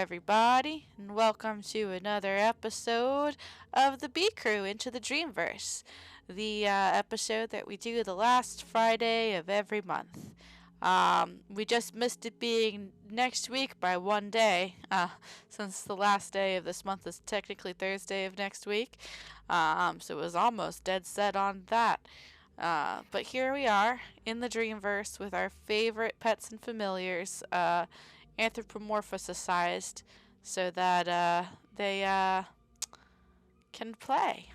everybody, and welcome to another episode of the B Crew into the Dreamverse, the episode that we do the last Friday of every month. We just missed it being next week by one day, since the last day of this month is technically Thursday of next week. So it was almost dead set on that. But here we are in the Dreamverse with our favorite pets and familiars, anthropomorphicized so that they can play.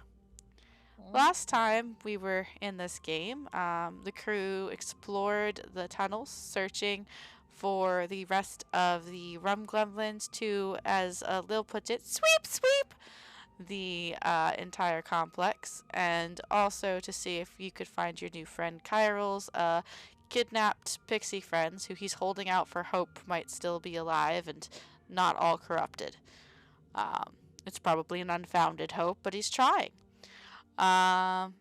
Last time we were in this game, the crew explored the tunnels, searching for the rest of the rum gremlins to, as Lil puts it, sweep the entire complex, and also to see if you could find your new friend Kyral's kidnapped pixie friends, who he's holding out for hope might still be alive and not all corrupted. It's probably an unfounded hope, but he's trying. And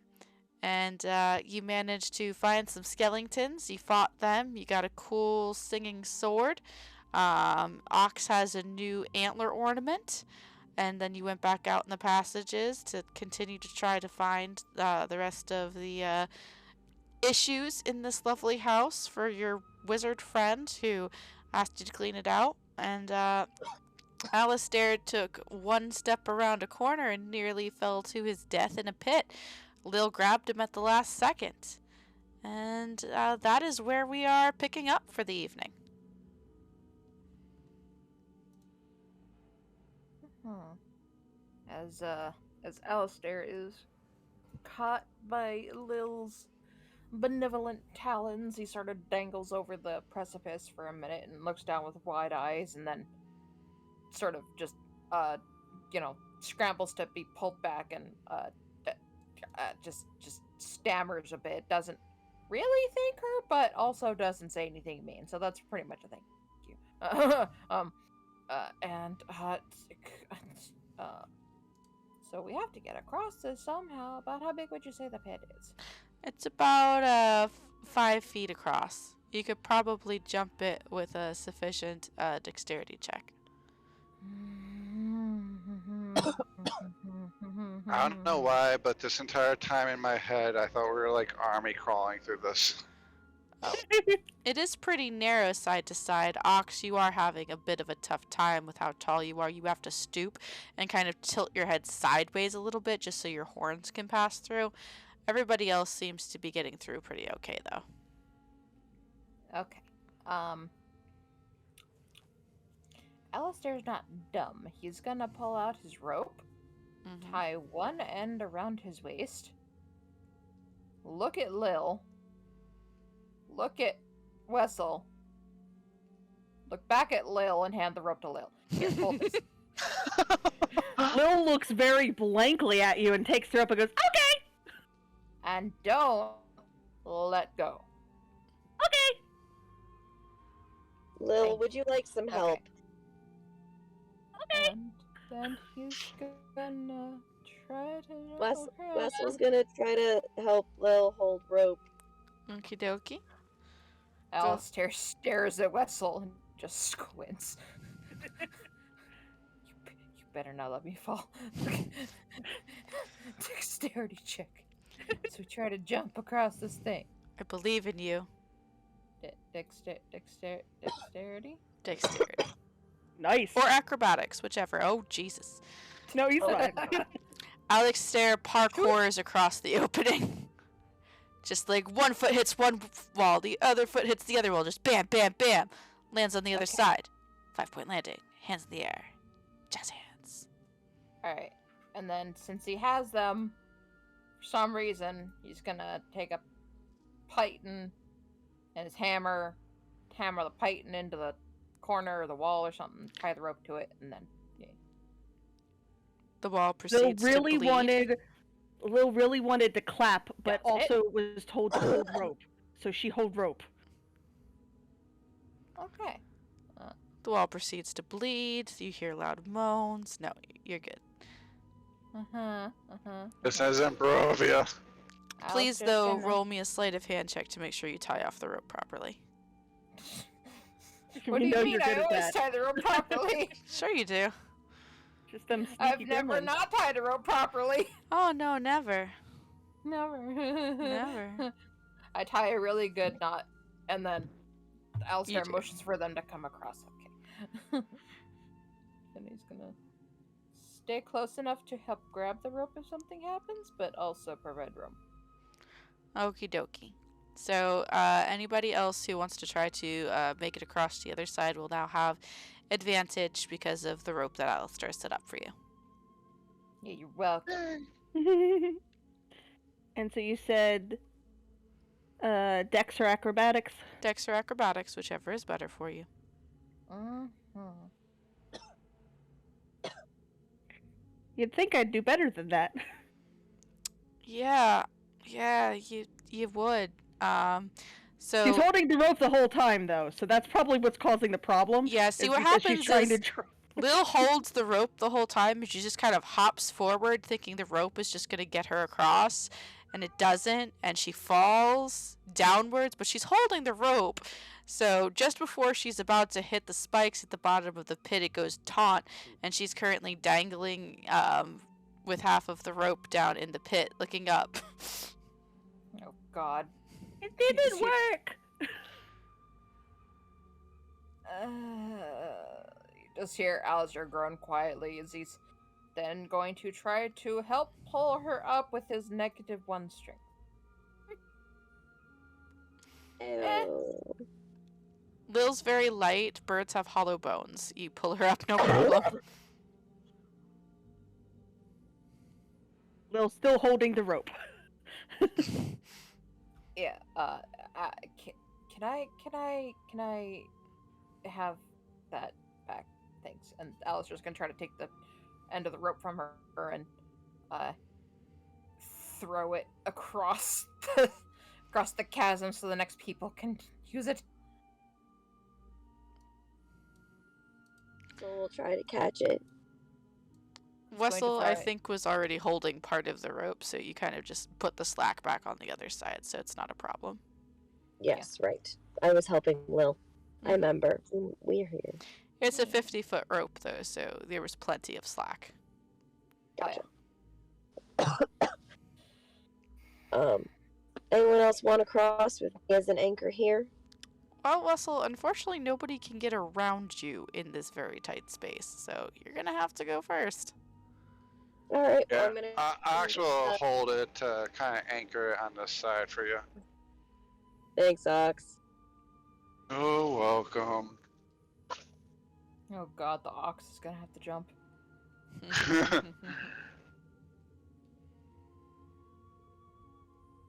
you managed to find some skeletons. You fought them. You got a cool singing sword. Ox has a new antler ornament. And then you went back out in the passages to continue to try to find the rest of the issues in this lovely house for your wizard friend who asked you to clean it out. And Alistair took one step around a corner and nearly fell to his death in a pit. Lil grabbed him at the last second. And that is where we are picking up for the evening. As Alistair is caught by Lil's benevolent talons, he sort of dangles over the precipice for a minute and looks down with wide eyes, and then sort of just scrambles to be pulled back and just stammers a bit. Doesn't really thank her, but also doesn't say anything mean. So that's pretty much a thank you. So we have to get across this somehow. About how big would you say the pit is? It's about 5 feet across. You could probably jump it with a sufficient dexterity check. I don't know why, but this entire time in my head, I thought we were like army crawling through this. It is pretty narrow side to side. Ox, you are having a bit of a tough time with how tall you are. You have to stoop and kind of tilt your head sideways a little bit just so your horns can pass through. Everybody else seems to be getting through pretty okay, though. Okay. Alistair's not dumb. He's gonna pull out his rope, tie one end around his waist, look at Lil, look at Wessel, look back at Lil, and hand the rope to Lil. Here, hold this. Lil looks very blankly at you and takes the rope and goes, okay! And don't let go. Okay! Lil, would you like some help? Okay. And then he's gonna try to... Wessel's gonna try to help Lil hold rope. Okie dokie. Alistair stares at Wessel and just squints. You better not let me fall. Dexterity check. So we try to jump across this thing. I believe in you. Dexterity? Dexterity. Nice. Or acrobatics, whichever. Oh, Jesus. No, he's fine. Alistair parkours across the opening. Just like one foot hits one wall, the other foot hits the other wall. Just bam, bam, bam. Lands on the other side. 5-point landing. Hands in the air. Jazz hands. Alright. And then since he has them, for some reason, he's gonna take a python and his hammer the python into the corner of the wall or something, tie the rope to it, and then the wall proceeds to bleed. Lil really wanted to clap, but also was told to hold rope. So she hold rope. Okay. The wall proceeds to bleed. You hear loud moans. No, you're good. This isn't Barovia. Please, though, roll me a sleight of hand check to make sure you tie off the rope properly. What do We you know mean? you're I good at always that. tie the rope properly. Sure you do. Just them sneaky I've never gremlins. not tied a rope properly. Oh no, never. Never. Never. I tie a really good knot, and then Alistair do. motions for them to come across. Okay. And he's gonna stay close enough to help grab the rope if something happens, but also provide room. Okie dokie. So, anybody else who wants to try to make it across to the other side will now have advantage because of the rope that Alistair set up for you. Yeah, you're welcome. And so you said Dex or acrobatics? Dex or acrobatics, whichever is better for you. You'd think I'd do better than that. Yeah, you would. So She's holding the rope the whole time, though, so that's probably what's causing the problem. yeah, see is what because happens she's trying is to Lil holds the rope the whole time, and she just kind of hops forward, thinking the rope is just gonna get her across, and it doesn't, and she falls downwards, but she's holding the rope. So just before she's about to hit the spikes at the bottom of the pit, it goes taut, and she's currently dangling with half of the rope down in the pit, looking up. Oh God. It didn't work! You just hear Alistair groan quietly as he's then going to try to help pull her up with his -1 strength. Ew. Lil's very light. Birds have hollow bones. You pull her up, no problem. Lil's still holding the rope. Yeah. Can I have that back? Thanks. And Alistair's gonna try to take the end of the rope from her and throw it across the chasm so the next people can use it. So we'll try to catch it. Wessel, throw I it. think, was already holding part of the rope, so you kind of just put the slack back on the other side, so it's not a problem. Yes, right. I was helping Lil. I remember. We're here. It's a 50-foot rope, though, so there was plenty of slack. Gotcha. Anyone else want to cross with me as an anchor here? Well, Wessel, unfortunately, nobody can get around you in this very tight space, so you're gonna have to go first. All right. Yeah, I'm gonna. Ox will hold it to kind of anchor it on this side for you. Thanks, Ox. Oh, welcome. Oh God, the ox is gonna have to jump.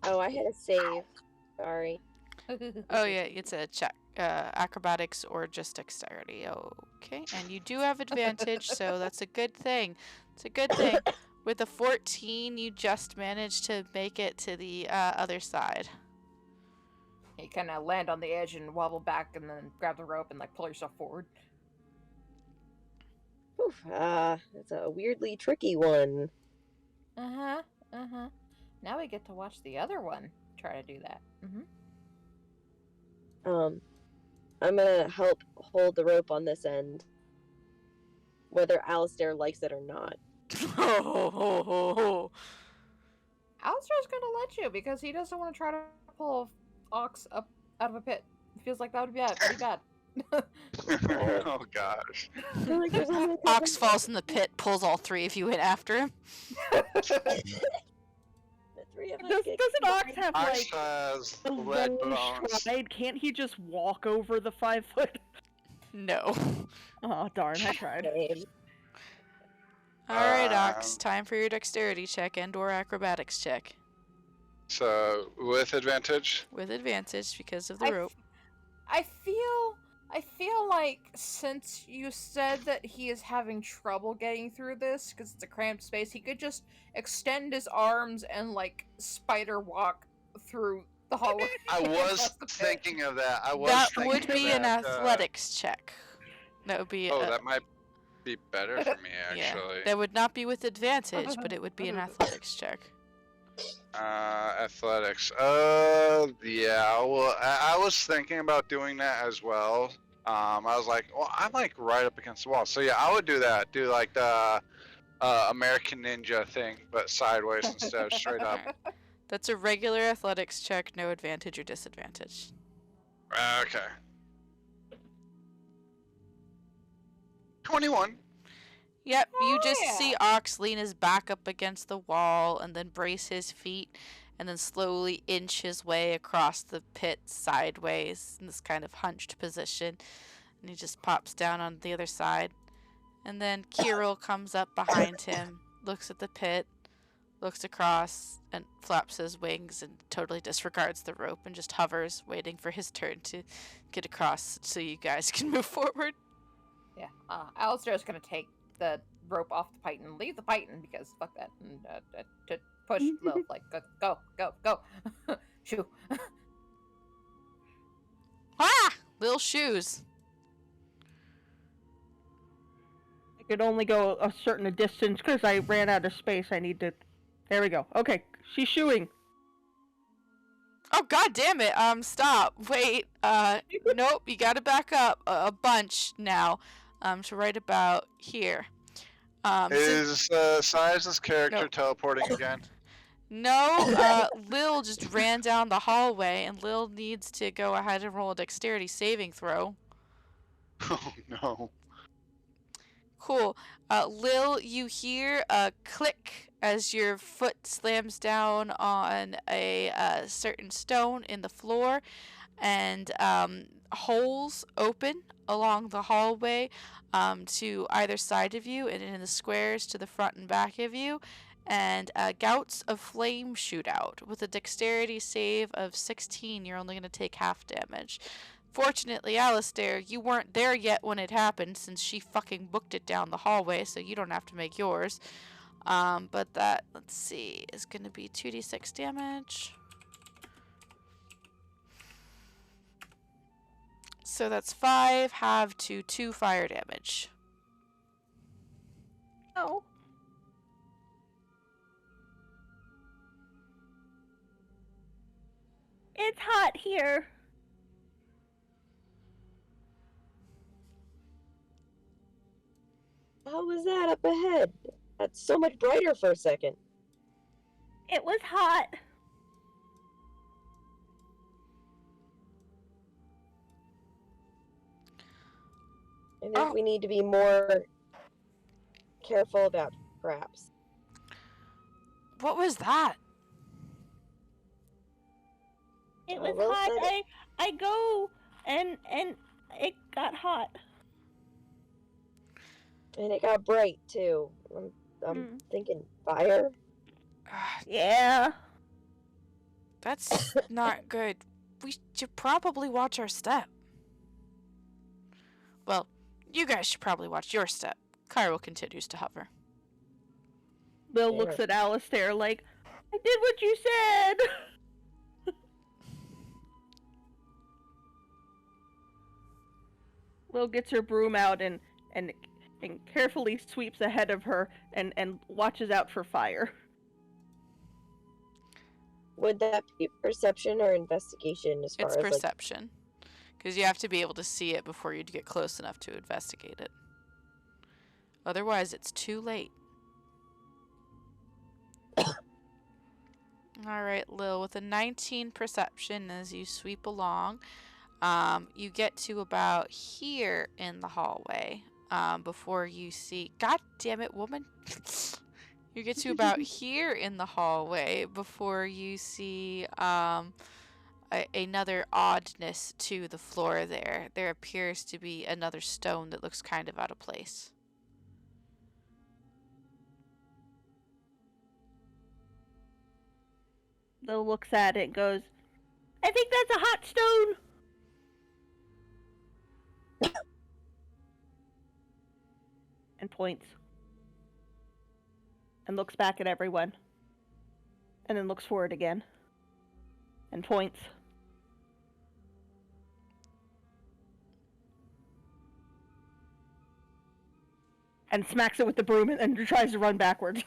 Oh, I had a save. Sorry. Oh yeah, it's a check. Acrobatics or just dexterity. Okay, and you do have advantage, so that's a good thing. It's a good thing. With a 14, you just managed to make it to the other side. You kind of land on the edge and wobble back, and then grab the rope and like pull yourself forward. Oof, that's a weirdly tricky one. Now we get to watch the other one try to do that. I'm gonna help hold the rope on this end, whether Alistair likes it or not. Alistair's gonna let you because he doesn't want to try to pull an ox up out of a pit. He feels like that would be bad. Pretty bad. Oh gosh. I feel like there's only a couple- Ox falls in the pit, pulls all three of you in after him. The three of us Doesn't get Ox have, Ox like, has a lead long bones. stride? Can't he just walk over the 5 foot? No. Oh, darn, I tried. Same. Alright, Ox, time for your dexterity check and or acrobatics check. So, with advantage? With advantage because of the rope. I feel like since you said that he is having trouble getting through this because it's a cramped space, he could just extend his arms and like spider walk through the hallway. I was across the pit. thinking of that. That thinking would of be an that, athletics check. That would be Oh, that might be better for me, yeah. actually. That would not be with advantage, but it would be an athletics check. Athletics. Yeah, well, I was thinking about doing that as well. I was like, well, I'm like right up against the wall. So yeah, I would do that. Do like the American Ninja thing, but sideways instead of straight up. Alright. That's a regular athletics check, no advantage or disadvantage. Okay. 21. Yep, you just yeah. see Ox lean his back up against the wall and then brace his feet and then slowly inch his way across the pit sideways in this kind of hunched position. And he just pops down on the other side. And then Kirill comes up behind him, looks at the pit, looks across, and flaps his wings and totally disregards the rope and just hovers, waiting for his turn to get across so you guys can move forward. Yeah. Alistair's gonna take the rope off the python and leave the python because fuck that. And to push Lil, like, go. Shoo. Ah! Lil shoes. I could only go a certain distance because I ran out of space. I need to. There we go. Okay, she's shooing. Oh, god damn it. Stop. Wait. Nope. You gotta back up a bunch now. To right about here. Is Size's character No. teleporting again? No, Lil just ran down the hallway, and Lil needs to go ahead and roll a dexterity saving throw. Oh no. Cool. Lil, you hear a click as your foot slams down on a certain stone in the floor, and holes open along the hallway to either side of you and in the squares to the front and back of you, and gouts of flame shoot out. With a dexterity save of 16, you're only going to take half damage. Fortunately, Alistair, you weren't there yet when it happened since she fucking booked it down the hallway, so you don't have to make yours. But that, let's see, is going to be 2d6 damage. So that's 5 halved to 2 fire damage. Oh. It's hot here. How was that up ahead? That's so much brighter for a second. It was hot. I think we need to be more careful about traps. What was that? It was Will hot. said I go and it got hot. And it got bright too. I'm thinking fire. Yeah. That's not good. We should probably watch our step. Well, you guys should probably watch your step. Cairo continues to hover. Bill looks at Alistair like, I did what you said. Lil gets her broom out and carefully sweeps ahead of her and watches out for fire. Would that be perception or investigation as far It's as perception. Because you have to be able to see it before you get close enough to investigate it. Otherwise, it's too late. Alright, Lil, with a 19 perception as you sweep along, you get to about here in the hallway before you see... God damn it, woman! You get to about here in the hallway before you see another oddness to the floor there. There appears to be another stone that looks kind of out of place. Lil looks at it and goes, I think that's a hot stone. And points. And looks back at everyone. And then looks forward again. And points. And smacks it with the broom and tries to run backwards.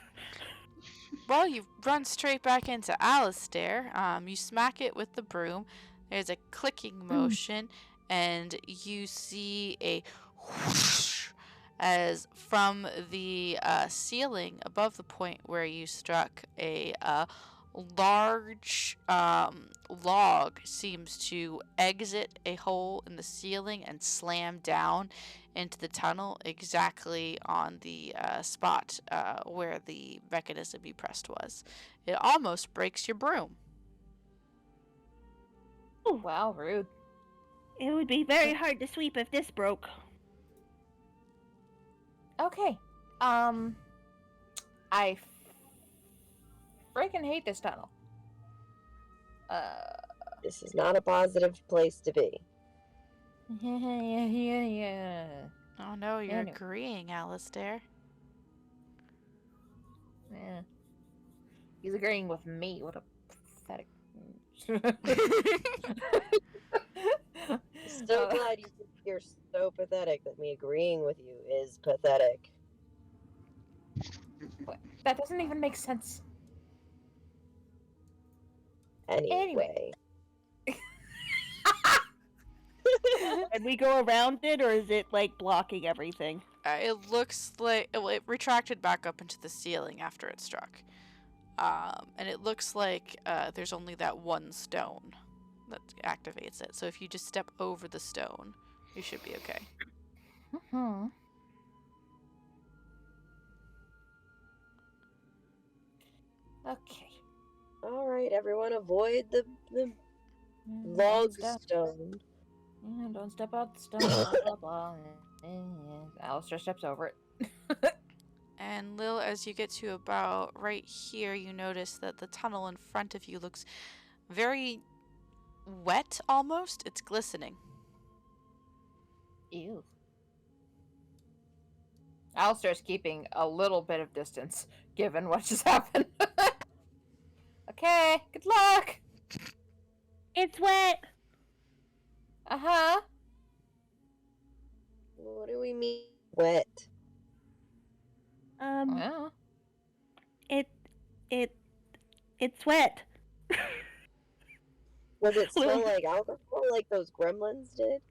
Well, you run straight back into Alistair. You smack it with the broom. There's a clicking motion, and you see a whoosh as from the ceiling above the point where you struck, a large log seems to exit a hole in the ceiling and slam down into the tunnel exactly on the spot where the mechanism you pressed was. It almost breaks your broom. Wow, rude. It would be very hard to sweep if this broke. Okay. I freaking hate this tunnel. This is not a positive place to be. Yeah. Oh no, you're Anyway. agreeing, Alistair. Yeah. He's agreeing with me. What a pathetic. So glad you think you're so pathetic that me agreeing with you is pathetic. That doesn't even make sense. Anyway. And we go around it, or is it like blocking everything? It looks like it retracted back up into the ceiling after it struck. And it looks like there's only that one stone that activates it. So if you just step over the stone, you should be okay. Okay. Alright, everyone, avoid the log stone. Yeah, don't step out the stone. Blah, blah, blah. Alistair steps over it. And Lil, as you get to about right here, you notice that the tunnel in front of you looks very wet almost. It's glistening. Ew. Alistair's keeping a little bit of distance, given what just happened. Okay, good luck! It's wet! Uh-huh. What do we mean wet? Well, It's wet. Was it smell like alcohol like those gremlins did?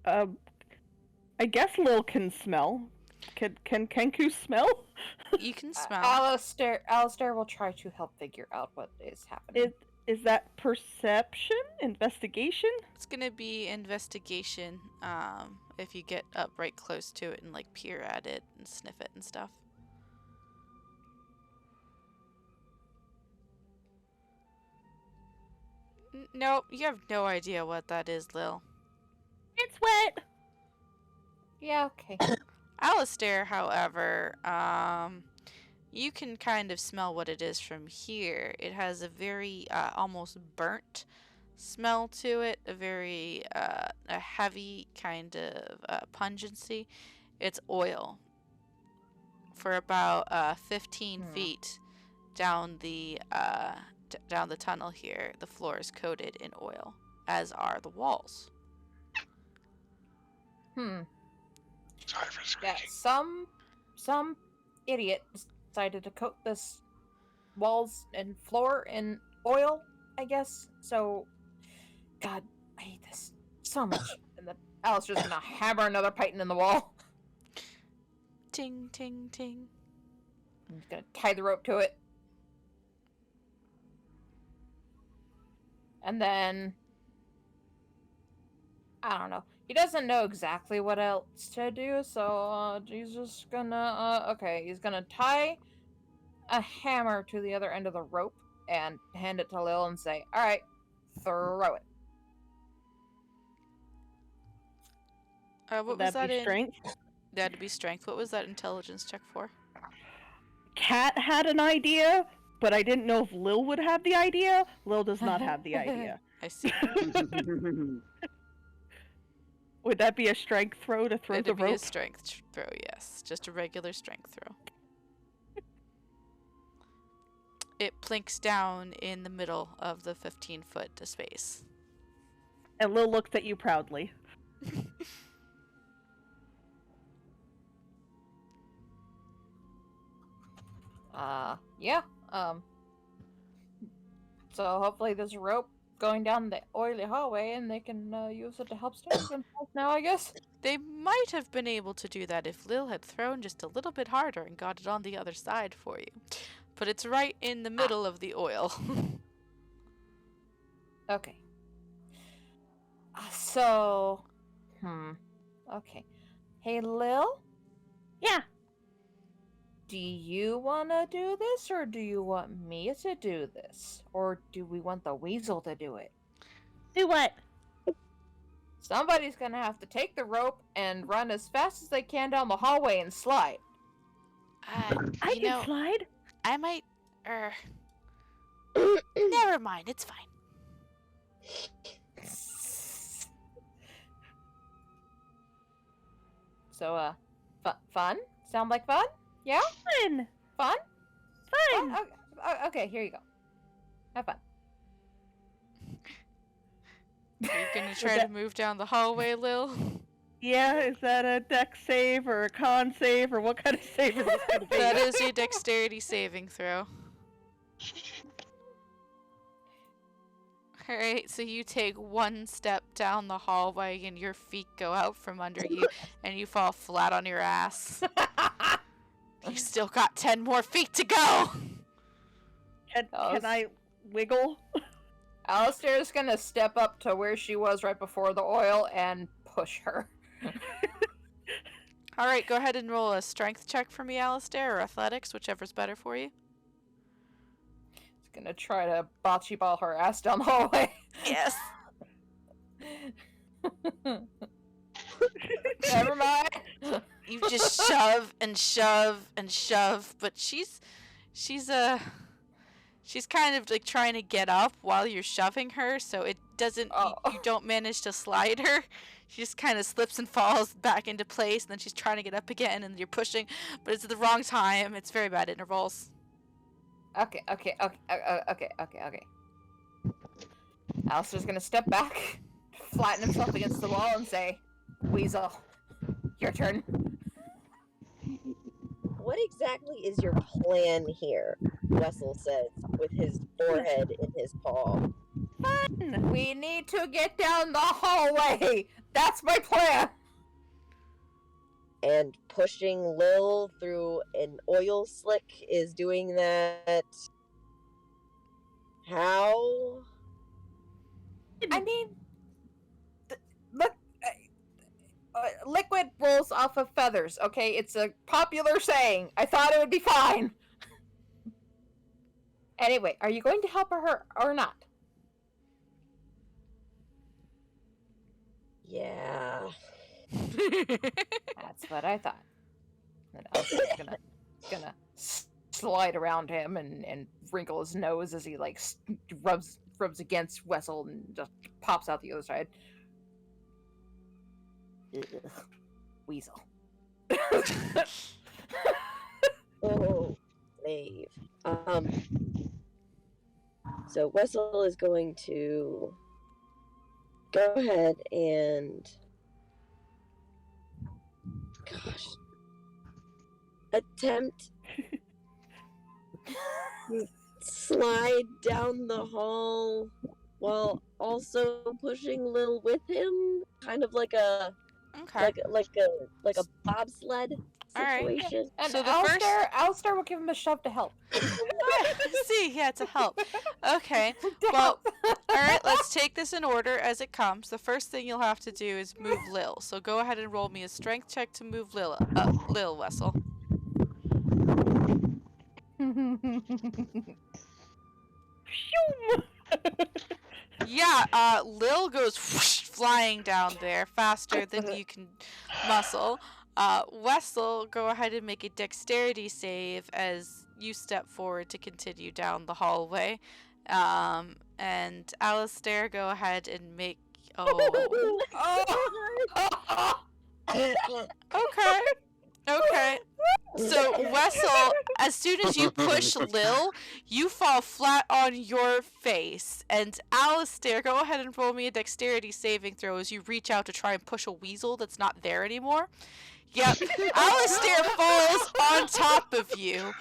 I guess Lil can smell. Can Kenku smell? You can smell. Alistair will try to help figure out what is happening. Is that perception? Investigation? It's gonna be investigation. If you get up right close to it and like peer at it and sniff it and stuff. Nope, you have no idea what that is, Lil. It's wet! Yeah, okay. Alistair, however, you can kind of smell what it is from here. It has a very almost burnt smell to it, a very a heavy kind of pungency. It's oil. For about 15 feet down the down the tunnel here, the floor is coated in oil, as are the walls. Sorry for Yeah, squeaking. some idiot decided to coat this walls and floor in oil, I guess. So, God, I hate this so much. And then Alistair's gonna hammer another python in the wall. Ting, ting, ting. He's gonna tie the rope to it. And then, I don't know. He doesn't know exactly what else to do, so he's just gonna, okay, he's gonna tie a hammer to the other end of the rope and hand it to Lil and say, alright, throw it. What Would was that be in? strength? That'd be strength. What was that intelligence check for? Cat had an idea, but I didn't know if Lil would have the idea. Lil does not have the idea. I see. Would that be a strength throw to throw It'd the be a rope? strength throw, yes. Just a regular strength throw. It plinks down in the middle of the 15-foot space. And Lil looks at you proudly. Yeah, so hopefully this rope going down the oily hallway, and they can use it to help steady themselves now, I guess. They might have been able to do that if Lil had thrown just a little bit harder and got it on the other side for you. But it's right in the middle of the oil. Okay. So, okay. Hey, Lil? Yeah. Do you want to do this, or do you want me to do this? Or do we want the weasel to do it? Do what? Somebody's gonna have to take the rope and run as fast as they can down the hallway and slide. I you can know, slide. I might. Never mind. It's fine. So, fun? Sound like fun? Yeah? Fun. Fun? Fun. Okay, here you go. Have fun. Are you gonna try to move down the hallway, Lil? Yeah, is that a deck save or a con save or what kind of save is this going to be? That is your dexterity saving throw. Alright, so you take one step down the hallway and your feet go out from under you and you fall flat on your ass. You still got 10 more feet to go! Can I wiggle? Alistair's gonna step up to where she was right before the oil and push her. Alright, go ahead and roll a strength check for me, Alistair, or athletics, whichever's better for you. He's gonna try to bocce ball her ass down the hallway. Yes! Never mind. You just shove and shove and shove, but she's kind of like trying to get up while you're shoving her, so it doesn't you don't manage to slide her. She just kind of slips and falls back into place, and then she's trying to get up again, and you're pushing, but it's at the wrong time. It's very bad intervals. Okay. Alistair's gonna step back, flatten himself against the wall, and say, "Weasel, your turn." What exactly is your plan here? Wessel says, with his forehead in his paw. Fun! We need to get down the hallway! That's my plan! And pushing Lil through an oil slick is doing that. How? I mean, look, liquid rolls off of feathers, okay? It's a popular saying. I thought it would be fine. Anyway, are you going to help her or not? Yeah. That's what I thought. And I was gonna slide around him and wrinkle his nose as he like rubs against Wessel and just pops out the other side. Ugh. Weasel. Oh, Dave. So Wessel is going to go ahead and, attempt slide down the hall while also pushing Lil with him, kind of like a like a bobsled situation. And So the Alistair will give him a shove to help. See, yeah, to help. Okay. Well, alright, let's take this in order as it comes. The first thing you'll have to do is move Lil. So go ahead and roll me a strength check to move Lil Wessel. Yeah, Lil goes whoosh, flying down there faster than you can muscle. Wessel, go ahead and make a dexterity save as you step forward to continue down the hallway. And Alistair, go ahead and make... Oh. Okay. So Wessel, as soon as you push Lil, you fall flat on your face. And Alistair, go ahead and roll me a dexterity saving throw as you reach out to try and push a weasel that's not there anymore. Yep, Alistair falls on top of you.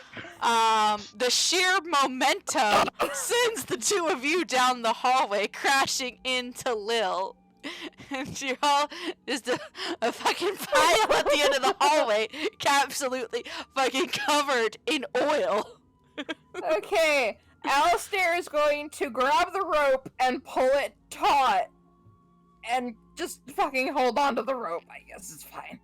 The sheer momentum sends the two of you down the hallway, crashing into Lil. And you're all just a fucking pile at the end of the hallway, absolutely fucking covered in oil. Okay, Alistair is going to grab the rope and pull it taut. And just fucking hold on to the rope, I guess it's fine.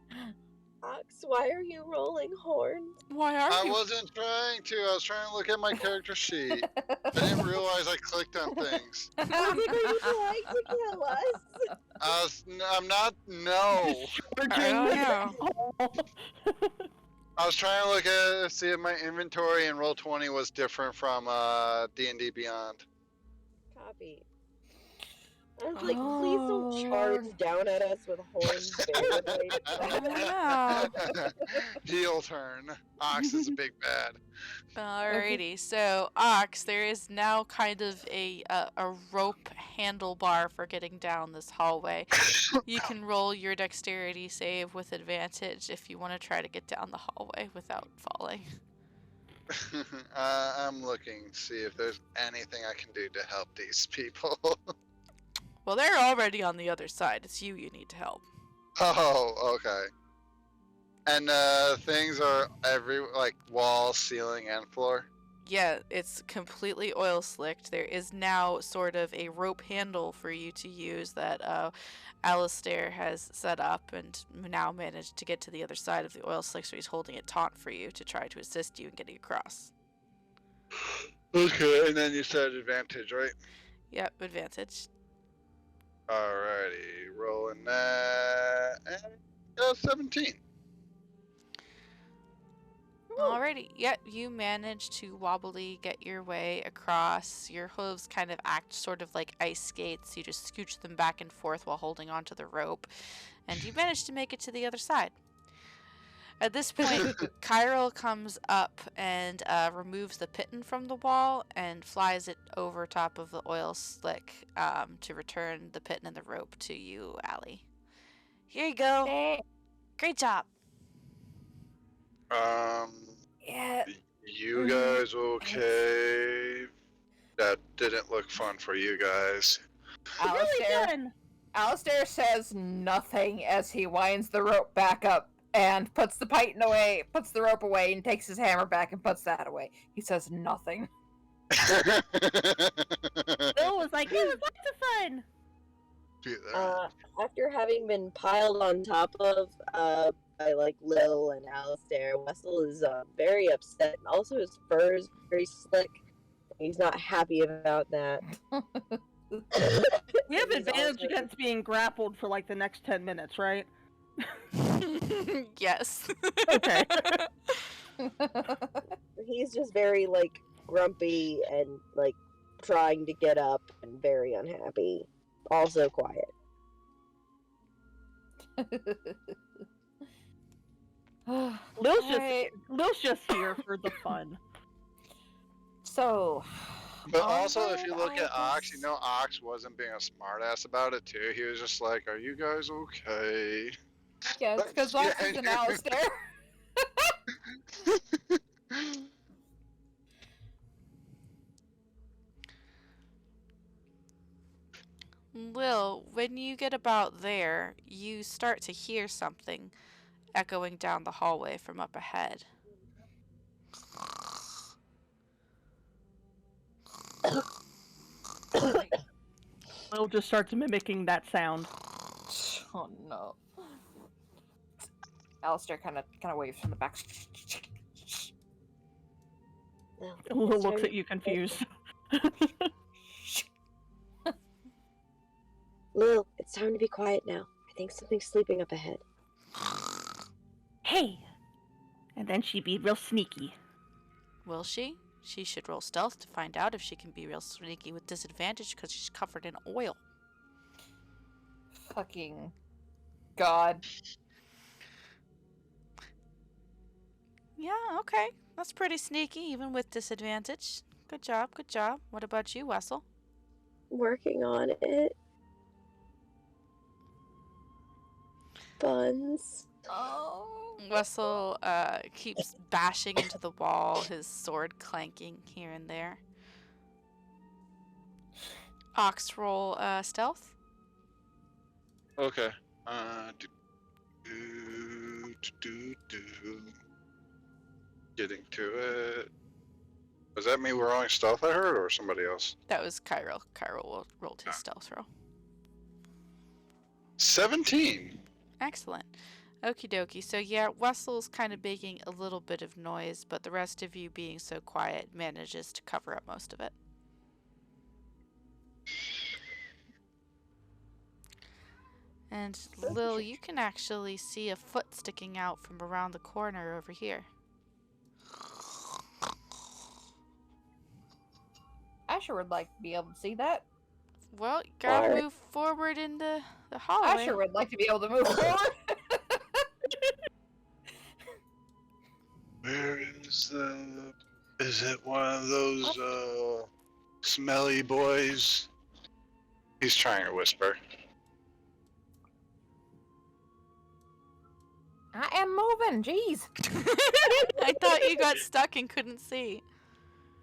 Ox, why are you rolling horns? Why are I you? wasn't trying to. I was trying to look at my character sheet. I didn't realize I clicked on things. I was like, are you trying to kill us? I'm not. No. I don't know. I was trying to look at see if my inventory in Roll20 was different from D&D Beyond. Copy. I was like, please don't charge down at us with horns. Heel turn. Ox is a big bad. Alrighty, so Ox, there is now kind of a rope handlebar for getting down this hallway. You can roll your dexterity save with advantage if you want to try to get down the hallway without falling. I'm looking to see if there's anything I can do to help these people. Well, they're already on the other side. It's you need to help. Oh, okay. And things are like wall, ceiling, and floor. Yeah, it's completely oil slicked. There is now sort of a rope handle for you to use that Alistair has set up and now managed to get to the other side of the oil slick, so he's holding it taut for you to try to assist you in getting across. Okay, and then you said advantage, right? Yep, advantage. Alrighty, rolling that, and 17. Alrighty, yep, you manage to wobbly get your way across. Your hooves kind of act sort of like ice skates. You just scooch them back and forth while holding onto the rope, and you manage to make it to the other side. At this point, Kyril comes up and removes the piton from the wall and flies it over top of the oil slick to return the piton and the rope to you, Allie. Here you go. Great job. Yeah. You guys okay? That didn't look fun for you guys. Alistair says nothing as he winds the rope back up and puts the python away, puts the rope away, and takes his hammer back and puts that away. He says nothing. Bill was like, it was lots of fun. After having been piled on top of by like Lil and Alistair, Wessel is very upset. And also, his fur is very slick. He's not happy about that. We have advantage against being grappled for like the next 10 minutes, right? Yes. Okay. He's just very like grumpy and like trying to get up and very unhappy. Also quiet. Lil's just here for the fun. So, but also, if you look at Ox, you know Ox wasn't being a smartass about it too. He was just like, "Are you guys okay?" yeah, it's because Ox is an Alistair. Lil, when you get about there, you start to hear something echoing down the hallway from up ahead. Lil just starts mimicking that sound. Oh no. Alistair kind of waves from the back. Lil looks at you confused. Lil, it's time to be quiet now. I think something's sleeping up ahead. Hey! And then she'd be real sneaky. Will she? She should roll stealth to find out if she can be real sneaky with disadvantage because she's covered in oil. Fucking God. Yeah, okay. That's pretty sneaky, even with disadvantage. Good job, good job. What about you, Wessel? Working on it. Buns. Oh. Wessel keeps bashing into the wall, his sword clanking here and there. Ox, roll stealth. Okay. Do. Getting to it. Was that me rolling stealth I heard, or somebody else? That was Cairo. Cairo rolled his stealth roll. 17. Excellent. Okie dokie. So yeah, Wessel's kind of making a little bit of noise, but the rest of you being so quiet manages to cover up most of it. And Lil, you can actually see a foot sticking out from around the corner over here. Asher would like to be able to see that. Well, you gotta move forward into the hallway. Asher would like to be able to move forward. Where is the... Is it one of those, smelly boys? He's trying to whisper. I am moving, jeez. I thought you got stuck and couldn't see.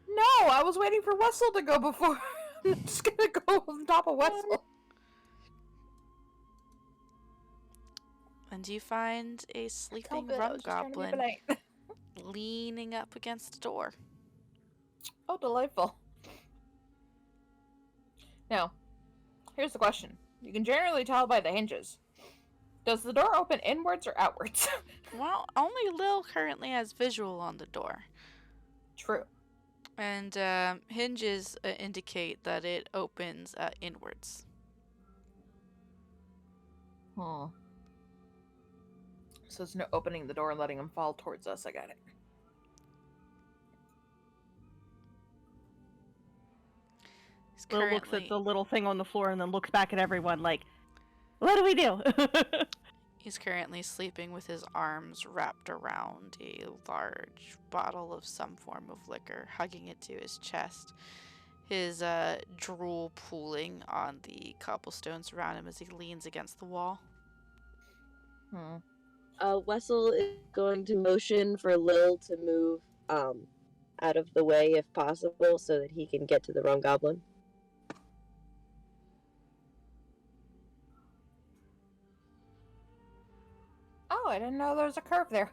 No, I was waiting for Wessel to go before. I'm just gonna go on top of Wessel. And you find a sleeping rum goblin leaning up against the door. Oh, delightful. Now, here's the question. You can generally tell by the hinges. Does the door open inwards or outwards? Well, only Lil currently has visual on the door. True. And hinges indicate that it opens inwards. So it's no opening the door and letting him fall towards us. I got it. Will looks at the little thing on the floor and then looks back at everyone like, what do we do? He's currently sleeping with his arms wrapped around a large bottle of some form of liquor, hugging it to his chest. His drool pooling on the cobblestones around him as he leans against the wall. Wessel is going to motion for Lil to move out of the way if possible so that he can get to the rum goblin. Oh, I didn't know there was a curve there.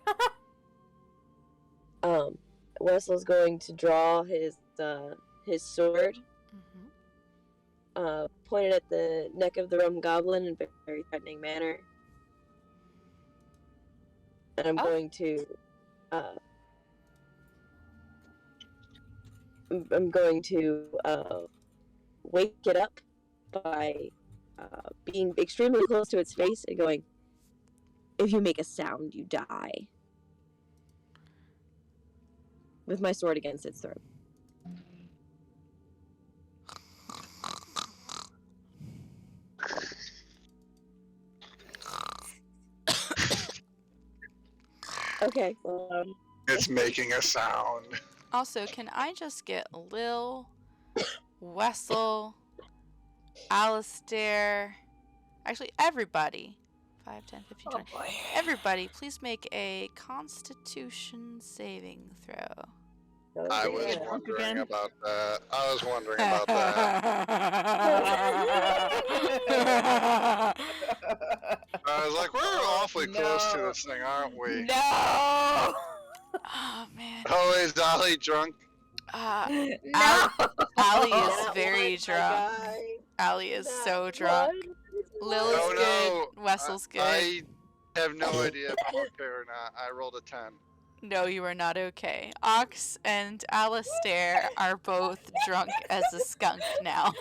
Wessel's going to draw his sword, pointed at the neck of the rum goblin in a very threatening manner. And I'm going to wake it up by being extremely close to its face and going, "If you make a sound, you die." With my sword against its throat. Okay, well, It's making a sound. Also, can I just get Lil, Wessel, Alistair, actually everybody, 5, 10, 15, 20, boy. everybody, please make a Constitution saving throw. I was Yeah. wondering Again. about that. I was wondering about that. I was like, we're awfully close to this thing, aren't we? No! Oh, man. Oh, is Ollie drunk? No! Allie is That very one, drunk. my guy. Allie is That so drunk. one. Lil is Oh, good. no. Wessel's good. I have no idea if I'm okay or not. I rolled a 10. No, you are not okay. Ox and Alistair are both drunk as a skunk now.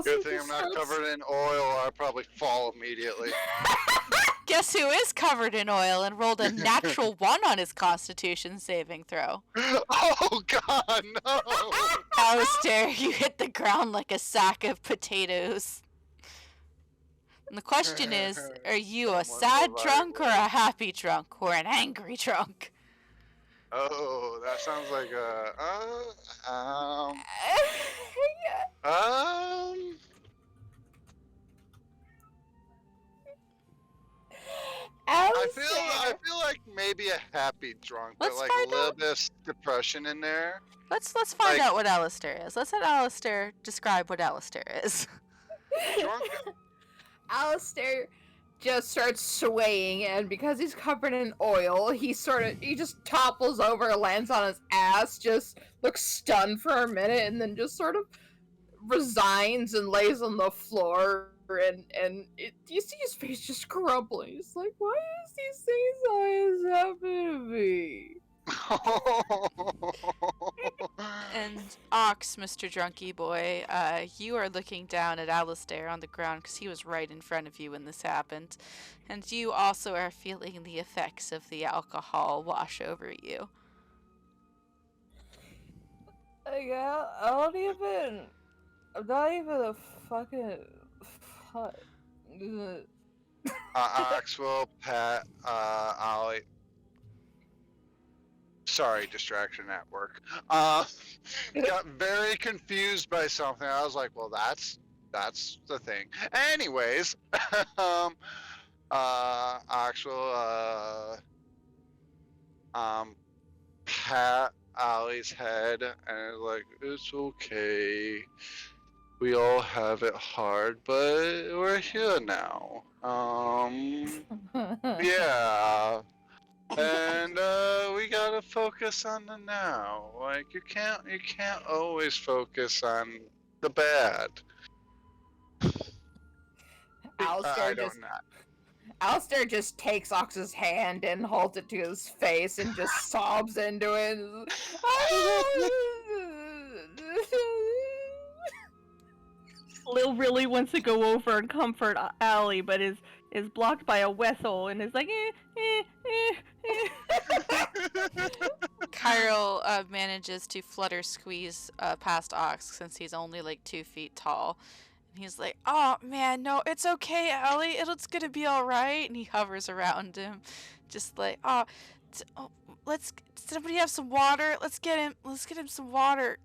Good thing I'm not covered in oil, or I'll probably fall immediately. Guess who is covered in oil and rolled a natural 1 on his Constitution saving throw? Oh, God, no! Alistair, you hit the ground like a sack of potatoes. And the question is, are you a Someone sad provide drunk or words. a happy drunk or an angry drunk? Oh, that sounds like a Yeah. I Alistair. feel like maybe a happy drunk, but Let's like a find little out. bit of depression in there. Let's find Like out what Alistair is. Let's let Alistair describe what Alistair is. drunk. Alistair just starts swaying, and because he's covered in oil, he just topples over, lands on his ass, just looks stunned for a minute, and then just sort of resigns and lays on the floor. You see his face just crumpling. He's like, why is these things always happen to me? And Ox, Mr. Drunky Boy, you are looking down at Alistair on the ground because he was right in front of you when this happened. And you also are feeling the effects of the alcohol wash over you. I'm not even a fucking fuck. Ox will pat Ollie. Sorry, distraction at work. Got very confused by something. I was like, well, that's the thing. Anyways, Ox will pat Ollie's head and is like, it's okay. We all have it hard, but we're here now. Yeah. And we gotta focus on the now. Like you can't always focus on the bad. Alistair just takes Ox's hand and holds it to his face and just sobs into it. Lil really wants to go over and comfort Allie, but is blocked by a Wessel and is like, Kyril manages to flutter squeeze past Ox since he's only like 2 feet tall. And he's like, oh man, no, it's okay, Allie. It's gonna be alright. And he hovers around him, just like, let's somebody have some water. Let's get him some water.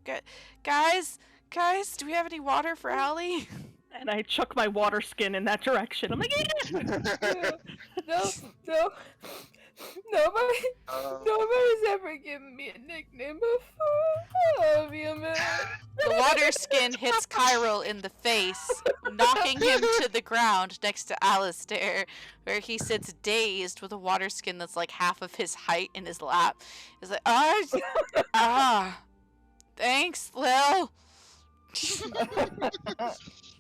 Guys, do we have any water for Allie? and I chuck my water skin in that direction. I'm like, No. Nobody's ever given me a nickname before. I love you, man. The water skin hits Kyril in the face, knocking him to the ground next to Alistair, where he sits dazed with a water skin that's like half of his height in his lap. He's like, thanks, Lil.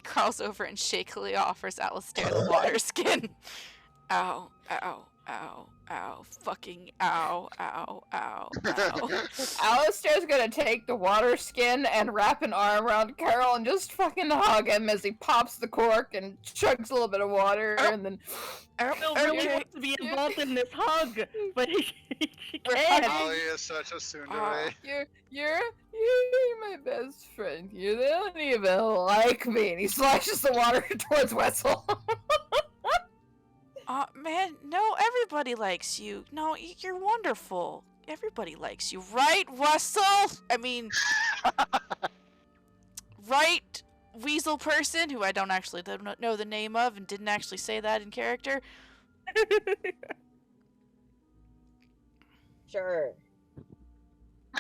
Crawls over and shakily offers Alistair the water skin. Ow, ow, ow, ow, fucking ow, ow, ow, ow. Alistair's gonna take the water skin and wrap an arm around Carol and just fucking hug him as he pops the cork and chugs a little bit of water and then... Lil really wants to be involved in this hug, but he can't. Ollie is such a tsundere. You're my best friend. You don't even like me. And he slashes the water towards Wessel. Man, no, everybody likes you. No, you're wonderful. Everybody likes you, right, Wessel? I mean, right, weasel person, who I don't actually know the name of and didn't actually say that in character. Sure. I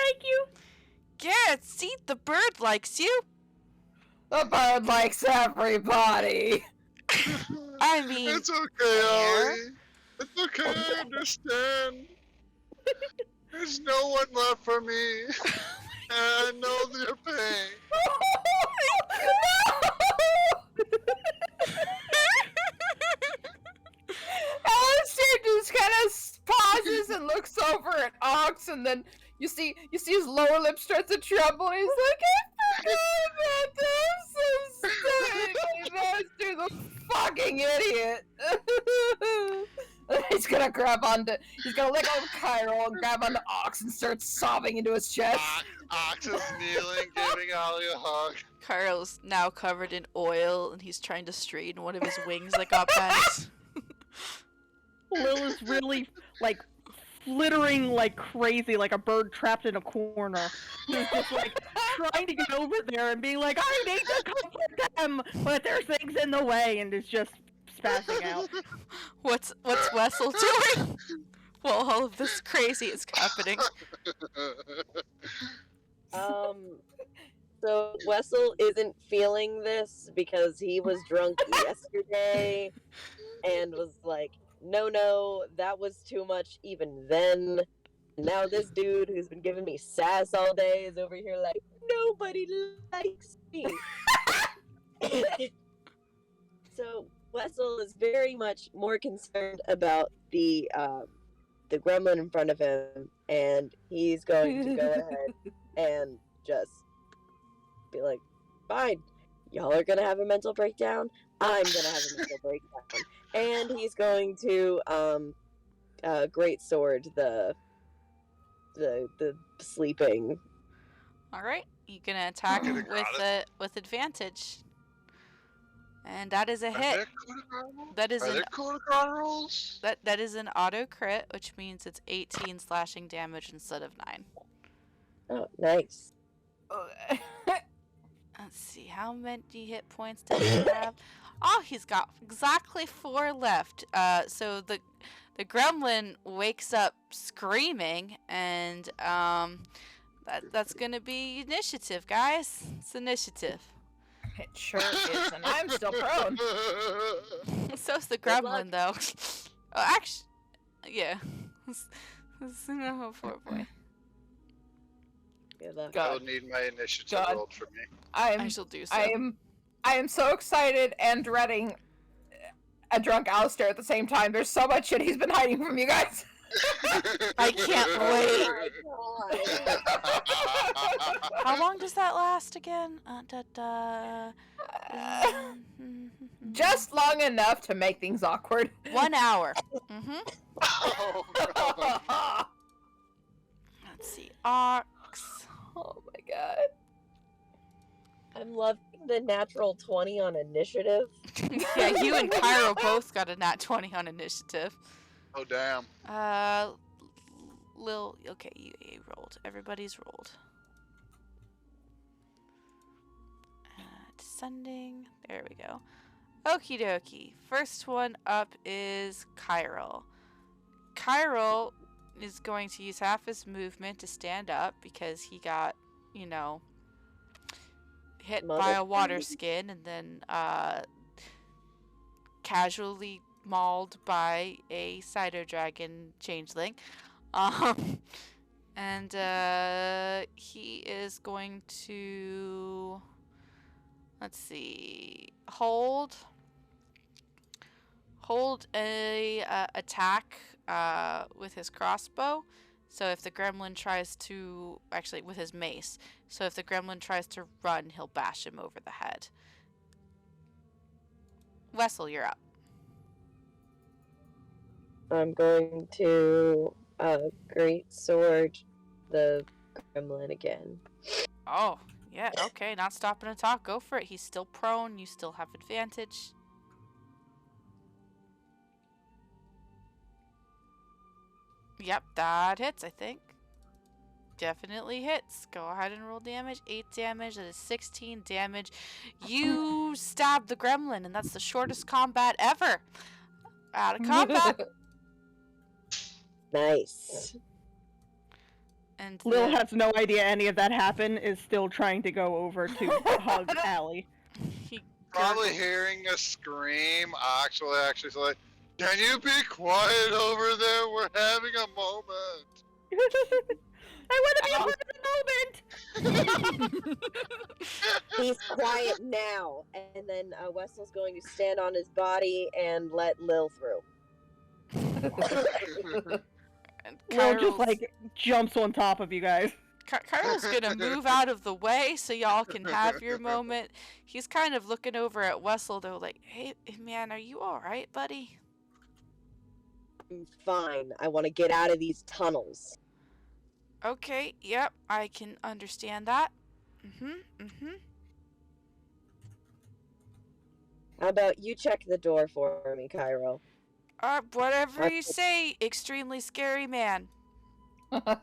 like you. Yeah, see, the bird likes you. The bird likes everybody. I mean, It's okay, Ollie. It's okay, I understand. There's no one left for me. And I know your pain. Alistair just kind of pauses and looks over at Ox, and then you see his lower lip starts to tremble, and he's like, I forgot about that. I'm so sorry. Alistair's a fucking idiot. He's gonna let go of Kyril and grab onto Ox and start sobbing into his chest. Ox is kneeling, giving Ollie a hug. Kyro's now covered in oil, and he's trying to straighten one of his wings that got bent. Lil is really, like, flittering like crazy, like a bird trapped in a corner. He's just, like, trying to get over there and being like, I need to comfort them, but there's things in the way, and is just spazzing out. What's Wessel doing? While all of this crazy is happening. So Wessel isn't feeling this because he was drunk yesterday and was like, no, that was too much even then. Now this dude who's been giving me sass all day is over here like, nobody likes me. So Wessel is very much more concerned about the gremlin in front of him, and he's going to go ahead and just be like, fine, y'all are gonna have a mental breakdown, I'm gonna have a mental breakdown. And he's going to great sword the sleeping. Alright, you can attack with advantage. And that is a hit. That is there coup de grace rolls? That is an auto crit, which means it's 18 slashing damage instead of 9. Oh, nice. Let's see, how many hit points does he have? Oh, he's got exactly 4 left. So the gremlin wakes up screaming, and that's gonna be initiative, guys. It's initiative. It sure is, and I'm still prone. So's the gremlin, though. Oh, actually, yeah. Oh, poor boy. Good luck. I'll need my initiative rolled for me. I shall do so. I am so excited and dreading a drunk Alistair at the same time. There's so much shit he's been hiding from you guys. I can't wait. Oh my God. How long does that last again? Just long enough to make things awkward. 1 hour. Oh, God. Let's see. Ox. Oh my god. I'm loving the natural 20 on initiative. Yeah, you and Cairo both got a nat 20 on initiative. Oh, damn. Lil, okay, you rolled. Everybody's rolled. Descending. There we go. Okie dokie. First one up is Cairo. Cairo is going to use half his movement to stand up because he got, hit by a water skin and then casually mauled by a Cider Dragon changeling. And he is going to, let's see, hold a attack with his crossbow. So if the gremlin tries to, actually with his mace, so if the gremlin tries to run, he'll bash him over the head. Wessel, you're up. I'm going to great sword the gremlin again. Oh, yeah, okay, not stopping to talk. Go for it. He's still prone. You still have advantage. Yep, that hits, I think. Definitely hits. Go ahead and roll damage. 8 damage. That is 16 damage. You stab the gremlin, and that's the shortest combat ever. Out of combat. Nice. And Lil has no idea any of that happened, is still trying to go over to hug Allie. Probably hearing a scream. Actually, like, can you be quiet over there? We're having a moment. I want to be a part of the moment! He's quiet now. And then Wessel's going to stand on his body and let Lil through. And Lil just, like, jumps on top of you guys. Kyle's gonna move out of the way so y'all can have your moment. He's kind of looking over at Wessel, though, like, hey, man, are you alright, buddy? I'm fine. I want to get out of these tunnels. Okay, yep, I can understand that. How about you check the door for me, Cairo? Whatever you say, extremely scary man. I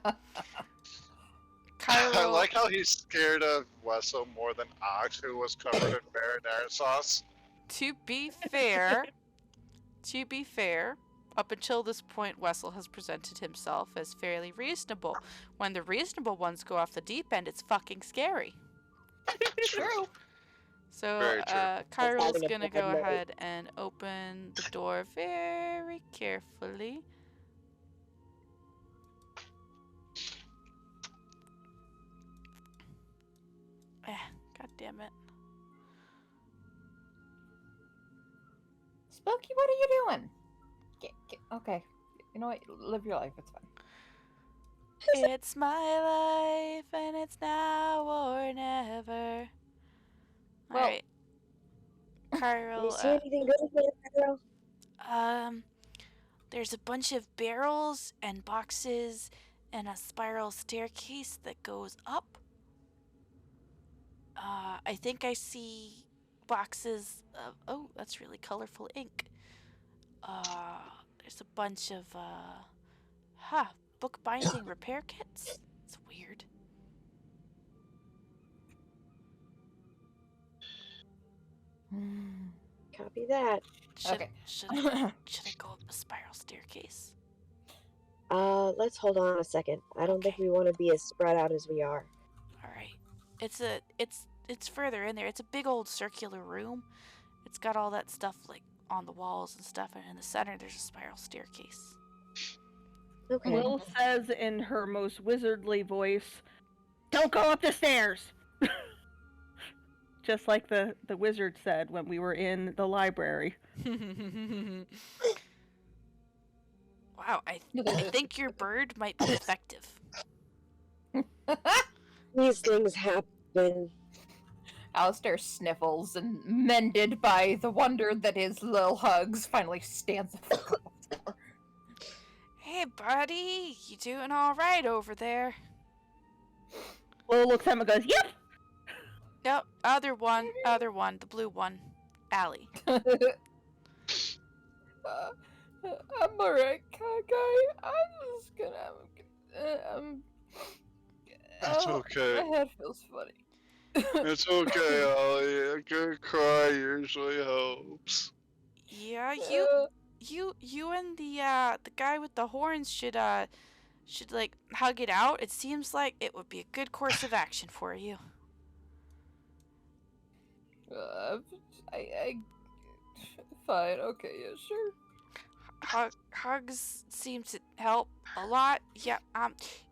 Cairo, like how he's scared of Wessel more than Ox, who was covered in marinara sauce. to be fair, up until this point, Wessel has presented himself as fairly reasonable. When the reasonable ones go off the deep end, it's fucking scary. True. So, Very true. Cairo's Having a gonna bad go night. ahead and open the door very carefully. God damn it. Spooky, what are you doing? Okay. You know what? Live your life. It's fine. It's my life, and it's now or never. Well- Alright. Do you Cairo, see anything good in there, Cairo? there's a bunch of barrels and boxes and a spiral staircase that goes up. I think I see boxes of. Oh, that's really colorful ink. There's a bunch of, book binding repair kits? It's weird. Copy that. Okay. Should I go up a spiral staircase? Let's hold on a second. I don't think Okay. we want to be as spread out as we are. All right. It's further in there. It's a big old circular room. It's got all that stuff like on the walls and stuff, and in the center there's a spiral staircase. Okay. Lil says in her most wizardly voice, "Don't go up the stairs!" Just like the wizard said when we were in the library. Wow, I think your bird might be effective. These things happen. Alistair sniffles and, mended by the wonder that is Lil Hugs, finally stands up. Hey, buddy, you doing all right over there? Lil looks at him and goes, "Yep!" Yep, other one, the blue one, Allie. I'm alright, guy. I'm just gonna. That's okay. My head feels funny. It's okay, Ollie. A good cry usually helps. Yeah, you and the guy with the horns should like hug it out. It seems like it would be a good course of action for you. I fine. Okay, yeah, sure. Hugs seem to help a lot. Yeah.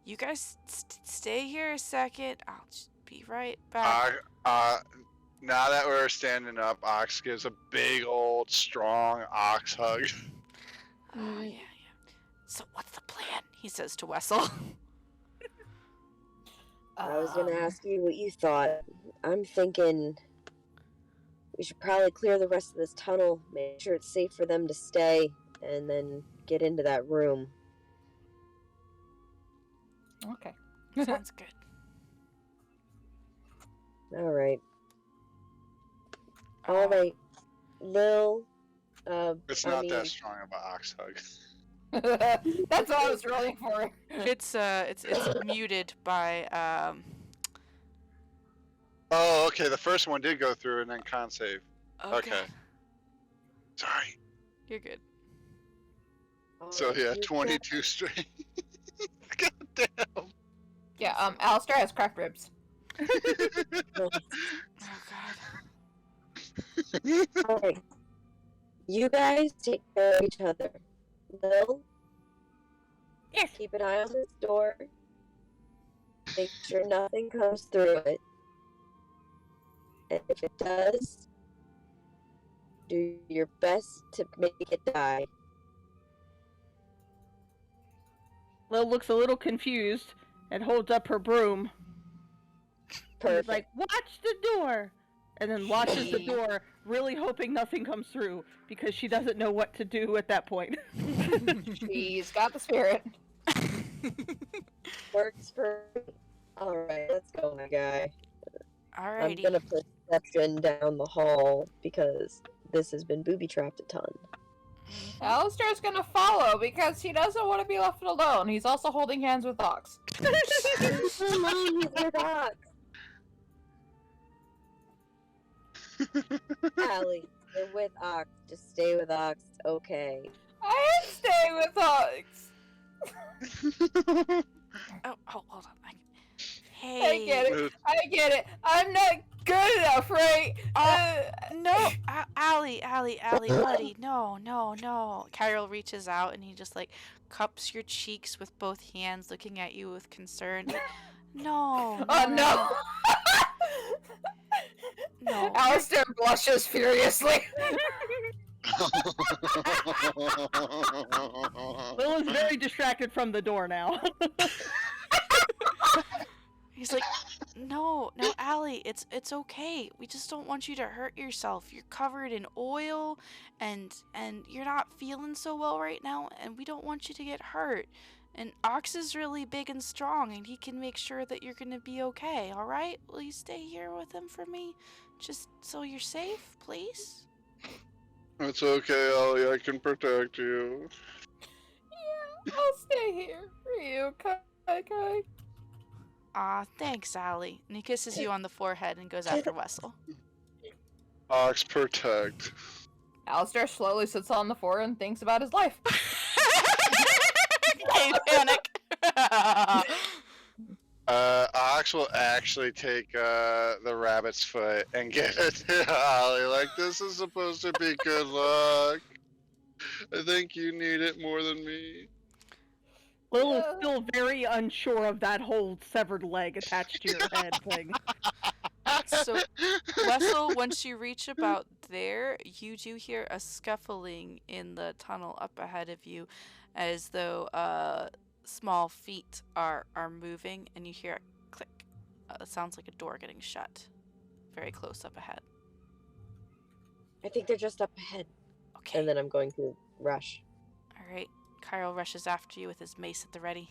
You guys stay here a second. I'll just be right back. Now that we're standing up, Ox gives a big old strong Ox hug. Oh yeah. So what's the plan? He says to Wessel. I was gonna ask you what you thought. I'm thinking we should probably clear the rest of this tunnel, make sure it's safe for them to stay, and then get into that room. Okay. Sounds good. Alright. Alright. Lil, It's I not mean, that strong of an Ox hug. That's what I was rolling for. It's muted by Oh, okay. The first one did go through and then con save. Okay. Sorry. You're good. So yeah, you 22 straight. God damn. Yeah, Alistair has cracked ribs. Oh god. Alright. You guys take care of each other. Lil? Yes. Keep an eye on this door. Make sure nothing comes through it. And if it does, do your best to make it die. Lil looks a little confused and holds up her broom. And is Perfect. like, "Watch the door!" And then watches the door, really hoping nothing comes through, because she doesn't know what to do at that point. She's got the spirit. Works for me. Alright, let's go, my guy. I'm Alrighty. gonna perception down the hall because this has been booby-trapped a ton. Alistair's gonna follow because he doesn't want to be left alone. He's also holding hands with Ox. He's alone, he's with Ox. Allie, you're with Ox. Just stay with Ox. Okay. I am staying with Ox. Oh, hold on. I Hey. get it. I get it. I'm not good enough, right? No, Allie, buddy, no. Kyril reaches out and he just like cups your cheeks with both hands, looking at you with concern. No. Oh no! No. Alistair blushes furiously. Lil is very distracted from the door now. He's like, no, Allie, it's okay. We just don't want you to hurt yourself. You're covered in oil, and you're not feeling so well right now, and we don't want you to get hurt. And Ox is really big and strong, and he can make sure that you're gonna be okay. All right? Will you stay here with him for me, just so you're safe, please? It's okay, Ollie. I can protect you. Yeah, I'll stay here for you, Kai. Aw, thanks, Allie. And he kisses you on the forehead and goes after Wessel. Ox protect. Alistair slowly sits on the floor and thinks about his life. Okay, panic. Ox will actually take the rabbit's foot and get it to Ollie. Like, this is supposed to be good luck. I think you need it more than me. Lil is still very unsure of that whole severed leg attached to your head thing. So, Wessel, once you reach about there, you do hear a scuffling in the tunnel up ahead of you, as though small feet are moving, and you hear a click. It sounds like a door getting shut, very close up ahead. I think they're just up ahead. Okay. And then I'm going to rush. All right. Kyril rushes after you with his mace at the ready.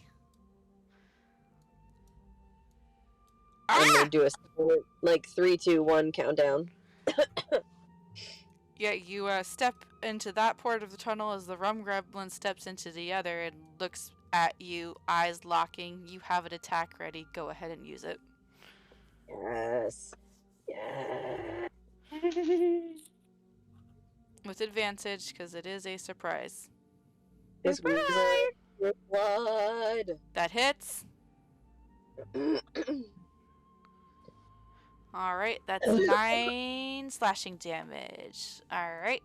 And then do a like 3, 2, 1 countdown. Yeah, you step into that part of the tunnel as the rum gremlin steps into the other and looks at you, eyes locking. You have an attack ready. Go ahead and use it. Yes. Yeah. With advantage, because it is a surprise. This was blood. That hits. Alright, that's 9 slashing damage. Alright,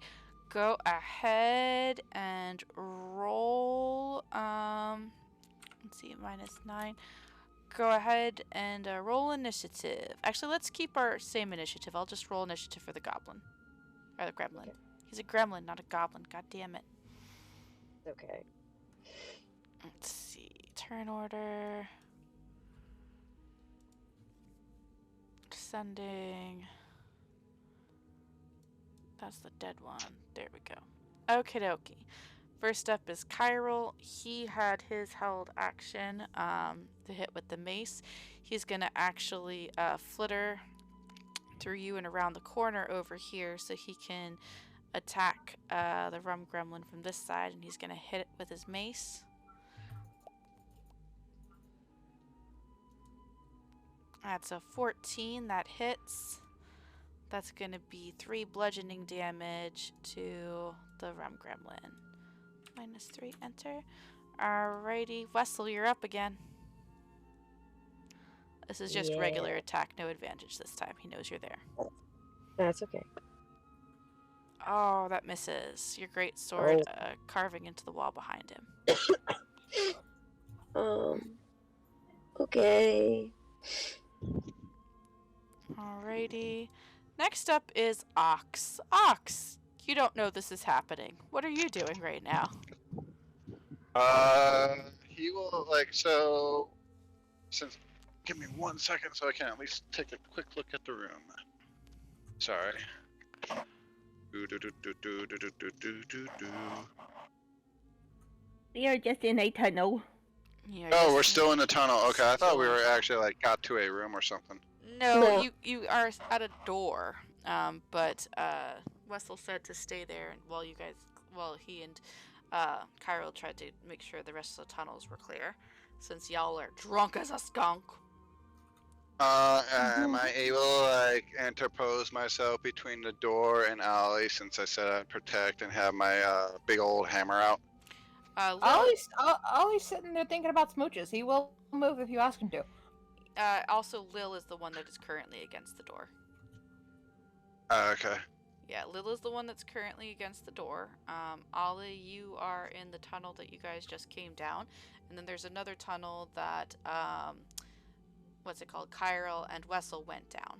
go ahead and roll, let's see, -9. Go ahead and roll initiative. Actually, let's keep our same initiative. I'll just roll initiative for the goblin. Or the gremlin. Okay. He's a gremlin, not a goblin. God damn it. Okay. Let's see, turn order. Sending. That's the dead one. There we go. Okie dokie. First up is Kyril. He had his held action to hit with the mace. He's going to actually flitter through you and around the corner over here so he can attack the rum gremlin from this side, and he's going to hit it with his mace. That's a 14, that hits. That's going to be 3 bludgeoning damage to the rum gremlin. -3, enter. Alrighty, Wessel, you're up again. This is just regular attack, no advantage this time. He knows you're there. That's okay. Oh, that misses. Your great sword carving into the wall behind him. Okay. Alrighty. Next up is Ox. Ox, you don't know this is happening. What are you doing right now? He will, like, so, since, give me 1 second so I can at least take a quick look at the room. Sorry. We are just in a tunnel. You Oh, just we're still in the tunnel. Okay, I thought still we in the were tunnel. actually like got to a room or something. No, No. you are at a door. But Wessel said to stay there, and while he and Cairo tried to make sure the rest of the tunnels were clear, since y'all are drunk as a skunk. Am I able to like interpose myself between the door and Ollie since I said I'd protect and have my big old hammer out? Lil, Ollie's sitting there thinking about smooches. He will move if you ask him to. also Lil is the one that is currently against the door. Okay. Yeah, Lil is the one that's currently against the door. Ollie, you are in the tunnel that you guys just came down, and then there's another tunnel that what's it called? Chiral and Wessel went down.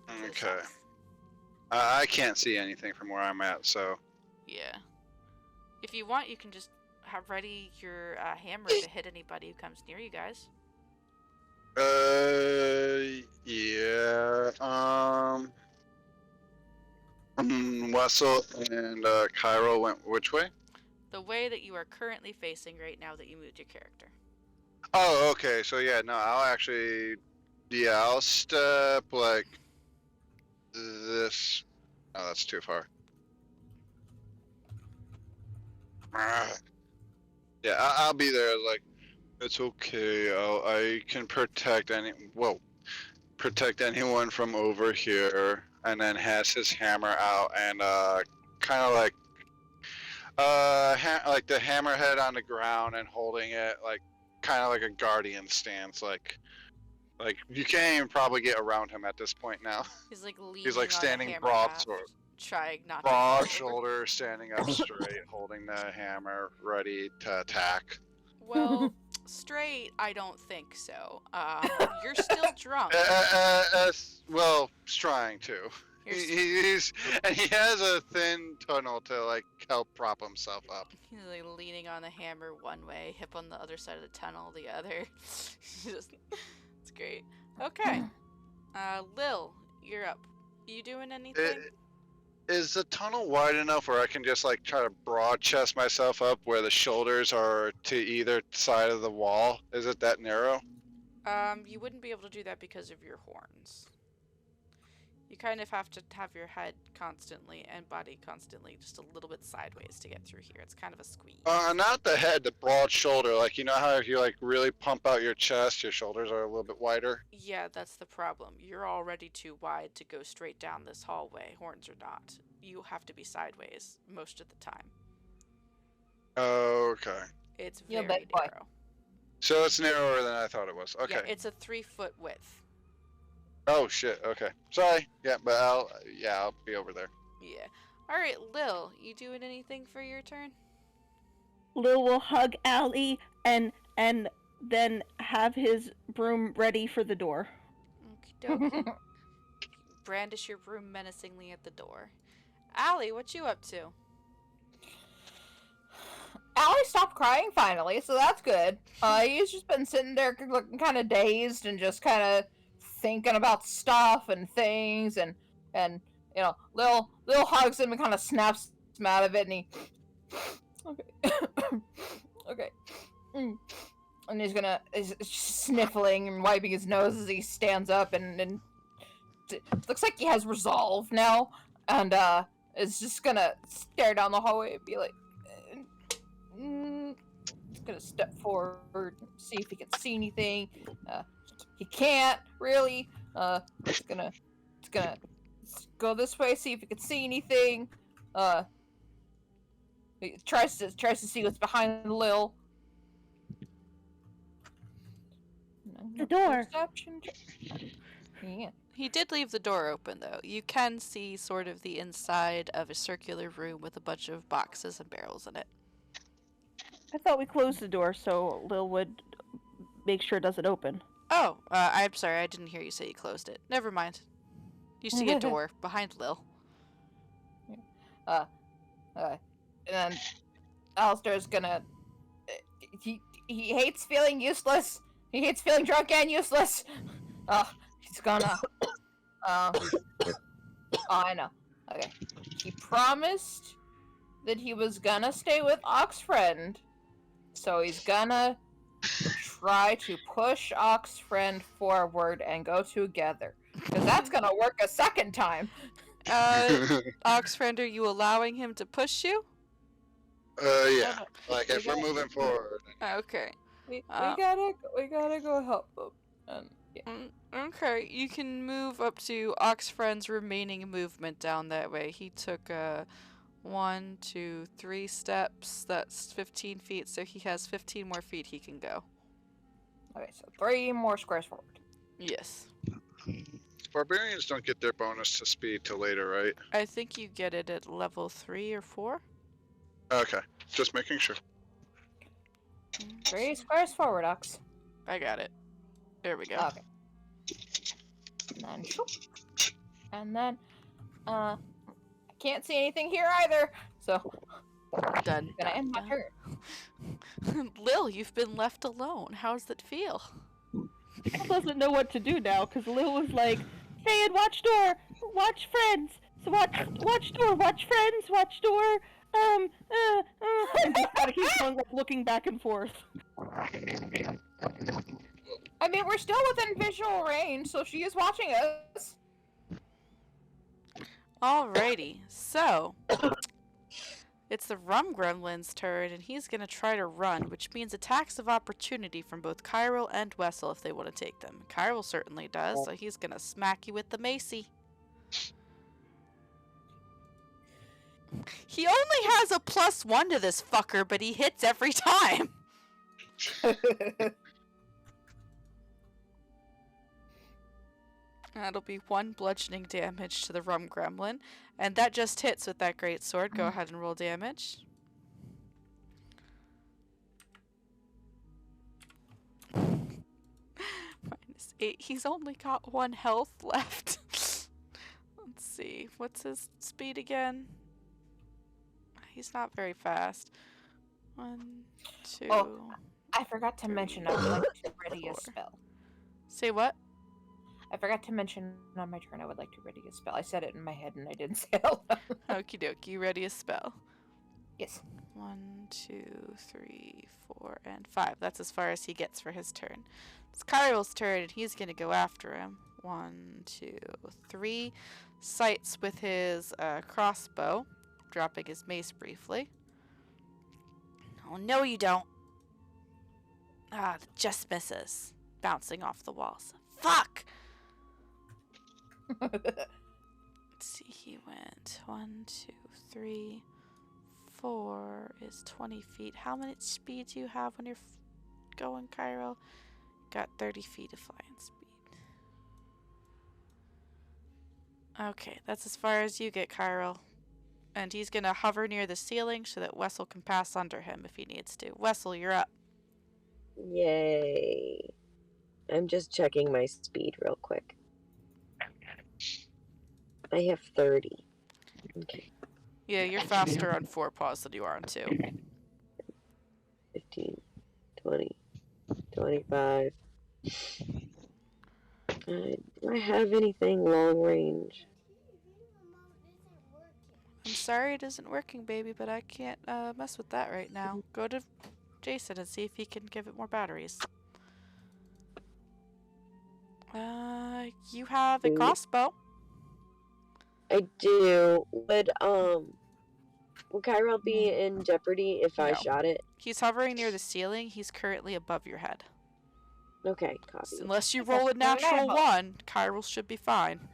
To the Okay. south. I can't see anything from where I'm at, so. Yeah. If you want, you can just have ready your hammer to hit anybody who comes near you guys. Yeah. Wessel and Cairo went which way? The way that you are currently facing right now that you moved your character. Oh, okay. So yeah, no, I'll step like this. Oh, that's too far. Yeah, I'll be there. Like, it's okay. I can protect anyone from over here, and then has his hammer out and kind of like like the hammerhead on the ground and holding it like kind of like a guardian stance, like you can't even probably get around him at this point now. He's like leaning He's like on standing the hammer broad, haft, sort trying not to fall broad over. shoulders, standing up straight, holding the hammer, ready to attack. Well, straight, I don't think so. You're still drunk. Well, trying to. He has a thin tunnel to like help prop himself up. He's like leaning on the hammer one way, hip on the other side of the tunnel the other. It's great. Okay. Lil, you're up. You doing anything? Is the tunnel wide enough where I can just like try to broad chest myself up where the shoulders are to either side of the wall? Is it that narrow? You wouldn't be able to do that because of your horns. You kind of have to have your head constantly and body constantly just a little bit sideways to get through here. It's kind of a squeeze. Not the head, the broad shoulder. Like, you know how if you like really pump out your chest, your shoulders are a little bit wider? Yeah, that's the problem. You're already too wide to go straight down this hallway, horns or not. You have to be sideways most of the time. Okay. It's Yeah, very big boy. narrow. So it's narrower than I thought it was. Okay. Yeah, it's a 3-foot width. Oh shit. Okay. Sorry. Yeah, but I'll be over there. Yeah. Alright, Lil, you doing anything for your turn? Lil will hug Allie and then have his broom ready for the door. Okie dokie. Brandish your broom menacingly at the door. Allie, what you up to? Allie stopped crying finally, so that's good. He's just been sitting there looking kind of dazed and just kind of thinking about stuff and things, and you know, Lil hugs him and kind of snaps him out of it, and he okay. Okay. And he's sniffling and wiping his nose as he stands up, and it looks like he has resolve now, and is just gonna stare down the hallway and be like, he's gonna step forward, see if he can see anything. He can't really. It's gonna go this way, see if he can see anything. He tries to see what's behind Lil. The door. Perception check. Yeah. He did leave the door open, though. You can see sort of the inside of a circular room with a bunch of boxes and barrels in it. I thought we closed the door so Lil would make sure it doesn't open. Oh, I'm sorry, I didn't hear you say you closed it. Never mind. You see a door behind Lil. And then Alistair's gonna. He hates feeling useless. He hates feeling drunk and useless. He's gonna. Oh, I know. Okay. He promised that he was gonna stay with Oxfriend So he's gonna try to push Ox friend forward and go together. Because that's gonna work a second time. Oxfriend, are you allowing him to push you? Yeah. Like We if we're got- moving forward. Okay. We Uh, gotta go help them. And yeah. Okay, you can move up to Oxfriend's remaining movement down that way. He took 1, 2, 3 steps. That's 15 feet, so he has 15 more feet he can go. Okay, so 3 more squares forward. Yes. Barbarians don't get their bonus to speed till later, right? I think you get it at level 3 or 4. Okay, just making sure. 3 squares forward, Ox. I got it. There we go. Okay. And then shoop. And then I can't see anything here either. So Done. I'm gonna end my turn. Lil, you've been left alone. How's it feel? Lil doesn't know what to do now because Lil was like, "Stay and watch door, watch friends, so watch door, watch friends, watch door." And just gotta keep on like looking back and forth. I mean, we're still within visual range, so she is watching us. Alrighty, so it's the Rum Gremlin's turn, and he's gonna try to run, which means attacks of opportunity from both Chiral and Wessel if they want to take them. Chiral certainly does, so he's gonna smack you with the macy. He only has a +1 to this fucker, but he hits every time. That'll be 1 bludgeoning damage to the Rum Gremlin. And that just hits with that great sword. Go ahead and roll damage. -8. He's only got 1 health left. Let's see. What's his speed again? He's not very fast. 1, 2. Oh, I forgot to mention I would like to ready a 4. spell. Say what? I forgot to mention on my turn I would like to ready a spell. I said it in my head and I didn't say it out loud. Okie dokie, ready a spell. Yes. 1, 2, 3, 4, and 5. That's as far as he gets for his turn. It's Kyrill's turn, and he's gonna go after him. 1, 2, 3. Sights with his crossbow, dropping his mace briefly. Oh, no you don't. Ah, just misses. Bouncing off the walls. Fuck! Let's see, he went 1, 2, 3, 4 is 20 feet. How much speed do you have when you're going, Cairo? Got 30 feet of flying speed. Okay, that's as far as you get, Cairo. And he's gonna hover near the ceiling so that Wessel can pass under him if he needs to. Wessel, you're up. Yay. I'm just checking my speed real quick. I have 30. Okay. Yeah, you're faster on 4 paws than you are on 2. 15, 20, 25. Do I have anything long range? I'm sorry it isn't working, baby, but I can't mess with that right now. Go to Jason and see if he can give it more batteries. You have a crossbow. I do. Would Kyrell be in jeopardy if I No. shot it? He's hovering near the ceiling. He's currently above your head. Okay, copy. Unless you roll a natural 1, Kyrell should be fine.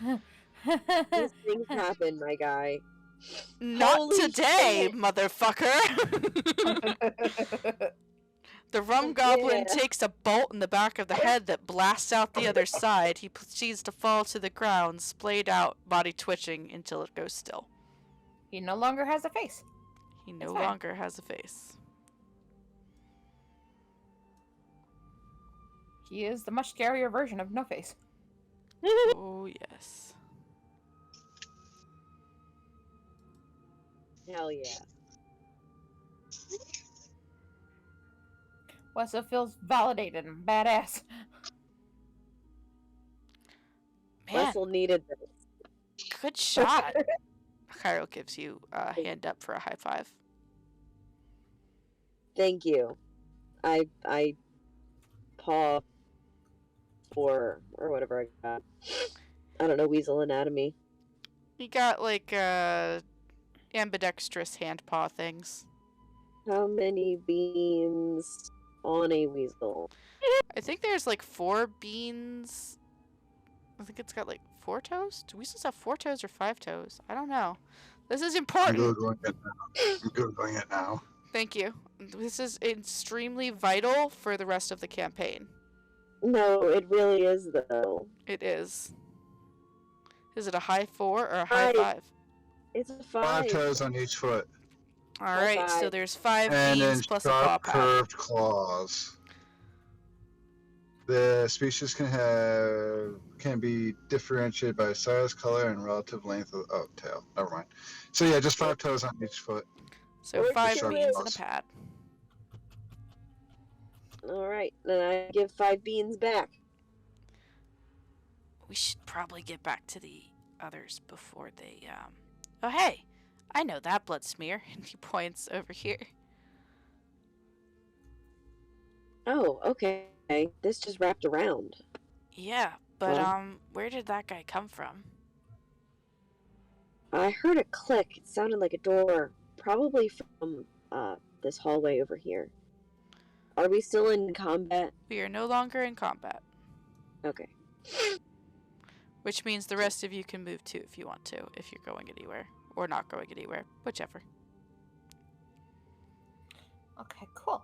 These things happen, my guy. Not Holy today, shit. motherfucker! The rum goblin takes a bolt in the back of the head that blasts out the other side. He proceeds to fall to the ground, splayed out, body twitching until it goes still. He no longer has a face. He no That's fine. longer has a face. He is the much scarier version of No Face. Oh, yes. Hell yeah. Wessel feels validated and badass. Man, Russell needed this. good shot. Cairo gives you a hand up for a high five. Thank you. I paw 4 or whatever I got. I don't know, weasel anatomy. You got like ambidextrous hand paw things. How many beans on a weasel? I think there's like 4 beans. I think it's got like 4 toes. Do weasels have 4 toes or 5 toes? I don't know. This is I'm important. Googling it now. I'm Googling it now. Thank you. This is extremely vital for the rest of the campaign. No, it really is, though. It is. Is it a high 4 or a high 5? It's a 5 5. toes on each foot. Alright, so 5. there's 5 And then beans plus a paw sharp, pad. curved claws. The species can be differentiated by size, color, and relative length of tail. Never mind. So yeah, just 5 toes on each foot. So Or 5 sharp beans and a claws. pad. Alright, then I give 5 beans back. We should probably get back to the others before they, Oh, hey! I know that blood smear. And he points over here. Oh, okay. This just wrapped around. Yeah, but, Well. where did that guy come from? I heard a click. It sounded like a door. Probably from, this hallway over here. Are we still in combat? We are no longer in combat. Okay. Which means the rest of you can move too if you want to, if you're going anywhere. Or not going anywhere. Whichever. Okay, cool.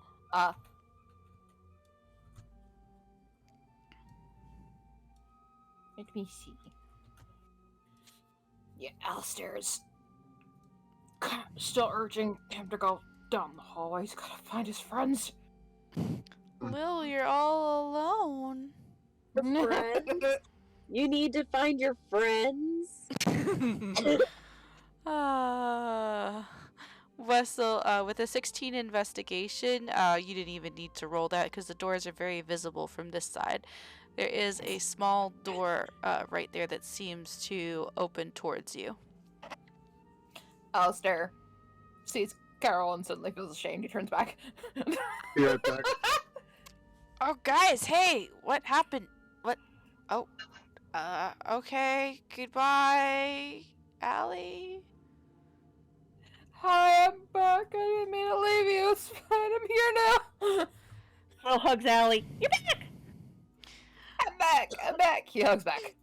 Let me see. Yeah, Alistair's still urging him to go down the hallway. He's gotta find his friends. Lil, you're all alone. Your friends? You need to find your friends? Wessel, with a 16 investigation, you didn't even need to roll that because the doors are very visible from this side. There is a small door right there that seems to open towards you. Alistair sees Carol and suddenly feels ashamed. He turns back. Be right back. Oh, guys, hey, what happened? What? Oh, okay, goodbye, Allie. Hi, I'm back. I didn't mean to leave you. It's fine. I'm here now. Well, hugs Allie. You're back! I'm back. I'm back. He hugs back.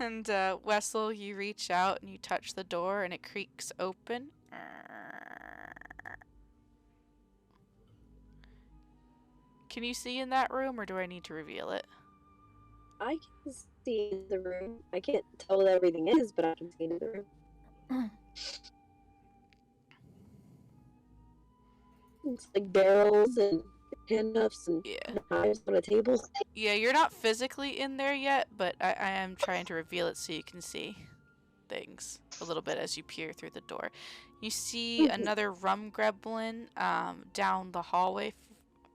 And, Wessel, you reach out and you touch the door and it creaks open. Can you see in that room or do I need to reveal it? I can see in the room. I can't tell what everything is, but I can see in the room. It's like barrels and handcuffs and knives on a table. Yeah, you're not physically in there yet, but I am trying to reveal it so you can see things a little bit as you peer through the door. You see another rum gremlin down the hallway,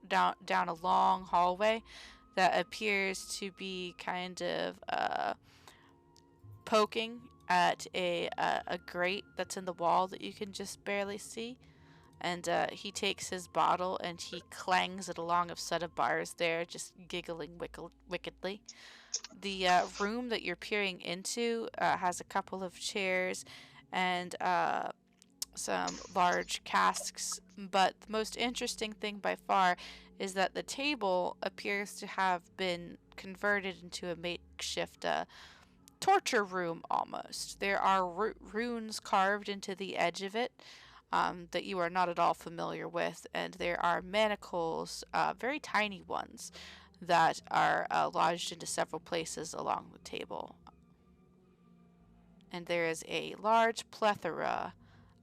down a long hallway that appears to be kind of poking at a grate that's in the wall that you can just barely see. And he takes his bottle and he clangs it along a set of bars there, just giggling wickedly. The room that you're peering into has a couple of chairs and some large casks, but the most interesting thing by far is that the table appears to have been converted into a makeshift torture room almost. There are runes carved into the edge of it that you are not at all familiar with, and there are manacles, very tiny ones, that are lodged into several places along the table. And there is a large plethora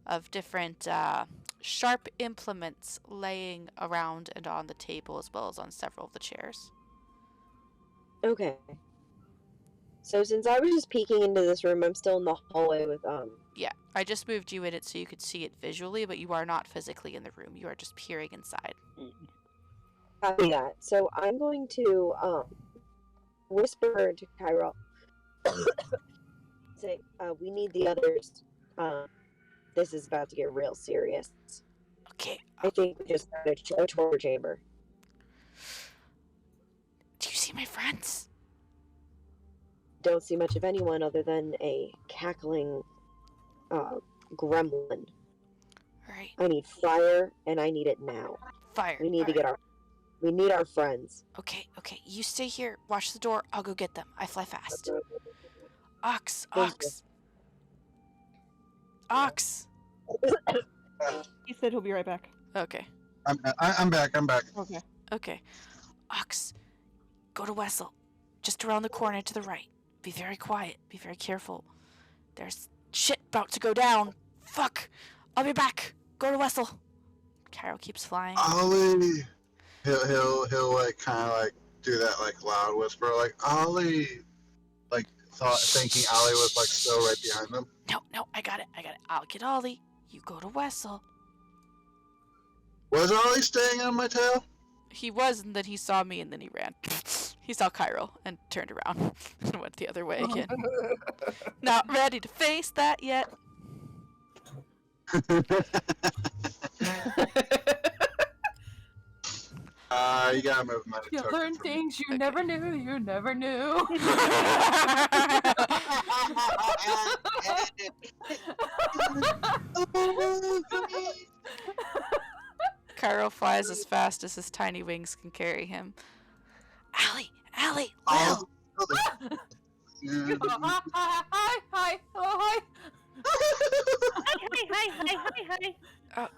of different sharp implements laying around and on the table, as well as on several of the chairs. Okay. So since I was just peeking into this room, I'm still in the hallway with Yeah, I just moved you in it so you could see it visually, but you are not physically in the room. You are just peering inside. Copy that. So I'm going to whisper to Kyrell. Say, we need the others. This is about to get real serious. Okay. I think we just found a torture chamber. Do you see my friends? Don't see much of anyone other than a cackling gremlin. Alright. I need fire, and I need it now. Fire. We need to get we need our friends. Okay. You stay here. Watch the door. I'll go get them. I fly fast. Ox. He said he'll be right back. Okay. I'm back. Okay. Ox, go to Wessel. Just around the corner to the right. Be very quiet. Be very careful. There's shit about to go down. Fuck. I'll be back. Go to Wessel. Cairo keeps flying. Ollie. He'll like kind of like do that like loud whisper like Ollie, like thinking Ollie was like still right behind them. No, I got it. I'll get Ollie. You go to Wessel. Was Ollie staying on my tail? He was, and then he saw me, and then he ran. He saw Cairo and turned around and went the other way again. Not ready to face that yet. You gotta move my You token learn for me. things you Okay. never knew, you never knew. Cairo flies as fast as his tiny wings can carry him. Allie, Lil. Oh, Hi. Oh, hi. Hi.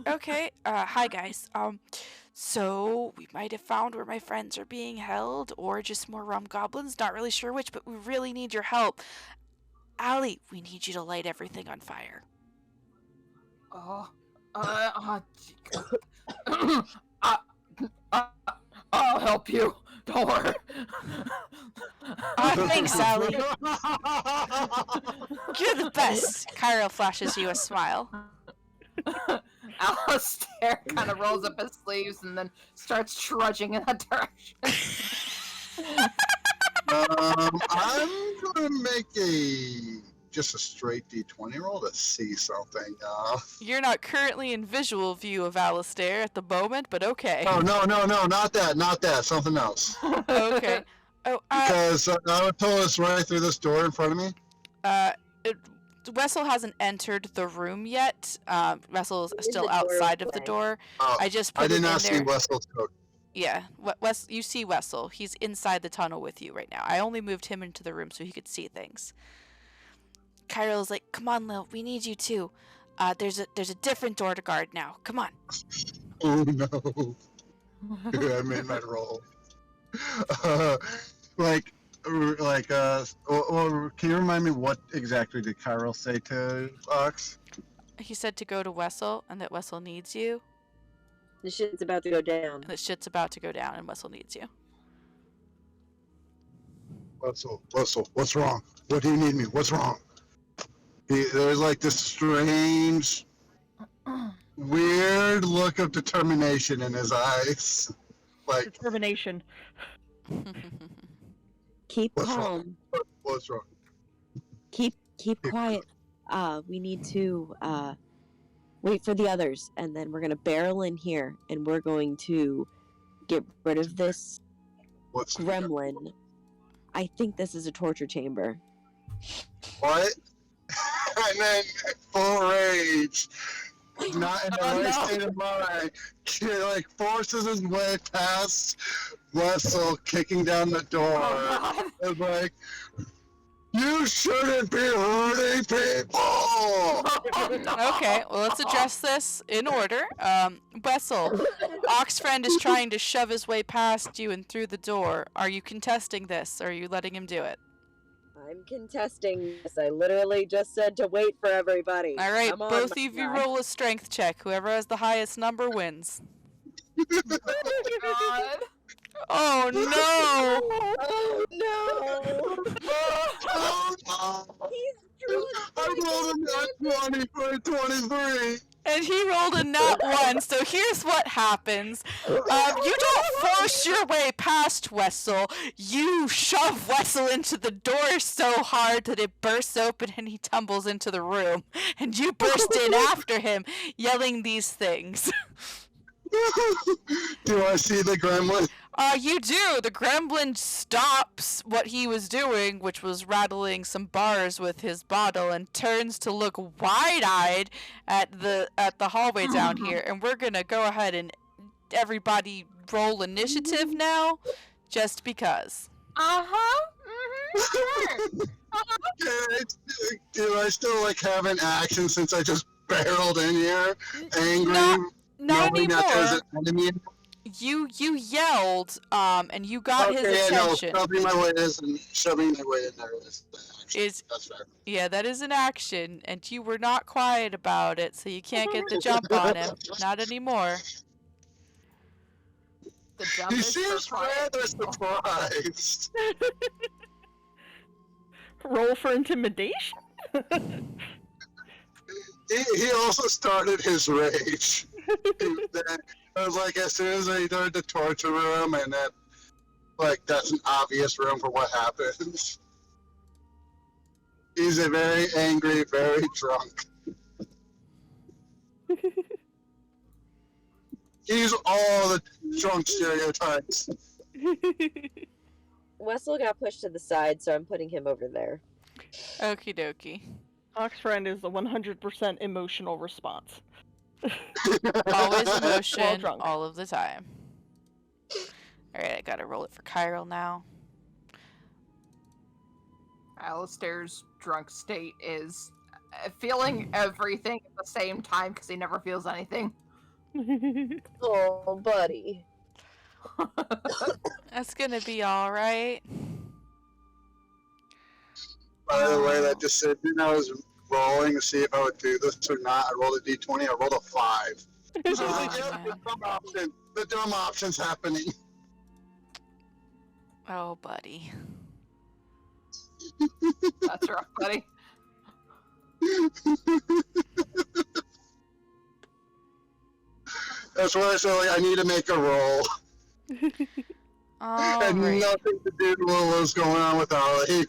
Okay. Hi guys. So we might have found where my friends are being held, or just more rum goblins. Not really sure which, but we really need your help. Allie, we need you to light everything on fire. I'll help you. Don't worry. Thanks, Allie. You're the best. Cairo flashes you a smile. Alistair kind of rolls up his sleeves and then starts trudging in that direction. I'm gonna make just a straight D20 roll to see something. You're not currently in visual view of Alistair at the moment, but okay. Oh no, not that. Something else. Okay. Because I was told it's right through this door in front of me. Wessel hasn't entered the room yet. Wessel is still the outside of the doorway. door. Oh, I just put I it did in not there. see Wessel's token. Yeah, you see Wessel. He's inside the tunnel with you right now. I only moved him into the room so he could see things. Cairo's like, "Come on, Lil, we need you too. There's a different door to guard now. Come on." Oh no! I made my roll. Can you remind me what exactly did Cairo say to Ox? He said to go to Wessel and that Wessel needs you. The shit's about to go down. And that shit's about to go down and Wessel needs you. Wessel, what's wrong? What do you need me? What's wrong? There's like this strange, weird look of determination in his eyes. Like, Determination. Keep What's calm. what's wrong? Keep quiet. We need to wait for the others, and then we're gonna barrel in here, and we're going to get rid of this What's gremlin. I think this is a torture chamber. What? And then full rage, not in the right state of mind, like forces his way past Wessel, kicking down the door. And like, you shouldn't be hurting people. Okay, well, let's address this in order. Wessel, Oxfriend is trying to shove his way past you and through the door. Are you contesting this, or are you letting him do it? I'm contesting this. I literally just said to wait for everybody. All right, Come on, both my of you guy. roll a strength check. Whoever has the highest number wins. God. Oh no! Oh no! Oh, no. He's drunk. I rolled a nat 20 for a 23. And And he rolled a nat 1, so here's what happens. You don't force your way past Wessel. You shove Wessel into the door so hard that it bursts open and he tumbles into the room. And you burst in after him, yelling these things. Do I see the gremlin? You do. The gremlin stops what he was doing, which was rattling some bars with his bottle, and turns to look wide-eyed at the hallway down here. And we're gonna go ahead and everybody roll initiative now, just because. Do I still like have an action since I just barreled in here, angry, Not knowing that there's an anymore. enemy? You yelled, and you got his attention. No, shoving my way in there is the action. That's fair. Yeah, that is an action, and you were not quiet about it, so you can't get the jump on him. Not anymore. The jump He is seems for quiet rather people. surprised. Roll for intimidation? He also started his rage. It was like as soon as I started to torture him, and that, like, that's an obvious room for what happens. He's a very angry, very drunk. He's all the drunk stereotypes. Wessel got pushed to the side, so I'm putting him over there. Okie dokie. Oxfriend is the 100% emotional response. Always While emotion, drunk. all of the time. Alright, I gotta roll it for Chiral now. Alistair's drunk state is feeling everything at the same time because he never feels anything. Oh, buddy. That's gonna be alright. By the way, that decision I was rolling to see if I would do this or not, I rolled a d20, I rolled a 5. So I was like, yeah, the dumb option's happening. Oh, buddy. That's rough, buddy. That's why I said, like, I need to make a roll. And Alright. nothing to do with what was going on with Ollie.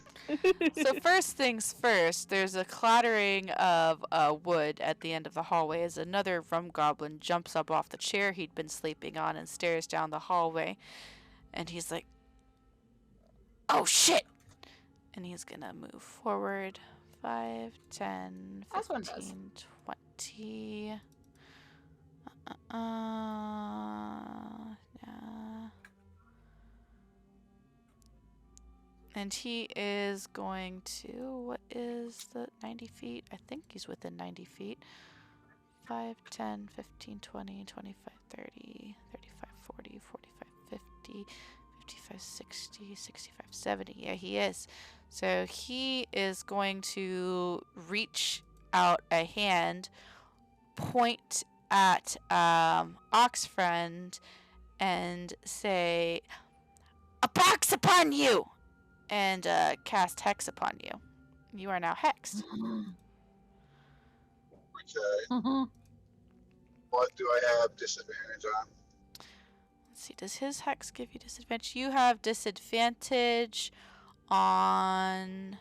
So first things first, there's a clattering of wood at the end of the hallway as another rum goblin jumps up off the chair he'd been sleeping on and stares down the hallway. And he's like, oh shit! And he's gonna move forward 5, 10, As one does. 15, 20. Yeah. And he is going to, what is the 90 feet? I think he's within 90 feet. 5, 10, 15, 20, 25, 30, 35, 40, 45, 50, 55, 60, 65, 70. Yeah, he is. So he is going to reach out a hand, point at Oxfriend, and say, "A pox upon you!" and cast Hex upon you. You are now hexed. Okay. What do I have disadvantage on? Let's see, does his Hex give you disadvantage? You have disadvantage on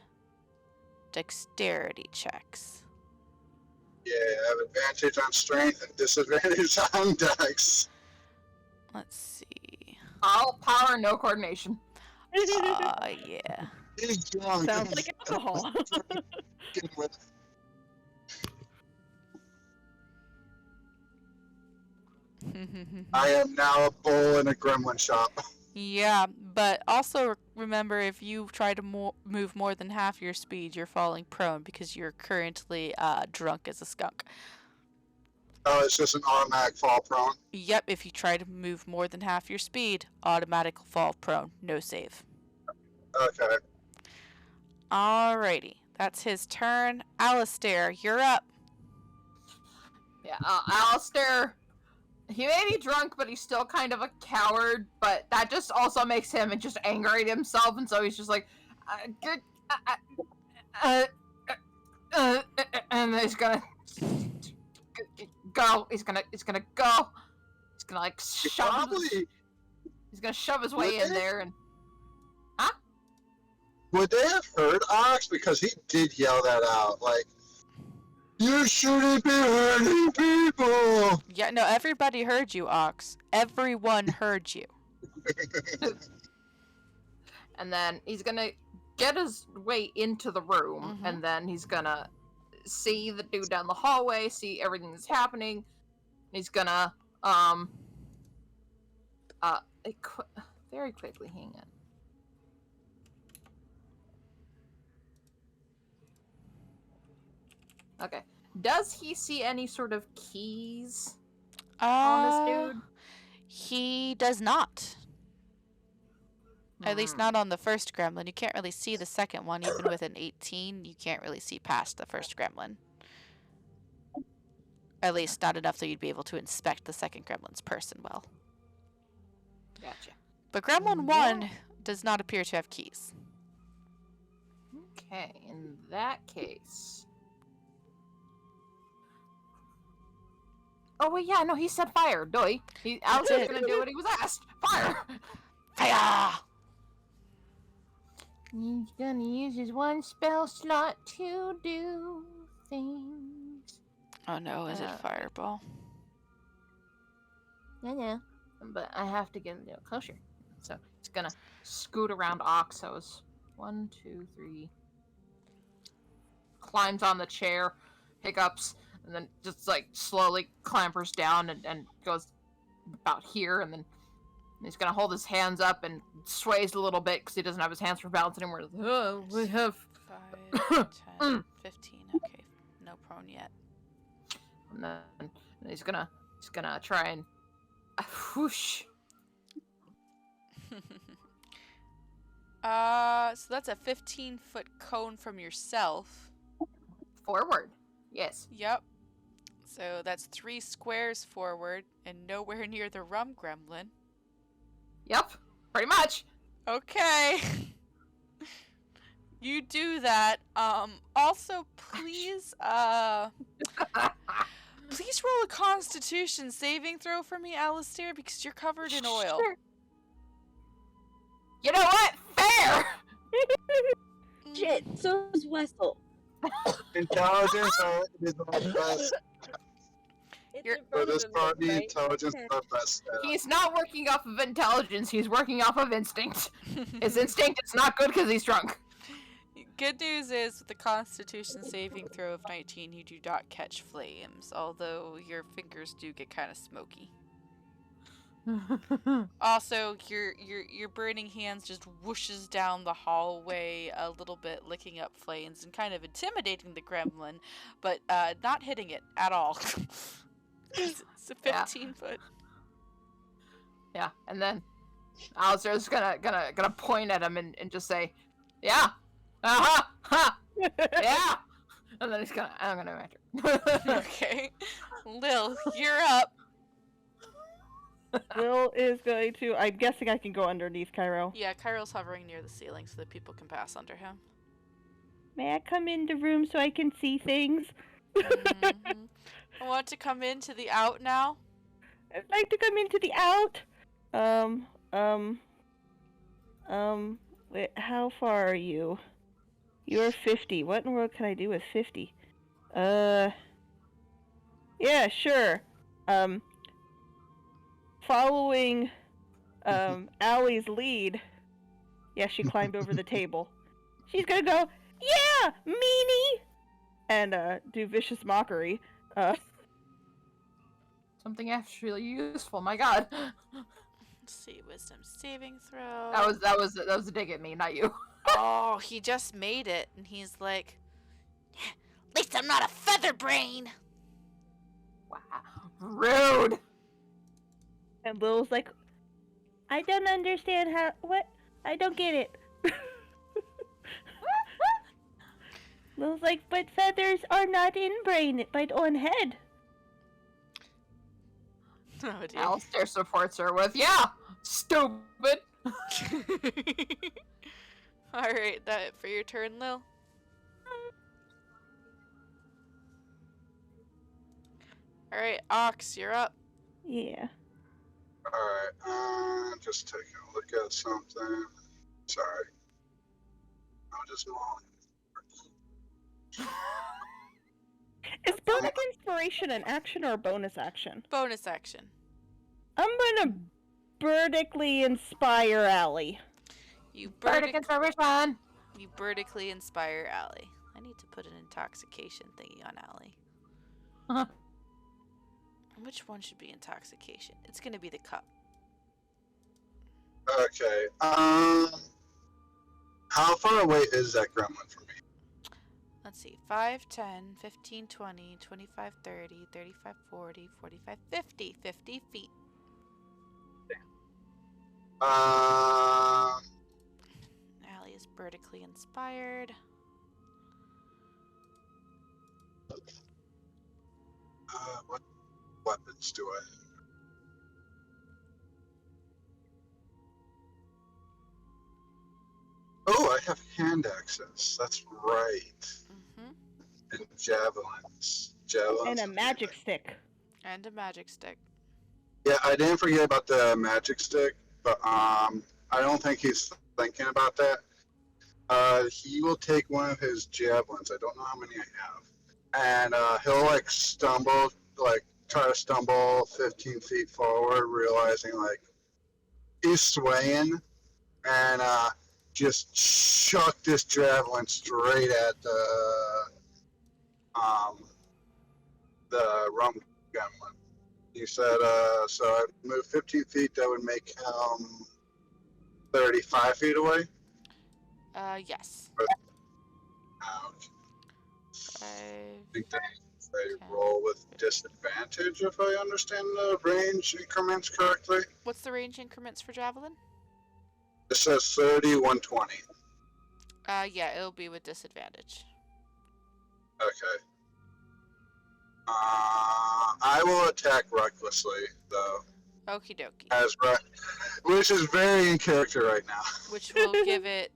dexterity checks. Yeah, I have advantage on strength and disadvantage on dex. Let's see. All power, no coordination. Yeah. He's drunk. Sounds like alcohol. Get with it. I am now a bull in a gremlin shop. Yeah, but also remember, if you try to move more than half your speed, you're falling prone because you're currently drunk as a skunk. Oh, it's just an automatic fall prone. Yep, if you try to move more than half your speed, automatic fall prone, no save. Okay. Alrighty, that's his turn. Alistair, you're up. Yeah, Alistair, he may be drunk, but he's still kind of a coward, but that just also makes him just angry at himself, and so he's just like, and he's gonna go. He's gonna go. He's gonna like shove. Probably. He's gonna shove his way in there and. Huh? Would they have heard Ox? Because he did yell that out. Like, you shouldn't be hurting people. Yeah, no, everybody heard you, Ox. Everyone heard you. And then he's gonna get his way into the room, and then he's gonna see the dude down the hallway, see everything that's happening. He's gonna very quickly, hang on. Okay. Does he see any sort of keys on this dude? He does not. At least not on the first gremlin. You can't really see the second one. Even with an 18, you can't really see past the first gremlin. At least not enough that you'd be able to inspect the second gremlin's person well. Gotcha. But gremlin 1 does not appear to have keys. Okay, in that case... Oh, well, yeah, no, he said fire, doy. Alistair's gonna do what he was asked. Fire! Fire! He's gonna use his one spell slot to do things. Oh no, is it fireball? Yeah, but I have to get a little closer. So he's gonna scoot around Oxos. 1, 2, 3. Climbs on the chair, hiccups, and then just like slowly clambers down and goes about here, and then he's gonna hold his hands up and sways a little bit because he doesn't have his hands for balance anymore. Oh, we have 5, 10, 15. Okay, no prone yet. And then he's gonna try and whoosh. So that's a 15-foot cone from yourself. Forward. Yes. Yep. So that's 3 squares forward and nowhere near the rum gremlin. Yep. Pretty much. Okay. You do that. Also, please, please roll a Constitution saving throw for me, Alistair, because you're covered in oil. Sure. You know what? Fair! Shit, so is Wessel. Intelligence is the best. For this party, right? intelligence is the best. He's not working off of intelligence, he's working off of instinct. His instinct is not good because he's drunk. Good news is, with the Constitution saving throw of 19, you do not catch flames, although your fingers do get kind of smoky. Also, your burning hands just whooshes down the hallway a little bit, licking up flames and kind of intimidating the gremlin, but not hitting it at all. It's a 15-foot. Yeah, and then Alistair's gonna point at him and just say, "Yeah, ha, yeah," and then I'm gonna enter. Okay, Lil, you're up. Will is going to... I'm guessing I can go underneath Cairo. Yeah, Cairo's hovering near the ceiling so that people can pass under him. May I come in the room so I can see things? I want to come into the out now. I'd like to come into the out. Wait, how far are you? You're 50. What in the world can I do with 50? Yeah, sure. Following, Allie's lead. Yeah, she climbed over the table. She's gonna go, yeah, meanie! And, do vicious mockery. Something actually useful, my god. Let's see, wisdom saving throw. That was a dig at me, not you. Oh, he just made it, and he's like, at least I'm not a feather brain. Wow. Rude! And Lil's like, I don't understand what? I don't get it. Lil's like, but feathers are not in brain, but on head. Oh, dear. Alistair supports her with, yeah, stupid! Alright, that it for your turn, Lil? Alright, Ox, you're up. Yeah. Alright, just taking a look at something. Sorry. I'll just move Is Burdick Inspiration an action or a bonus action? Bonus action. I'm gonna Burdically inspire Allie. You Bardic Inspiration! You vertically inspire Allie. I need to put an intoxication thingy on Allie. Which one should be intoxication? It's gonna be the cup. Okay. How far away is that gremlin from me? Let's see. 5, 10, 15, 20, 25, 30, 35, 40, 45, 50. 50 feet. Um. Allie is vertically inspired. What weapons do I have? Oh, I have hand access. That's right. Mm-hmm. And javelins. Javelins. And a magic stick. And a magic stick. Yeah, I didn't forget about the magic stick, but I don't think he's thinking about that. He will take one of his javelins. I don't know how many I have, and he'll try to stumble 15 feet forward, realizing he's swaying, and just chuck this javelin straight at the rum gunman. He said, so I move 15 feet, that would make him 35 feet away? Yes. Ouch. 5. I think they roll with disadvantage if I understand the range increments correctly. What's the range increments for javelin? It says 30, 120. Yeah, it'll be with disadvantage. Okay. I will attack recklessly, though. Okie dokie. Which is very in character right now. Which will give it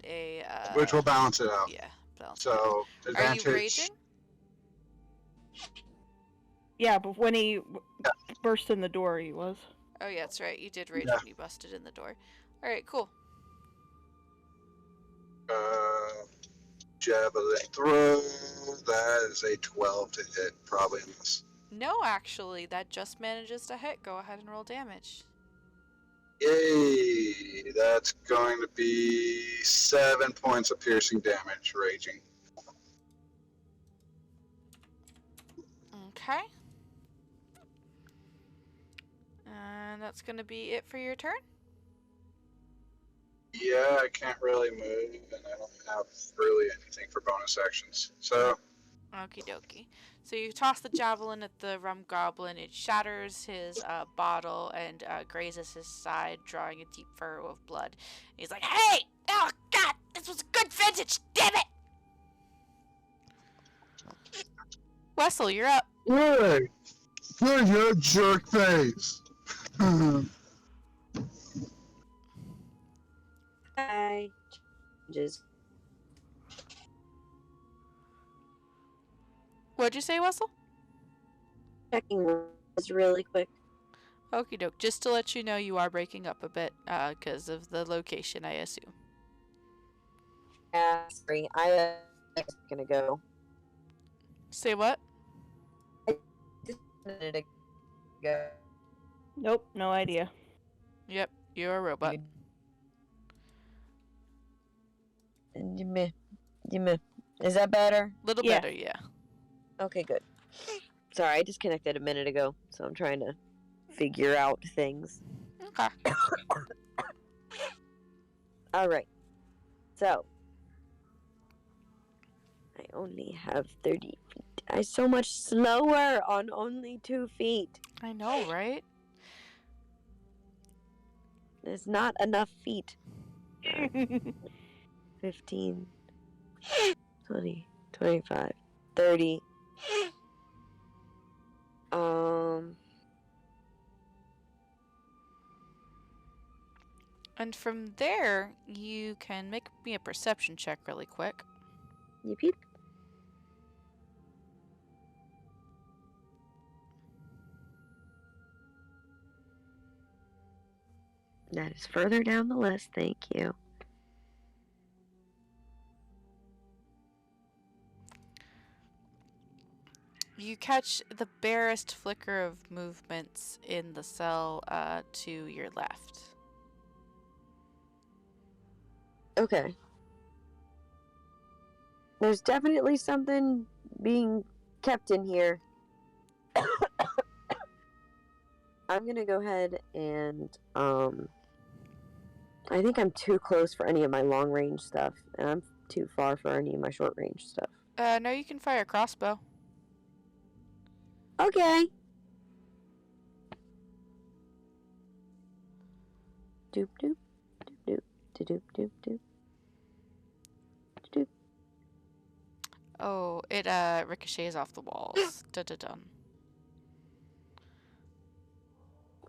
a. Which will balance it out. Yeah, balance. So advantage. Are you raging? Yeah, but when he burst in the door, he was. Oh yeah, that's right. You did rage Yeah. when you busted in the door. All right, cool. Javelin throw. That is a 12 to hit, probably a miss. No, actually, that just manages to hit. Go ahead and roll damage. Yay! That's going to be 7 points of piercing damage, raging. Okay. And that's going to be it for your turn? Yeah, I can't really move, and I don't have really anything for bonus actions. So, Okie dokie. So you toss the javelin at the rum goblin. It shatters his bottle and grazes his side, drawing a deep furrow of blood. He's like, "Hey! Oh God! This was a good vintage! Damn it!" Wessel, you're up. hey, good, you jerk face. Hi. Just What'd you say, Wessel? checking was really quick. Okie doke. Just to let you know, you are breaking up a bit because of the location, I assume. Yeah, sorry. I was gonna go. Say what? Just a minute ago. Nope, no idea. Yep, you're a robot. Is that better? Little Yeah. better, yeah. Okay, good. Sorry, I disconnected a minute ago, so I'm trying to figure out things. Okay. All right. So, I only have 30 feet. I'm so much slower on only 2 feet. I know, right? There's not enough feet. 15, 20, 25, 30. And from there, you can make me a perception check really quick. Yip yip. That is further down the list, thank you. You catch the barest flicker of movements in the cell to your left. Okay. There's definitely something being kept in here. I'm gonna go ahead and I think I'm too close for any of my long range stuff, and I'm too far for any of my short range stuff. No, you can fire a crossbow. Okay. Doop doop doop doop doop doop doop doop. Oh, it ricochets off the walls. Dun.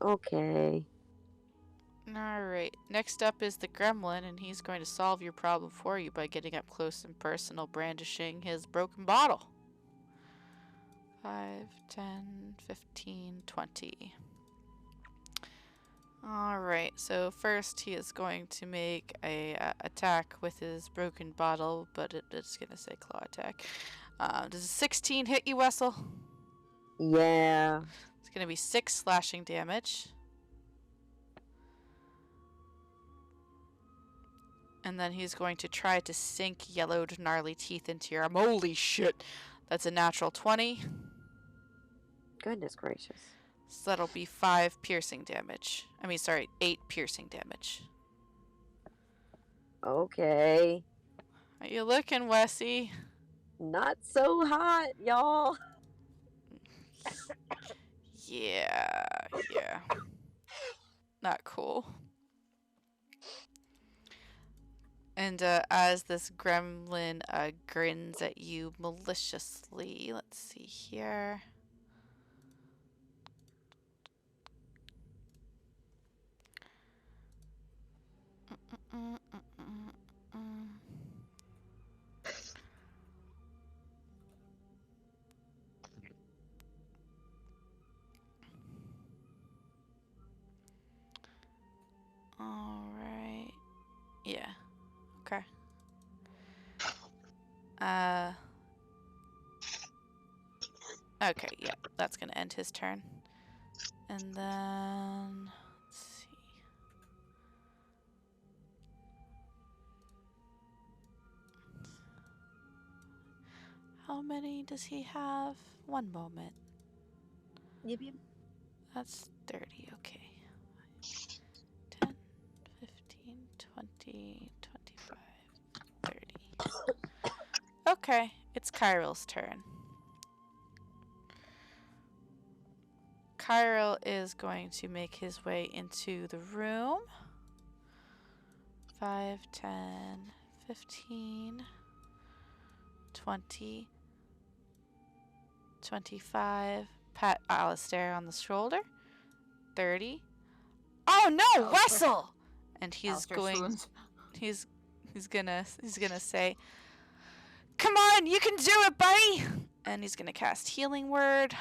Okay. Alright, next up is the gremlin, and he's going to solve your problem for you by getting up close and personal, brandishing his broken bottle. 5, 10, 15, 20. Alright, so first he is going to make a attack with his broken bottle, but it's going to say claw attack. Does a 16 hit you, Wessel? Yeah. It's going to be 6 slashing damage. And then he's going to try to sink yellowed, gnarly teeth into your arm. Holy shit! That's a natural 20. Goodness gracious. So that'll be 5 piercing damage. 8 piercing damage. Okay. How you looking, Wessie? Not so hot, y'all. Yeah. Not cool. And as this gremlin grins at you maliciously, let's see here. Alright. Yeah. Okay. Okay, yeah, that's gonna end his turn. And then let's see. How many does he have? One moment. Yep. That's 30, okay. 10, 15, 20, 25, 30. Okay, it's Kyrill's turn. Kyrill is going to make his way into the room. 5, 10, 15, 20, 25. Pat Alistair on the shoulder. 30. Oh no, Wessel! And he's going. He's gonna say, "Come on, you can do it, buddy!" And he's gonna cast Healing Word.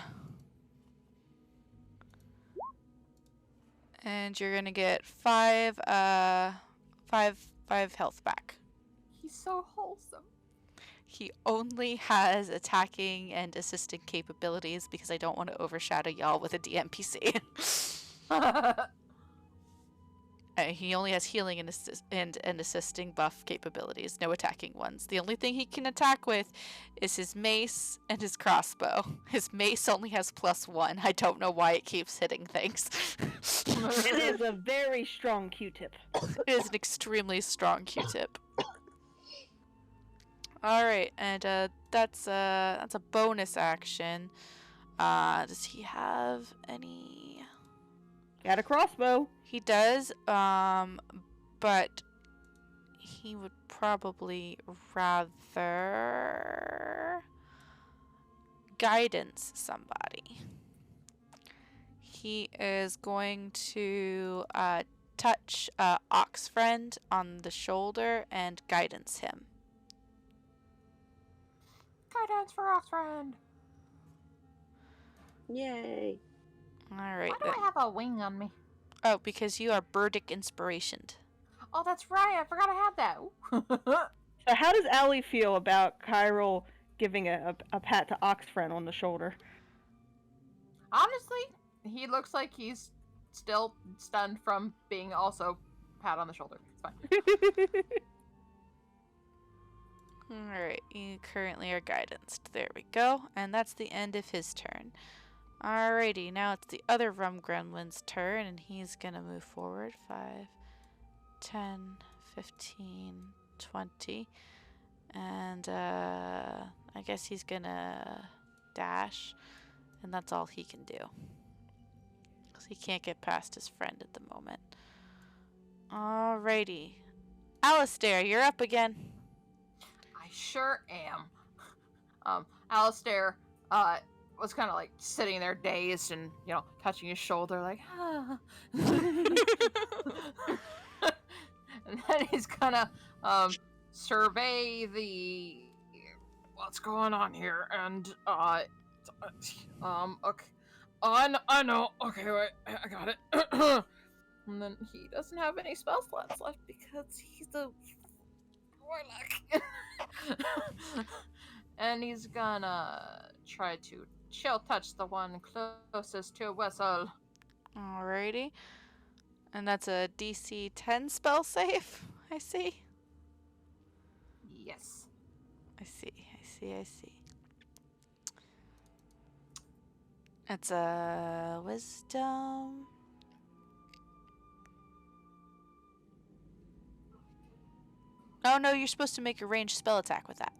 And you're gonna get 5 health back. He's so wholesome. He only has attacking and assisting capabilities because I don't want to overshadow y'all with a DMPC. He only has healing and assisting buff capabilities, no attacking ones. The only thing he can attack with is his mace and his crossbow. His mace only has +1. I don't know why it keeps hitting things. It is a very strong Q-tip. It is an extremely strong Q-tip. Alright, and that's a bonus action. Does he have any? Got a crossbow. He does, but he would probably rather guidance somebody. He is going to touch Oxfriend on the shoulder and guidance him. Guidance for Oxfriend. Yay. All right. Why do I have a wing on me? Oh, because you are Burdick inspirationed. Oh, that's right. I forgot I had that. So how does Allie feel about Kyril giving a pat to Oxfriend on the shoulder? Honestly, he looks like he's still stunned from being also pat on the shoulder. It's fine. Alright, you currently are guidanced. There we go. And that's the end of his turn. Alrighty, now it's the other Rum Gremlin's turn, and he's gonna move forward. 5, 10, 15, 20. And, I guess he's gonna dash. And that's all he can do. Because he can't get past his friend at the moment. Alrighty. Alistair, you're up again. I sure am. Alistair, was kind of like sitting there dazed and, touching his shoulder like, ah. And then he's gonna, survey what's going on here, and, okay. I know. Okay, wait, I got it. And then he doesn't have any spell slots left because he's a warlock. And he's gonna try to chill touch the one closest to Wessel. Alrighty. And that's a DC 10 spell save, I see. Yes. I see. It's a wisdom. Oh no, you're supposed to make a ranged spell attack with that.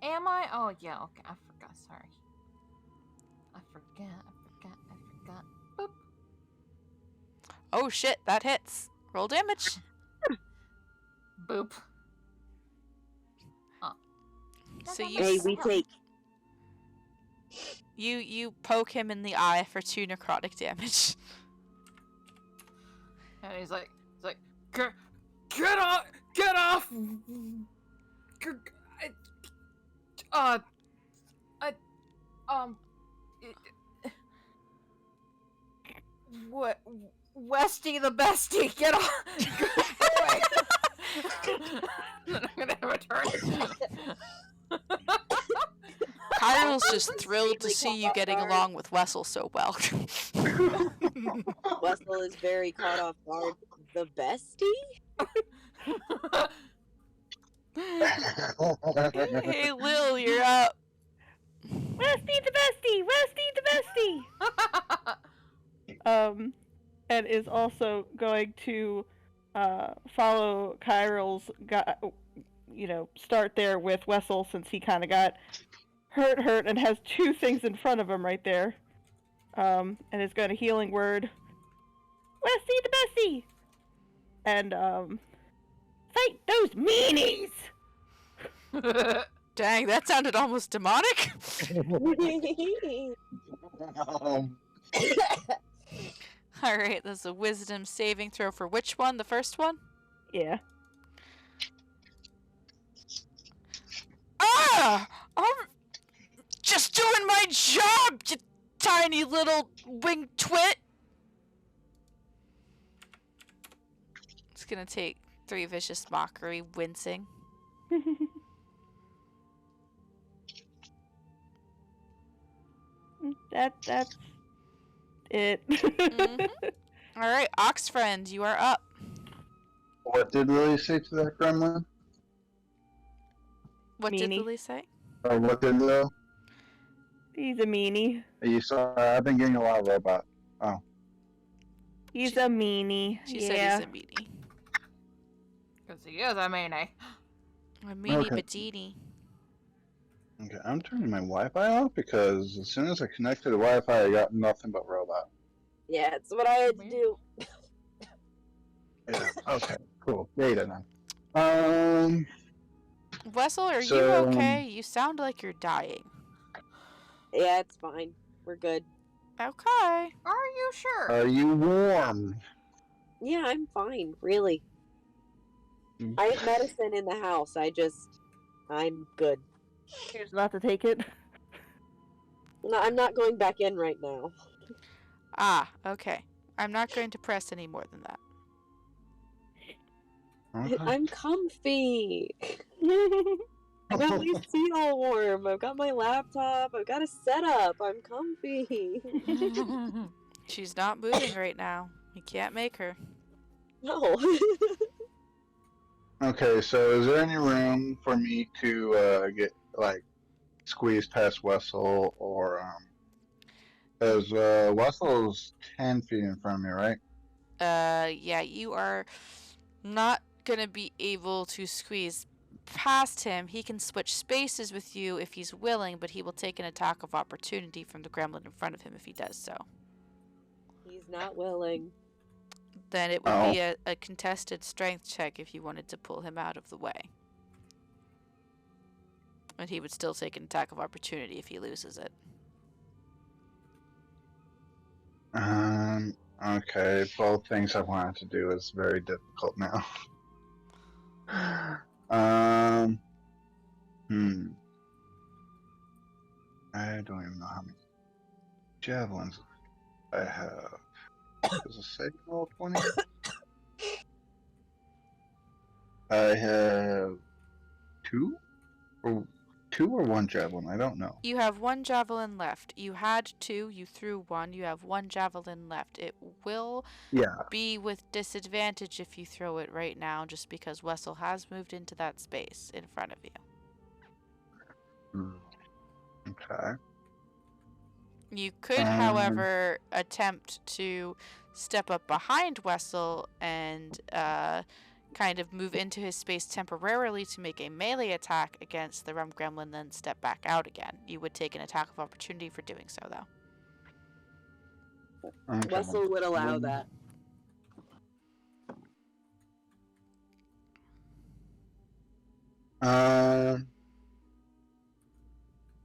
Am I? Oh, yeah, okay. I forgot. Sorry. I forgot. Boop. Oh shit, that hits. Roll damage. Boop. So Hey, we take. You poke him in the eye for 2 necrotic damage. And he's like, get off! What? Westy the bestie, get off! Then I'm gonna have a turn. Kyril's just thrilled to see you getting along with Wessel so well. Wessel is very caught off guard. The bestie? Hey Lil, you're up. Westy the bestie! Westy the bestie! And is also going to follow Kyril's start there with Wessel since he kind of got hurt and has 2 things in front of him right there. And is going to healing word Westy the bestie! And fight those meanies! Dang, that sounded almost demonic. Alright, that's a wisdom saving throw for which one? The first one? Yeah. Ah! I'm just doing my job, you tiny little winged twit! It's gonna take 3 vicious mockery, wincing. That's it. Alright, Oxfriend, you are up. What did Lily say to that gremlin? What did Meanie. Lily say? Or what did Lil? He's a meanie. You saw, I've been getting a lot of robot. He's a meanie. She yeah. said he's a meanie. Because he is a meanie. A meanie Okay. badini. Okay, I'm turning my Wi-Fi off because as soon as I connect to the Wi-Fi, I got nothing but robot. Yeah, it's what I had to do. Yeah. Okay. Cool. Data then. Wessel, are you So- okay? You sound like you're dying. Yeah, it's fine. We're good. Okay. Are you sure? Are you warm? Yeah, I'm fine, really. I have medicine in the house. I'm good. Choose not to take it. No, I'm not going back in right now. Ah, okay. I'm not going to press any more than that. Okay. I'm comfy. I got my seat all warm. I've got my laptop. I've got a setup. I'm comfy. She's not moving right now. You can't make her. No. Okay, so is there any room for me to get like squeeze past Wessel, or because Wessel's 10 feet in front of me, right? Yeah, you are not gonna be able to squeeze past him. He can switch spaces with you if he's willing, but he will take an attack of opportunity from the gremlin in front of him if he does so. He's not willing. Then it would be a contested strength check if you wanted to pull him out of the way. And he would still take an attack of opportunity if he loses it. Okay, both things I wanted to do is very difficult now. I don't even know how many javelins I have. Does it say roll 20? I have two or one javelin. I don't know. You have one javelin left. You had two. You threw one. You have one javelin left. It will be with disadvantage if you throw it right now, just because Wessel has moved into that space in front of you. Okay. You could, however, attempt to step up behind Wessel and kind of move into his space temporarily to make a melee attack against the Rum Gremlin, then step back out again. You would take an attack of opportunity for doing so, though. Okay. Wessel would allow that.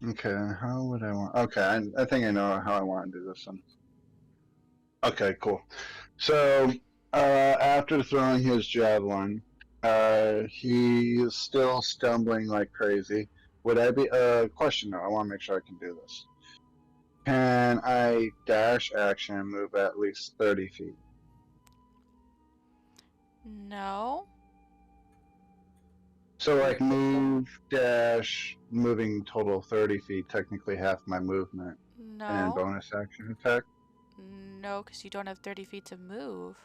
Okay, how would I want... Okay, I think I know how I want to do this one. Okay, cool. So, after throwing his javelin, he is still stumbling like crazy. Would I be... question though, I want to make sure I can do this. Can I dash action and move at least 30 feet? No. So, like, move, dash, moving total 30 feet, technically half my movement. No. And bonus action attack? No, because you don't have 30 feet to move.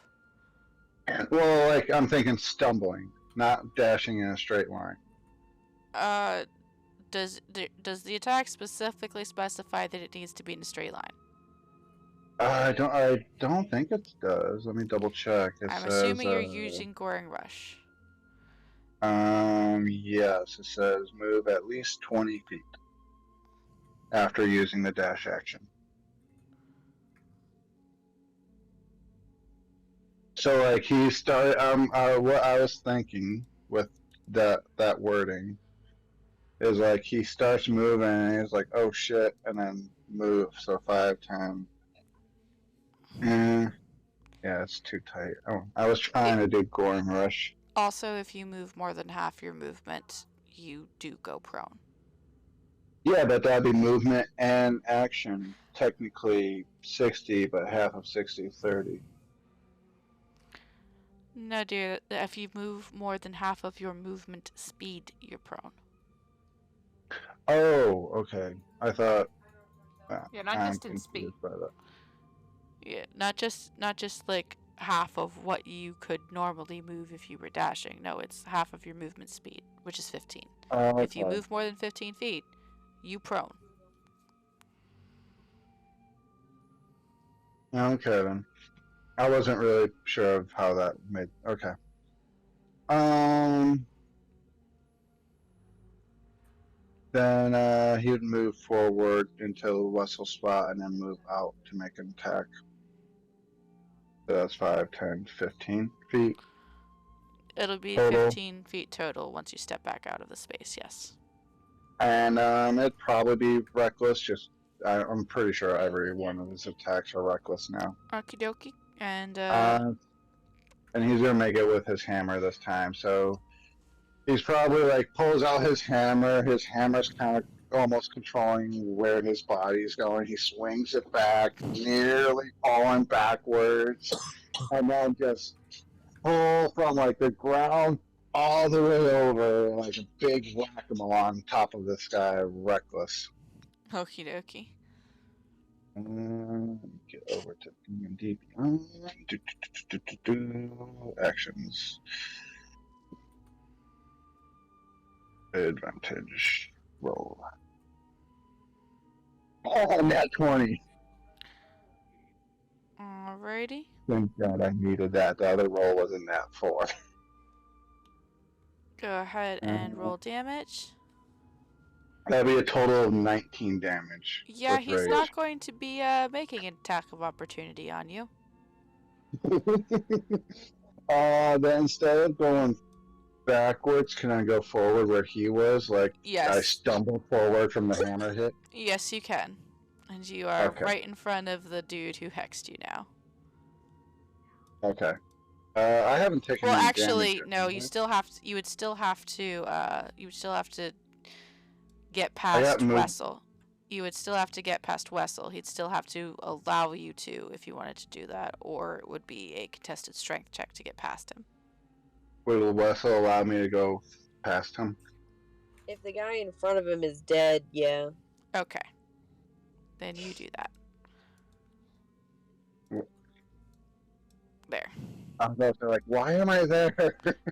Well, like, I'm thinking stumbling, not dashing in a straight line. Does the attack specifically specify that it needs to be in a straight line? I don't think it does. Let me double check. I'm assuming you're using Goring Rush. Yes, it says move at least 20 feet after using the dash action. So, like, he started, what I was thinking with that wording is, like, he starts moving and he's like, oh shit, and then move, so 5, 10. Yeah, it's too tight. Oh, I was trying to do Goring Rush. Also, if you move more than half your movement, you do go prone. Yeah, but that'd be movement and action. Technically 60, but half of 60 is 30. No, dear. If you move more than half of your movement speed, you're prone. Oh, okay. I thought... Yeah, not just in speed. Yeah, not just like half of what you could normally move if you were dashing. No, it's half of your movement speed, which is 15. Okay. If you move more than 15 feet, you prone. Okay, then. I wasn't really sure of how that made... Okay. Then he would move forward until Wessel's spot and then move out to make an attack. So that's 5, 10, 15 feet. It'll be total. 15 feet total once you step back out of the space, yes. And it'd probably be reckless, just... I'm pretty sure every one of his attacks are reckless now. Okie dokie. And he's gonna make it with his hammer this time, so... He's probably, like, pulls out his hammer. His hammer's kind of almost controlling where his body's going. He swings it back, nearly falling backwards, and then just pull from like the ground all the way over like a big whack-a-mole on top of this guy, reckless. Okie dokie. Get over to D&D Beyond. Actions. Advantage. Roll. Oh, nat 20. Alrighty. Thank God I needed that. The other roll was a nat 4. Go ahead and roll damage. That'd be a total of 19 damage. Yeah, with he's rage. not going to be making an attack of opportunity on you. Then instead of going backwards, can I go forward where he was? Like, Yes. I stumbled forward from the hammer hit? Yes, you can. And you are Okay. right in front of the dude who hexed you now. Okay. I haven't taken Well, any actually, damage. no. yet, You right? still have to. You would still have to get got past moved. Wessel. You would still have to get past Wessel. He'd still have to allow you to if you wanted to do that, or it would be a contested strength check to get past him. Will Wessel allow me to go past him? If the guy in front of him is dead, yeah. Okay. Then you do that. There. I'm also like, why am I there?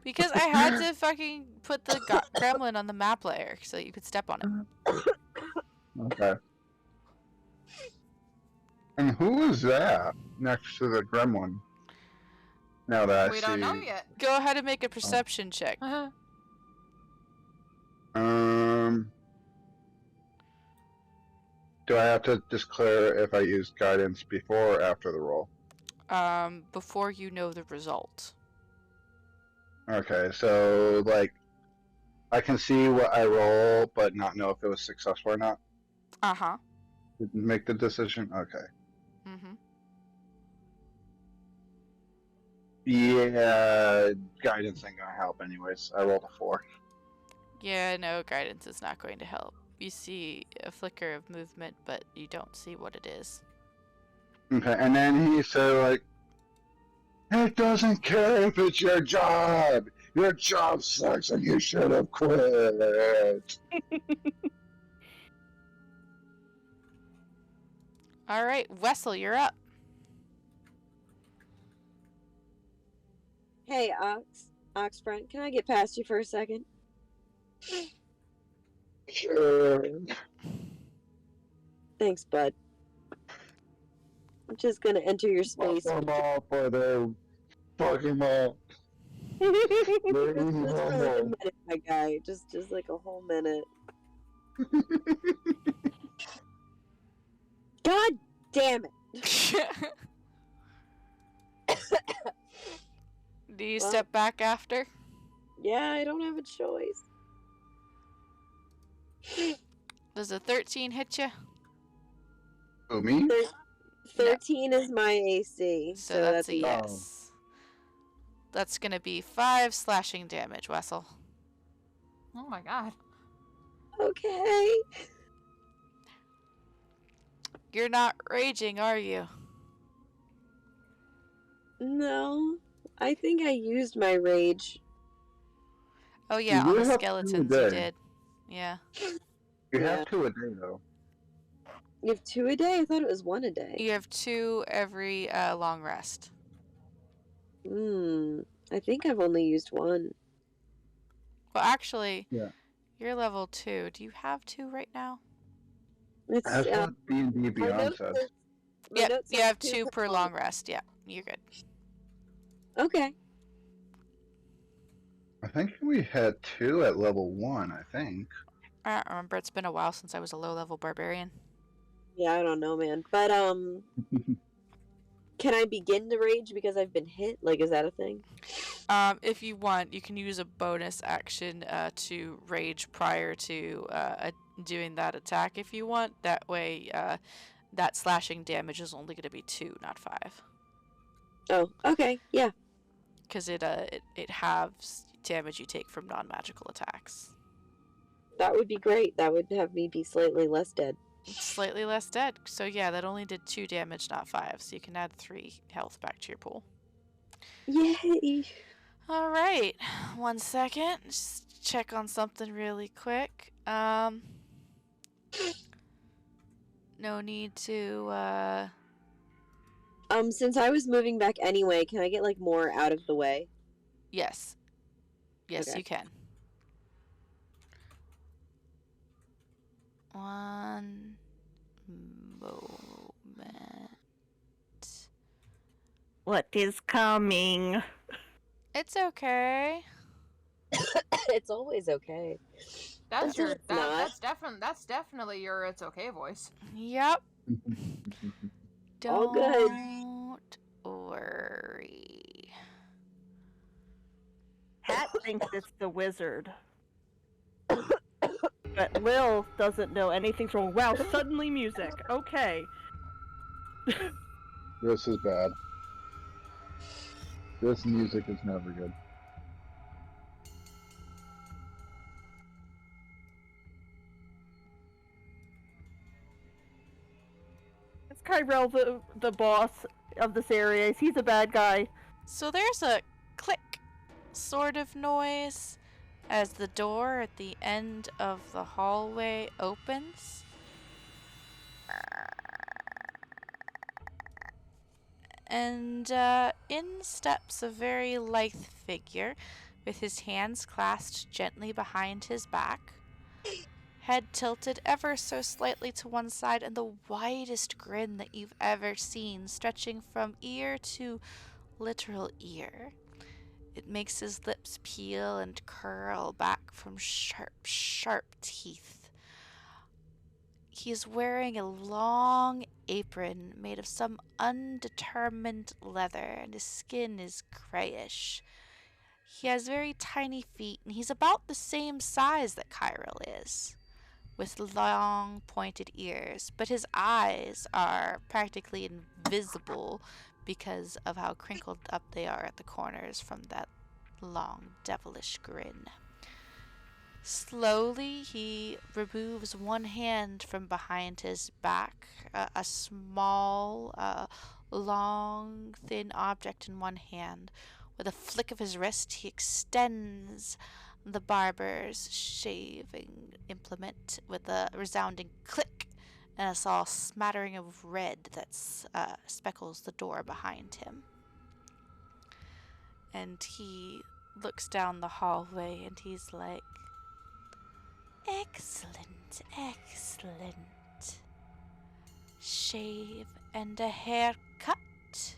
Because I had to fucking put the gremlin on the map layer so you could step on it. Okay. And who is that next to the gremlin? Now that I We see. don't know yet. Go ahead and make a perception check. Do I have to declare if I use guidance before or after the roll? Before you know the result. Okay, so like, I can see what I roll, but not know if it was successful or not. Uh-huh. Make the decision. Okay. Mm-hmm. Yeah, guidance ain't gonna help anyways. I rolled a 4. Yeah, no, guidance is not going to help. You see a flicker of movement, but you don't see what it is. Okay, and then he said like, it doesn't care if it's your job. Your job sucks and you should have quit. All right, Wessel, you're up. Hey, Ox friend, can I get past you for a second? Sure. Thanks, bud. I'm just gonna enter your space. Fuck them all for their fucking all. Just for like a minute, my guy. Just like a whole minute. God damn it! Do you Well- step back after? Yeah, I don't have a choice. Does a 13 hit you? Who, me? 13 is my AC, So that's a yes. yes. That's gonna be 5 slashing damage, Wessel. Oh my god. Okay. You're not raging, are you? No, I think I used my rage. Oh yeah, You on the have 2 a skeletons day. you did. Yeah. You Yeah. have 2 a day though. You have 2 a day? I thought it was 1 a day. You have 2 every long rest. I think I've only used 1. Well, actually, Yeah. you're level 2. Do you have 2 right now? It's That's what D&D my Beyond note says. says- my Yep, note you says have 2 per long rest. Yeah, you're good. Okay. I think we had 2 at level 1, I think. I don't remember. It's been a while since I was a low-level barbarian. Yeah, I don't know, man. But can I begin to rage because I've been hit? Like, is that a thing? If you want, you can use a bonus action to rage prior to doing that attack if you want. That way, that slashing damage is only going to be 2, not 5. Oh, okay. Yeah. Because it halves damage you take from non-magical attacks. That would be great. That would have me be slightly less dead. Slightly less dead. So yeah, that only did 2 damage, not 5. So you can add 3 health back to your pool. Yay! All right, 1 second. Just check on something really quick. No need to. Since I was moving back anyway, can I get like more out of the way? Yes. Yes, Okay. you can. 1 moment. What is coming? It's okay. It's always okay. That's Until your it's not. that's definitely your it's okay voice. Yep. All good. Don't worry. Hat thinks it's the wizard. But Lil doesn't know anything's wrong. Wow, suddenly music. Okay. This is bad. This music is never good. It's Kyrell, the boss of this area. He's a bad guy. So there's a click sort of noise as the door at the end of the hallway opens. And in steps a very lithe figure with his hands clasped gently behind his back, head tilted ever so slightly to one side, and the widest grin that you've ever seen, stretching from ear to literal ear. It makes his lips peel and curl back from sharp, sharp teeth. He is wearing a long apron made of some undetermined leather, and his skin is grayish. He has very tiny feet, and he's about the same size that Kyril is, with long pointed ears, but his eyes are practically invisible because of how crinkled up they are at the corners from that long devilish grin. Slowly, he removes one hand from behind his back, a small, long, thin object in one hand. With a flick of his wrist, he extends the barber's shaving implement with a resounding click and a small smattering of red that speckles the door behind him. And he looks down the hallway and he's like, "Excellent, excellent. Shave and a haircut.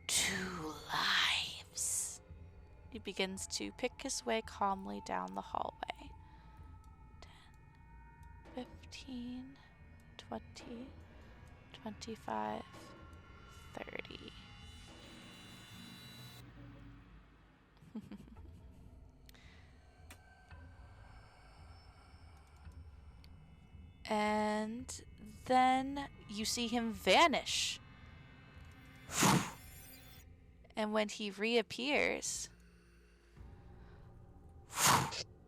2 lives." He begins to pick his way calmly down the hallway. 10, 15, 20, 25, 30. And then you see him vanish. And when he reappears,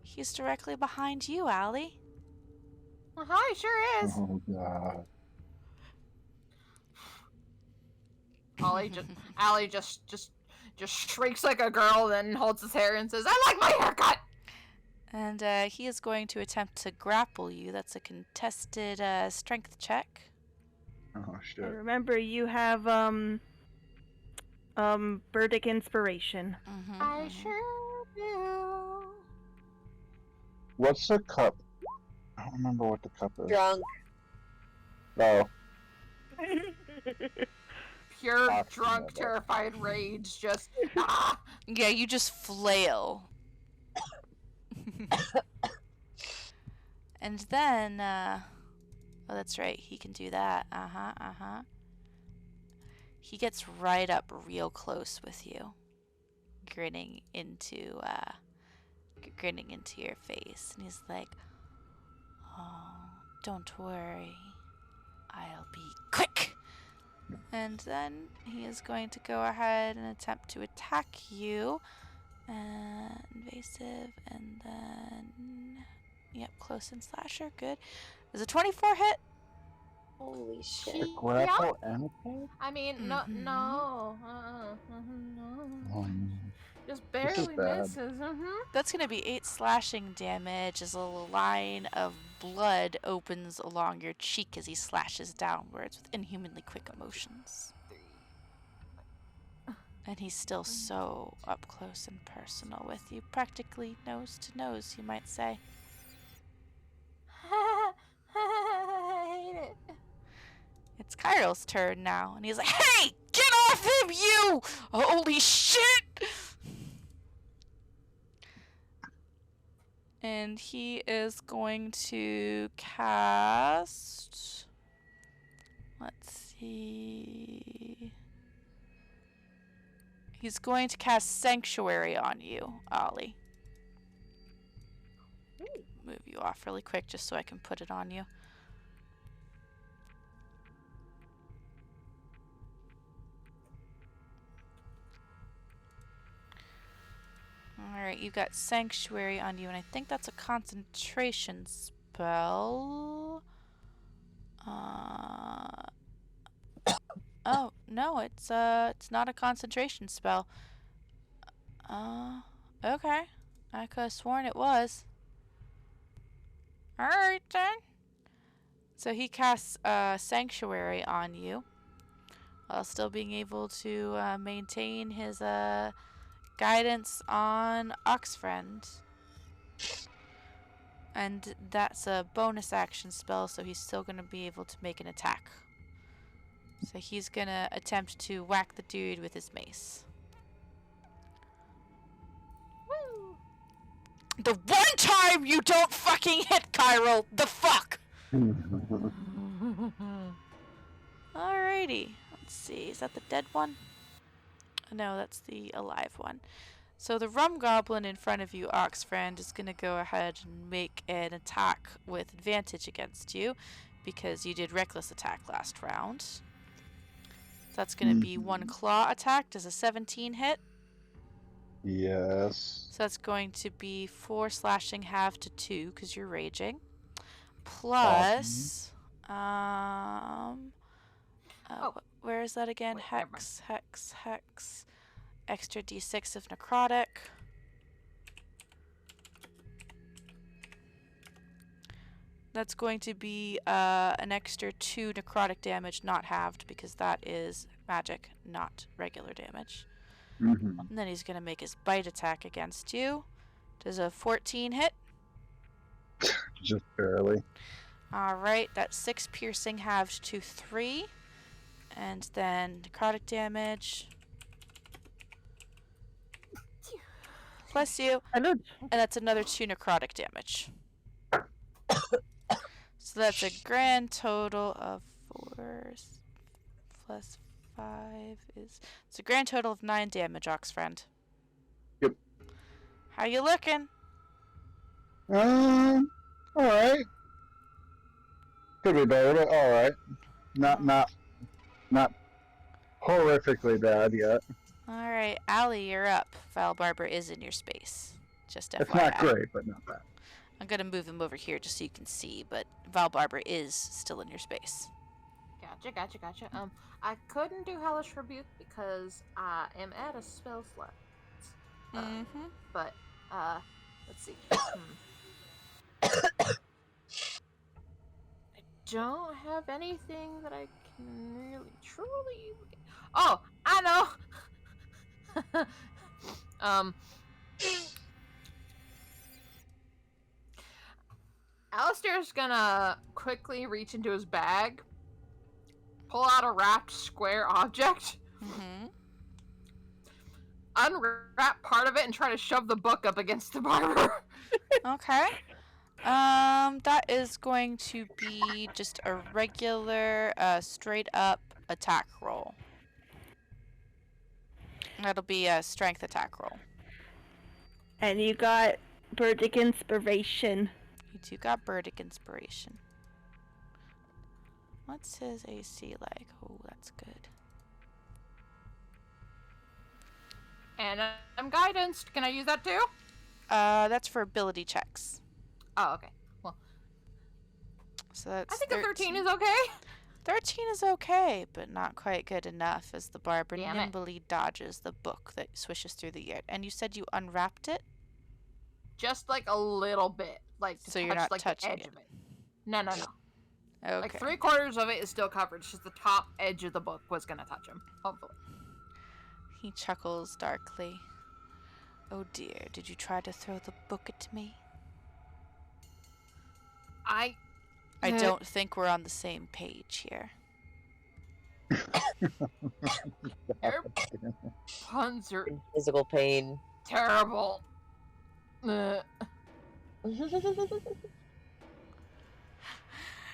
he's directly behind you, Allie. Hi, sure is. Oh god. Allie just shrieks like a girl, then holds his hair and says, "I like my haircut." And he is going to attempt to grapple you. That's a contested strength check. Oh shit. And remember, you have Burdick inspiration. I sure do. What's the cup? I don't remember what the cup is. Drunk. Oh. Pure, Ah, drunk, yeah, terrified rage. Just Yeah, you just flail. And then, oh, that's right, he can do that. He gets right up real close with you, grinning into your face, and he's like, "Oh, don't worry, I'll be quick." And then he is going to go ahead and attempt to attack you. Invasive, and then Yep, close and slasher. Good. Is a 24 hit? Holy shit. Grapple and attack? I mean, no. Oh, Just This is barely bad. misses. That's going to be 8 slashing damage as a line of blood opens along your cheek as he slashes downwards with inhumanly quick emotions. And he's still so up close and personal with you, practically nose to nose, you might say. I hate it. It's Kyril's turn now, and he's like, "Hey, get off him, you! Holy shit!" And he is going to cast... Let's see... He's going to cast Sanctuary on you, Ollie. Move you off really quick just so I can put it on you. Alright, you got Sanctuary on you, and I think that's a concentration spell. Oh, no, it's not a concentration spell. Okay. I could have sworn it was. Alright then. So he casts Sanctuary on you, while still being able to maintain his guidance on Oxfriend. And that's a bonus action spell, so he's still going to be able to make an attack. So he's going to attempt to whack the dude with his mace. Woo! The one time you don't fucking hit Kyril! The fuck! Alrighty. Let's see. Is that the dead one? No, that's the alive one. So the rum goblin in front of you, Oxfriend, is going to go ahead and make an attack with advantage against you because you did reckless attack last round. So that's going to be one claw attack. Does a 17 hit? Yes. So that's going to be 4 slashing half to 2 because you're raging. Plus, where is that again? Wait, Hex. Extra d6 of necrotic. That's going to be an extra 2 necrotic damage, not halved, because that is magic, not regular damage. And then he's going to make his bite attack against you. Does a 14 hit? Just barely. Alright, that's 6 piercing halved to 3. And then necrotic damage. Bless you. And that's another 2 necrotic damage. So that's a grand total of 4 plus 5 is... It's a grand total of 9 damage, Oxfriend. Yep. How you looking? Alright. Could be better, but alright. Not horrifically bad yet. Alright, Allie, you're up. Val Barber is in your space. Just FYI. It's not great, but not bad. I'm gonna move him over here just so you can see, but Val Barber is still in your space. Gotcha. I couldn't do Hellish Rebuke because I am at a spell slot. But, let's see. I don't have anything that I can really, truly... Oh, I know! Alistair's gonna quickly reach into his bag, pull out a wrapped square object, unwrap part of it, and try to shove the book up against the barber. Okay. That is going to be just a regular, straight up attack roll. That'll be a strength attack roll. And you got Burdick Inspiration. You two got Burdick Inspiration. What's his AC like? Oh, that's good. And I'm guidanced. Can I use that too? That's for ability checks. Oh, okay. So that's I think a 13 is okay. 13 is okay, but not quite good enough as the barber Damn it. nimbly dodges the book that swishes through the air. And you said you unwrapped it? Just like a little bit. Like to So touch you're not like touching the edge it. of it. No. Okay. Like 3/4 of it is still covered. It's just the top edge of the book was gonna touch him. Hopefully. He chuckles darkly. Oh dear, did you try to throw the book at me? I don't think we're on the same page here. Your puns are Physical pain. terrible.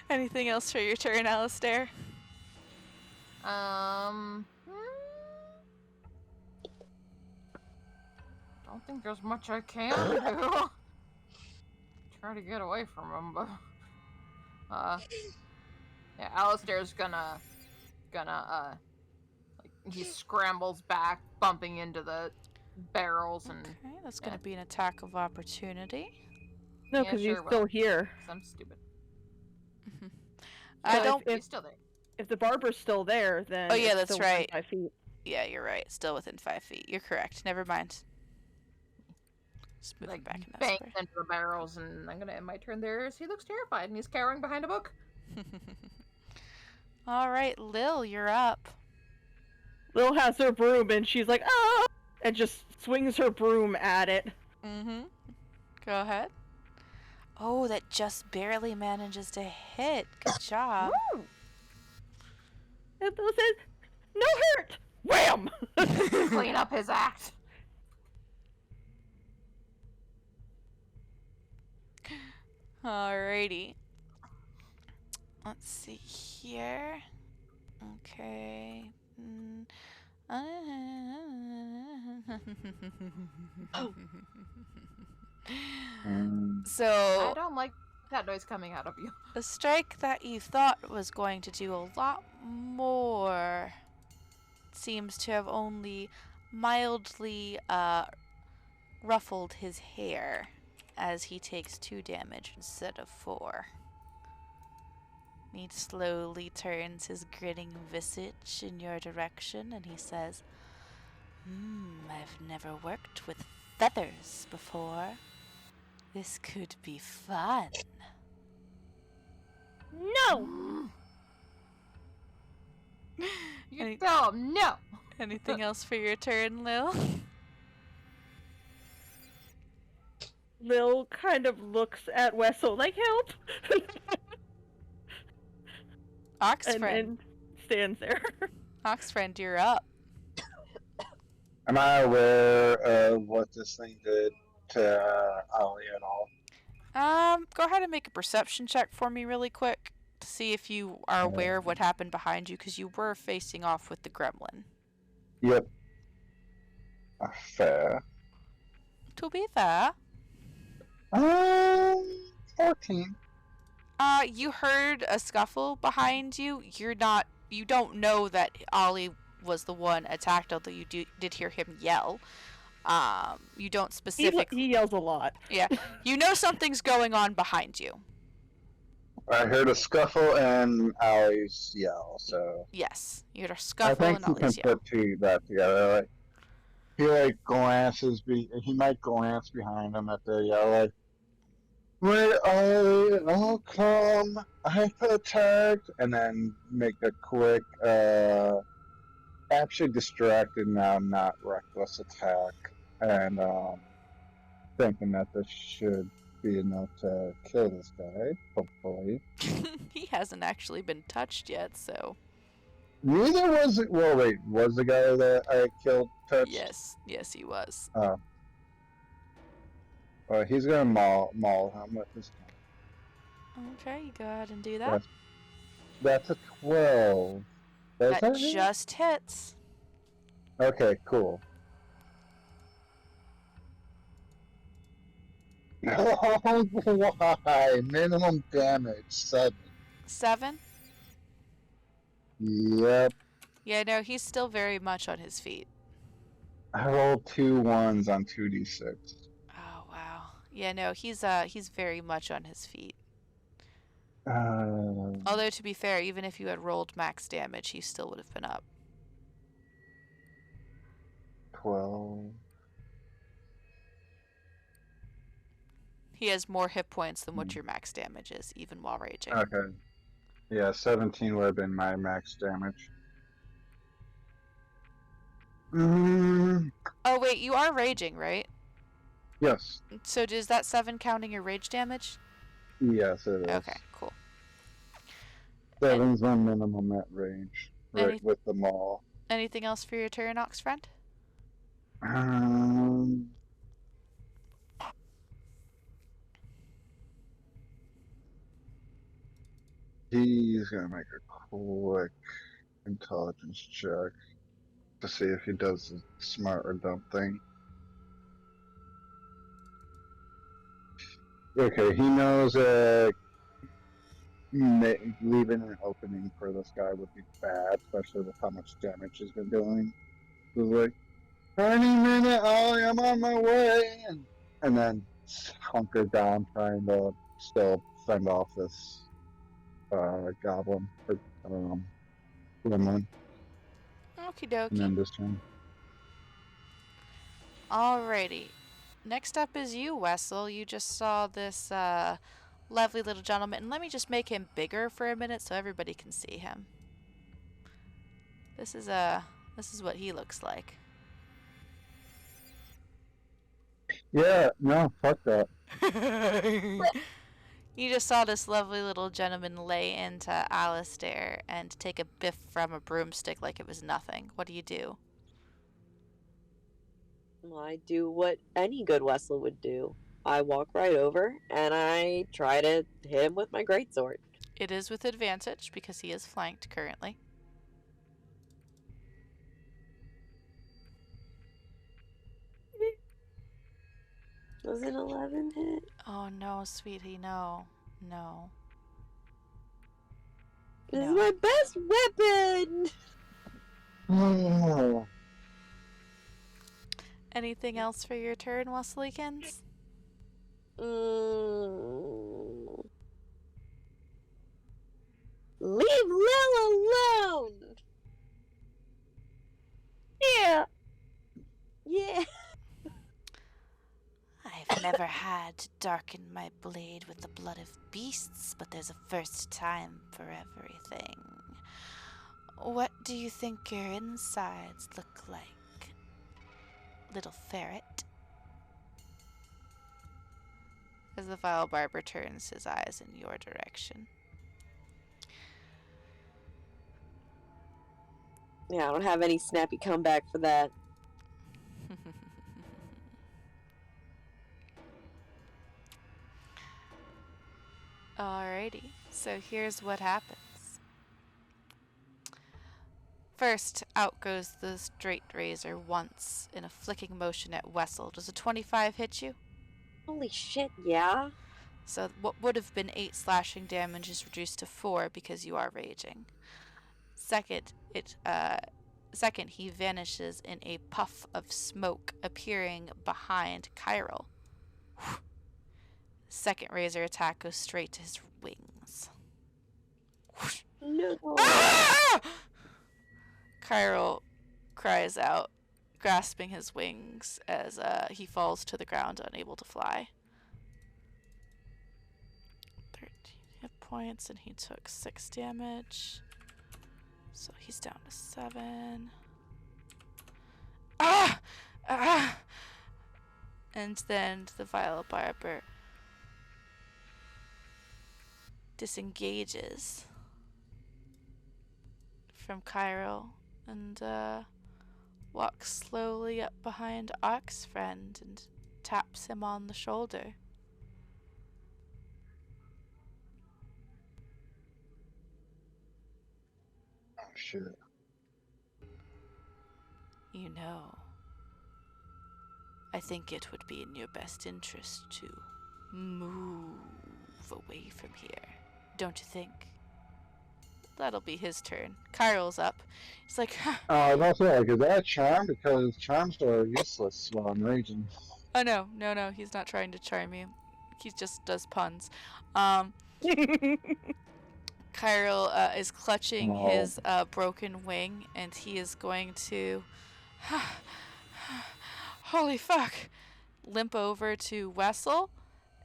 Anything else for your turn, Alistair? Don't think there's much I can do. Try to get away from him, but yeah, Alistair's gonna like he scrambles back, bumping into the barrels, and Okay, that's gonna be an attack of opportunity. No, Yeah, because sure he's will. still here. 'cause I'm stupid. I So don't. He's still there. If the barber's still there, then Oh, yeah, it's that's still within right. 5 feet. Yeah, you're right. Still within 5 feet. You're correct. Never mind. Just moving Like back in that bangs square. into the barrels, and I'm gonna end my turn there as he looks terrified and he's cowering behind a book. All right, Lil, you're up. Lil has her broom and she's like, ah! And just swings her broom at it. Mm-hmm. Go ahead. Oh, that just barely manages to hit. Good job. Woo! And Lil says, no hurt! Wham! Clean up his act. Alrighty. Let's see here. Okay. So, I don't like that noise coming out of you. a strike that you thought was going to do a lot more seems to have only mildly ruffled his hair as he takes 2 damage instead of 4. He slowly turns his grinning visage in your direction and he says, I've never worked with feathers before. This could be fun. No! You Any- tell him no. Anything else for your turn, Lil? Lil kind of looks at Wessel like, help! Oxfriend. and stands there. Oxfriend, you're up. Am I aware of what this thing did to Ollie at all? Go ahead and make a perception check for me really quick to see if you are aware of what happened behind you, because you were facing off with the gremlin. Yep. Fair. To be fair, 14. you heard a scuffle behind you. You don't know that Ollie was the one attacked, although you did hear him yell. You don't specifically. He yells a lot. Yeah, you know something's going on behind you. I heard a scuffle and Ollie's yell, so Yes, you heard a I scuffle think and he can Ollie's yell. put that together. Like, he glances. He might glance behind him at the yell. Like, wait, Ollie, I'll come. I attacked, and then make a quick, actually distracted now, not reckless attack, and thinking that this should be enough to kill this guy, hopefully. He hasn't actually been touched yet, so. Neither was it. Well, wait, was the guy that I killed touched? Yes, he was. Oh. Well, he's gonna maul him with his. Okay, you go ahead and do that. That's a 12. Does That hit? just hits. Okay, cool. Oh, why? Minimum damage, 7. 7? Yep. Yeah, no, he's still very much on his feet. I rolled 2 1s on 2d6. Oh, wow. Yeah, no, he's very much on his feet. Although, to be fair, even if you had rolled max damage, he still would have been up. 12. He has more hit points than what your max damage is, even while raging. Okay. Yeah, 17 would have been my max damage. Oh, wait, you are raging, right? Yes. So is that 7 counting your rage damage? Yes, it is. Okay, cool. 7's my minimum at range, right with the maul. Anything else for your turn, Ox friend? He's gonna make a quick intelligence check to see if he does the smart or dumb thing. Okay, he knows that leaving an opening for this guy would be bad, especially with how much damage he's been doing. He's like, any minute, I'm on my way, and then hunker down, trying to still fend off this goblin, or I don't know, gremlin. Okie dokie. And then this turn. Alrighty. Next up is you, Wessel. You just saw this lovely little gentleman, and let me just make him bigger for a minute so everybody can see him. This is what he looks like. Yeah, no, fuck that. You just saw this lovely little gentleman lay into Alistair and take a biff from a broomstick like it was nothing. What do you do? Well, I do what any good Wessel would do. I walk right over and I try to hit him with my greatsword. It is with advantage because he is flanked currently. Was it 11 hit? Oh no, sweetie, no. No. This is my best weapon! Anything else for your turn, Wesleykins? Leave Lil alone! Yeah! Yeah! I've never had to darken my blade with the blood of beasts, but there's a first time for everything. What do you think your insides look like, little ferret? As the vile barber turns his eyes in your direction. Yeah, I don't have any snappy comeback for that. Alrighty, so here's what happens. First, out goes the straight razor once in a flicking motion at Wessel. Does a 25 hit you? Holy shit, yeah. So what would have been 8 slashing damage is reduced to 4 because you are raging. Second, he vanishes in a puff of smoke, appearing behind Chiral. Second razor attack goes straight to his wings. No. Ah! Chiral cries out, grasping his wings as he falls to the ground, unable to fly. 13 hit points, and he took 6 damage. So he's down to 7. Ah! Ah! And then the vile barber disengages from Chiral and walks slowly up behind Ark's friend and taps him on the shoulder. Oh shit. You know, I think it would be in your best interest to move away from here. Don't you think? That'll be his turn. Chiral's up. He's like, That's right. Is that a charm? Because charms are useless while I'm raging. Oh no, he's not trying to charm you. He just does puns. Cairo is clutching his broken wing, and he is going to, holy fuck, limp over to Wessel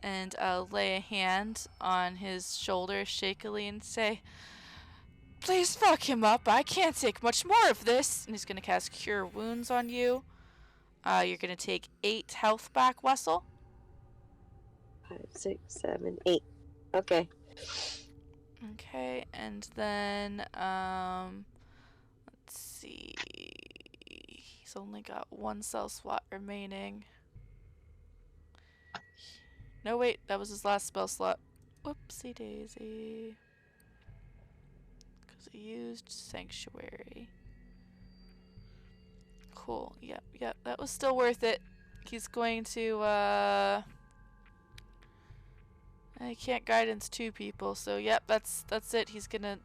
and lay a hand on his shoulder shakily and say, "Please fuck him up. I can't take much more of this." And he's going to cast Cure Wounds on you. You're going to take 8 health back, Wessel. 5, 6, 7, 8. Okay. Okay, and then, let's see. He's only got 1 cell slot remaining. No, wait, that was his last spell slot. Whoopsie daisy. Because he used Sanctuary. Cool, yep, that was still worth it. He's going to, I can't guidance 2 people, so yep, that's it. He's gonna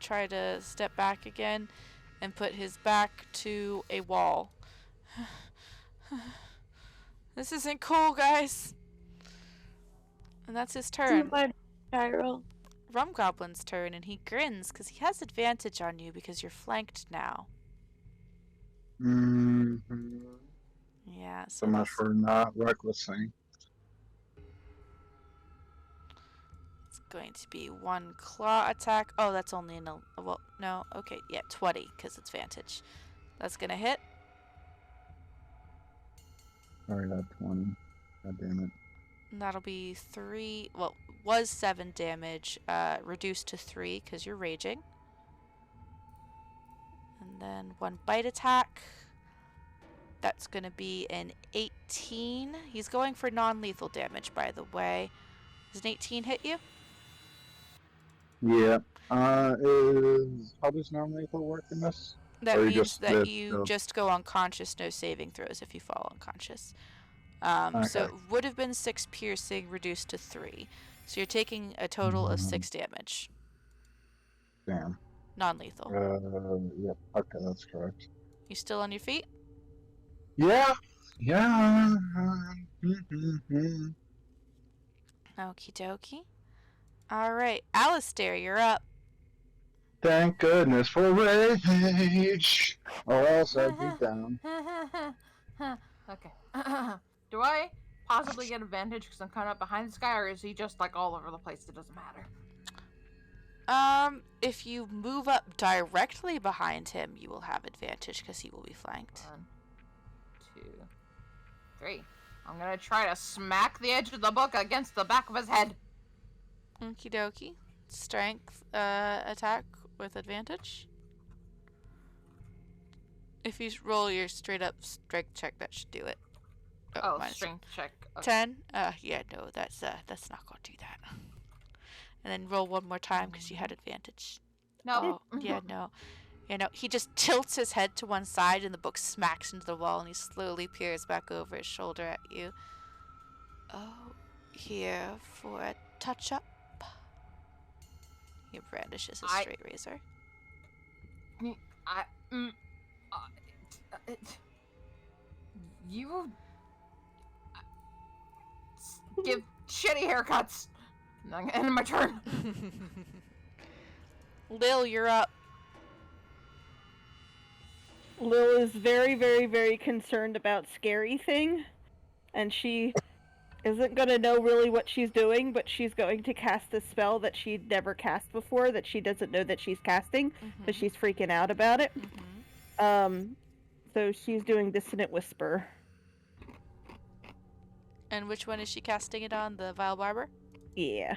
try to step back again and put his back to a wall. This isn't cool, guys. And that's his turn. Gyro. Rum Goblin's turn, and he grins because he has advantage on you because you're flanked now. Mm-hmm. Yeah, So much for not recklessing. Going to be 1 claw attack. Oh, that's only an... well, no. Okay, yeah, 20, because it's vantage. That's going to hit. Sorry, that 20. God damn it. And that'll be 3... well, was 7 damage, reduced to 3, because you're raging. And then 1 bite attack. That's going to be an 18. He's going for non-lethal damage, by the way. Does an 18 hit you? Yeah. How does non-lethal work in this? That means that you just go unconscious, no saving throws if you fall unconscious. Okay. So it would have been 6 piercing reduced to 3. So you're taking a total of 6 damage. Damn. Non-lethal. Yep. Okay, that's correct. You still on your feet? Yeah. Yeah. Okie dokie. Alright, Alistair, you're up. Thank goodness for rage, or else I'd be down. Okay. Do I possibly get advantage because I'm kind of behind this guy, or is he just like all over the place? It doesn't matter. If you move up directly behind him, you will have advantage because he will be flanked. 1, 2, 3. I'm gonna try to smack the edge of the book against the back of his head. Okie dokie. Strength attack with advantage. If you roll your straight up strength check, that should do it. Oh, strength check. Okay. 10? Yeah, no, that's not gonna do that. And then roll 1 more time because you had advantage. No. Oh, yeah, no. Yeah, no. He just tilts his head to one side and the book smacks into the wall and he slowly peers back over his shoulder at you. Oh, here for a touch-up. He brandishes his straight razor. You give shitty haircuts. And my turn. Lil, you're up. Lil is very, very, very concerned about Scary Thing, and she isn't going to know really what she's doing, but she's going to cast a spell that she'd never cast before, that she doesn't know that she's casting, but she's freaking out about it. So she's doing Dissonant Whisper. And which one is she casting it on? The Vile Barber? Yeah.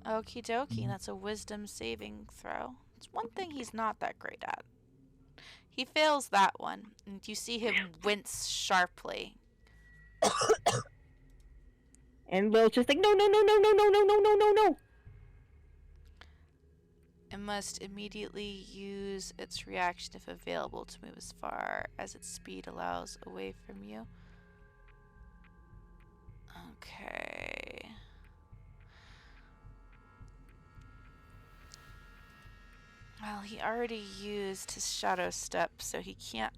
Okie dokie, that's a wisdom saving throw. It's one thing he's not that great at. He fails that one, and you see him wince sharply. And Lil's just like, no, no, no, no, no, no, no, no, no, no, no. It must immediately use its reaction if available to move as far as its speed allows away from you. Okay. Well, he already used his shadow step, so he can't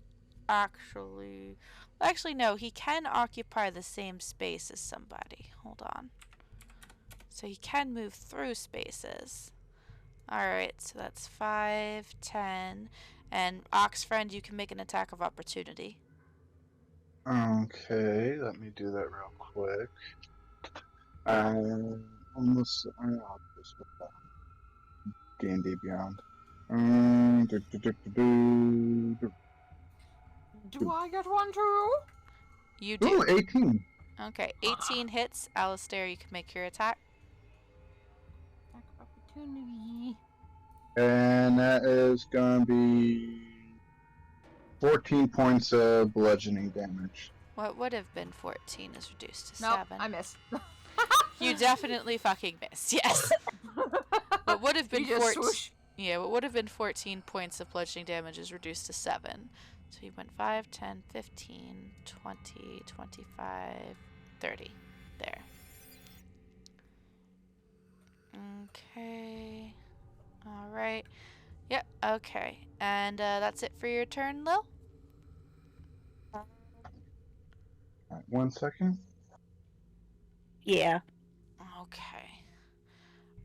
actually... Actually, no, he can occupy the same space as somebody. Hold on. So he can move through spaces. Alright, so that's 5, 10. And Oxfriend, you can make an attack of opportunity. Okay, let me do that real quick. Almost. I'll just put that D&D Beyond. Do I get one too? You do. Ooh, 18. Okay, 18 hits. Alistair, you can make your attack. Attack of opportunity. And that is gonna be 14 points of bludgeoning damage. What would have been 14 is reduced to Nope, 7. I missed. You definitely fucking missed, yes. What would have been You just 14? swoosh. Yeah, what would have been 14 points of bludgeoning damage is reduced to 7. So you went 5, 10, 15, 20, 25, 30. There. Okay. Alright. Yep, okay. And that's it for your turn, Lil? Alright, 1 second. Yeah. Okay.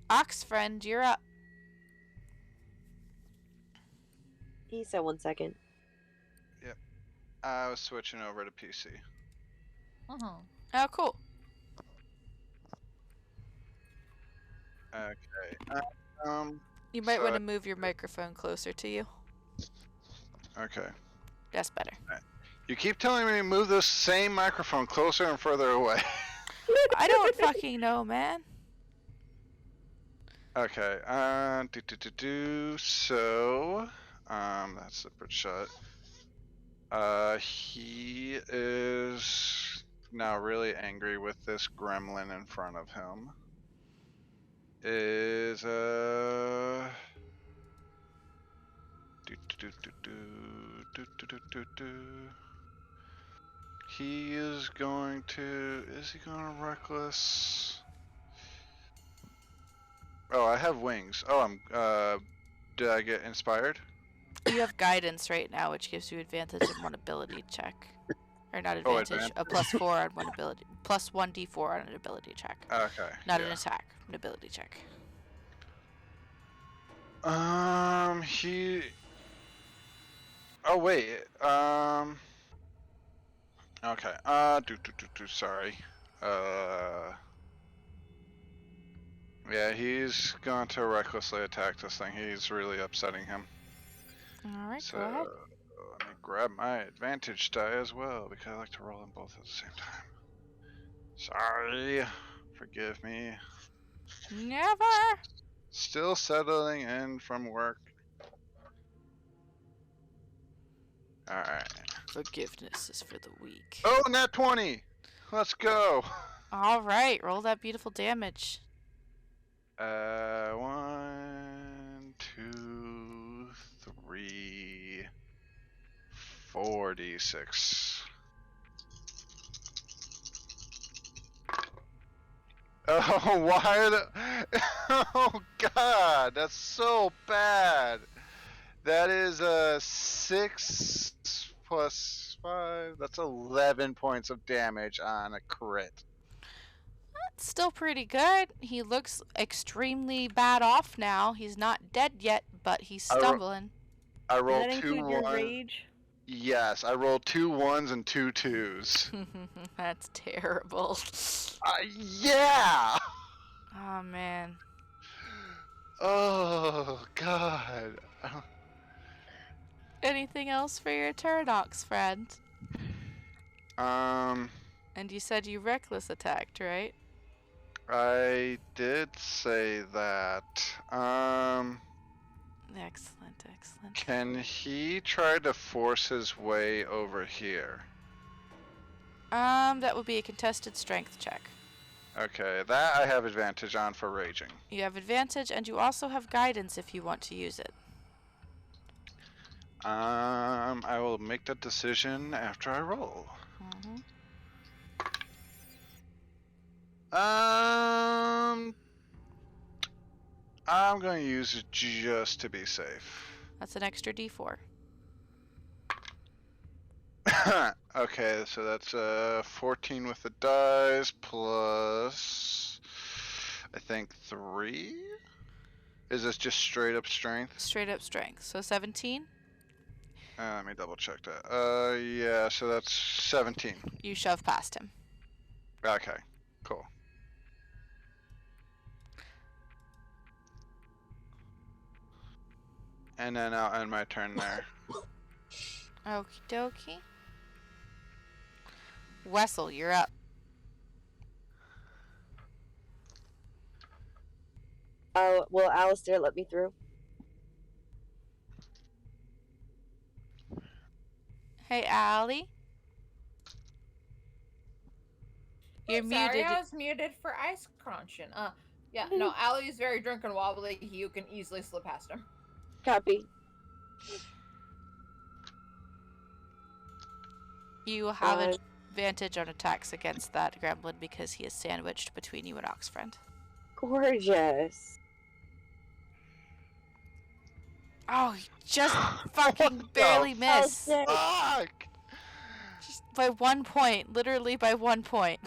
Oxfriend, you're up. He said 1 second. Yep. I was switching over to PC. Oh, cool. Okay. You might So- want to move your microphone closer to you. Okay. That's better. You keep telling me to move this same microphone closer and further away. I don't fucking know, man. Okay. So, that's the bridge shot. He is now really angry with this gremlin in front of him. Is he is going to. Is he going to reckless? Oh, I have wings. Oh, did I get inspired? You have guidance right now, which gives you advantage on one ability check. Or not Oh, advantage, a +4 on one ability. Plus 1d4 on an ability check. Okay. Not yeah. an attack, an ability check. He. Oh wait. Okay. Sorry. Yeah, he's going to recklessly attack this thing. He's really upsetting him. Alright, So, go ahead. let me grab my advantage die as well, because I like to roll them both at the same time. Sorry. Forgive me. Never! Still settling in from work. Alright. Forgiveness is for the weak. Oh, nat 20! Let's go! Alright, roll that beautiful damage. 1, 2, 3, 46. Oh, why are the... Oh, God, that's so bad. That is 6 plus 5. That's 11 points of damage on a crit. That's still pretty good. He looks extremely bad off now. He's not dead yet, but he's stumbling. I Does rolled that 2 include your 1s. rage? Yes, I rolled 2 1s and 2 2s. That's terrible. Yeah! Oh, man. Oh, God. Anything else for your turn, Oxfriend? Um, And you said you reckless attacked, right? I did say that. Excellent, excellent. Can he try to force his way over here? That would be a contested strength check. Okay, that I have advantage on for raging. You have advantage, and you also have guidance if you want to use it. I will make that decision after I roll. Mm-hmm. I'm going to use it just to be safe. That's an extra d4. Okay, so that's 14 with the dice plus I think 3? Is this just straight up strength? Straight up strength. So 17. Let me double check that. Yeah, so that's 17. You shove past him. Okay, cool. And then I'll end my turn there. Okie dokie. Wessel, you're up. Oh, will Alistair let me through? Hey, Allie. You're Sorry, muted. I was muted for ice crunching. Yeah, no, Allie is very drunk and wobbly. You can easily slip past him. Copy. You have advantage on attacks against that gremlin because he is sandwiched between you and Oxfriend. Gorgeous. Oh, you just fucking barely missed. Okay. Fuck! Just by 1 point. Literally by 1 point.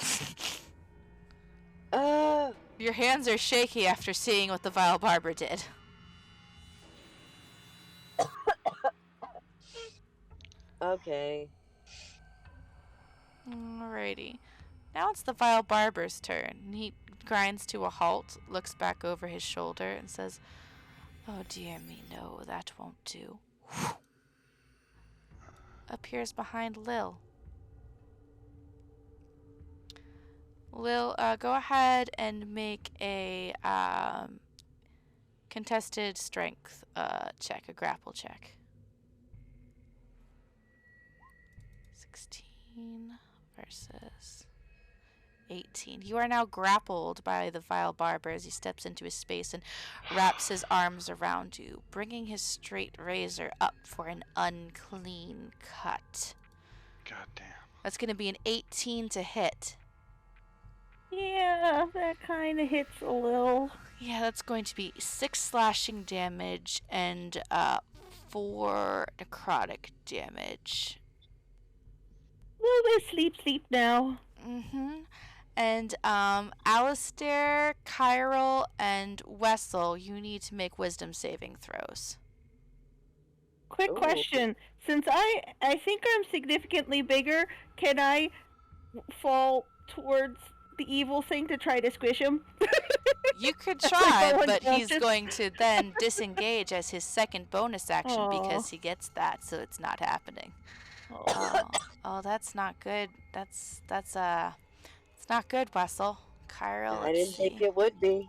Your hands are shaky after seeing what the Vile Barber did. Okay. Alrighty. Now it's the Vile Barber's turn. He grinds to a halt, looks back over his shoulder, and says, "Oh dear me, no, that won't do." Appears behind Lil. Lil, go ahead and make a contested strength check, a grapple check. 16 versus 18. You are now grappled by the Vile Barber as he steps into his space and wraps his arms around you, bringing his straight razor up for an unclean cut. God damn. That's going to be an 18 to hit. Yeah, that kind of hits a little. Yeah, that's going to be 6 slashing damage and 4 necrotic damage. Little bit sleep now. Mm-hmm. And Alistair, Chiral, and Wessel, you need to make wisdom saving throws. Quick question. Since I think I'm significantly bigger, can I fall towards the evil thing to try to squish him? You could try, Go but he's unconscious. going to then disengage as his second bonus action Aw. because he gets that, so it's not happening. Oh, that's not good. That's it's not good, Wessel. Chiral, I didn't think it would be.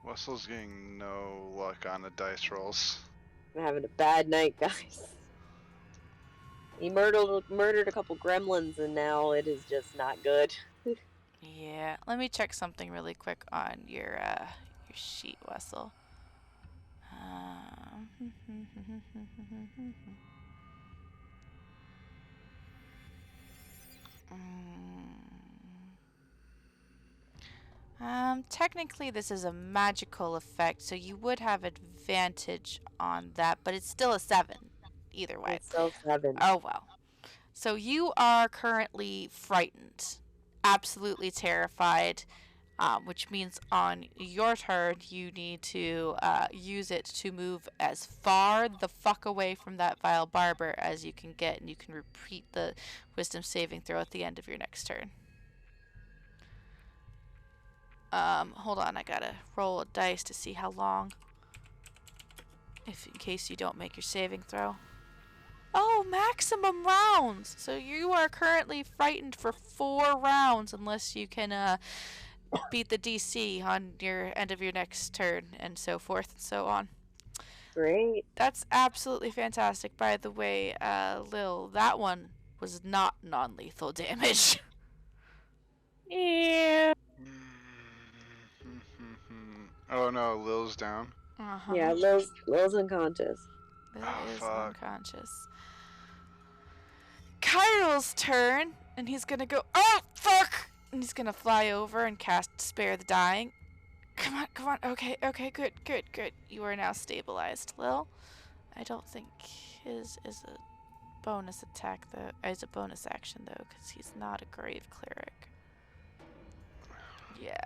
Wessel's getting no luck on the dice rolls. I'm having a bad night, guys. He murdered a couple gremlins, and now it is just not good. Yeah, let me check something really quick on your sheet, Wessel. Technically this is a magical effect, so you would have advantage on that, but it's still a 7, either way. It's still 7. Oh well. So you are currently frightened, absolutely terrified, which means on your turn you need to use it to move as far the fuck away from that Vile Barber as you can get, and you can repeat the wisdom saving throw at the end of your next turn. Hold on, I gotta roll a dice to see how long, in case you don't make your saving throw. Oh, maximum rounds! So you are currently frightened for 4 rounds unless you can beat the DC on your end of your next turn, and so forth and so on. Great. That's absolutely fantastic. By the way, Lil, that one was not non-lethal damage. Yeah. Oh no, Lil's down. Uh-huh. Yeah, Lil's unconscious. Lil Oh, is fuck. unconscious. Kyrill's turn, and he's gonna go, oh, fuck! And he's gonna fly over and cast Spare the Dying. Come on. Okay, good. You are now stabilized. Lil, I don't think his is a bonus attack, though. Is a bonus action, though, because he's not a grave cleric. Yeah,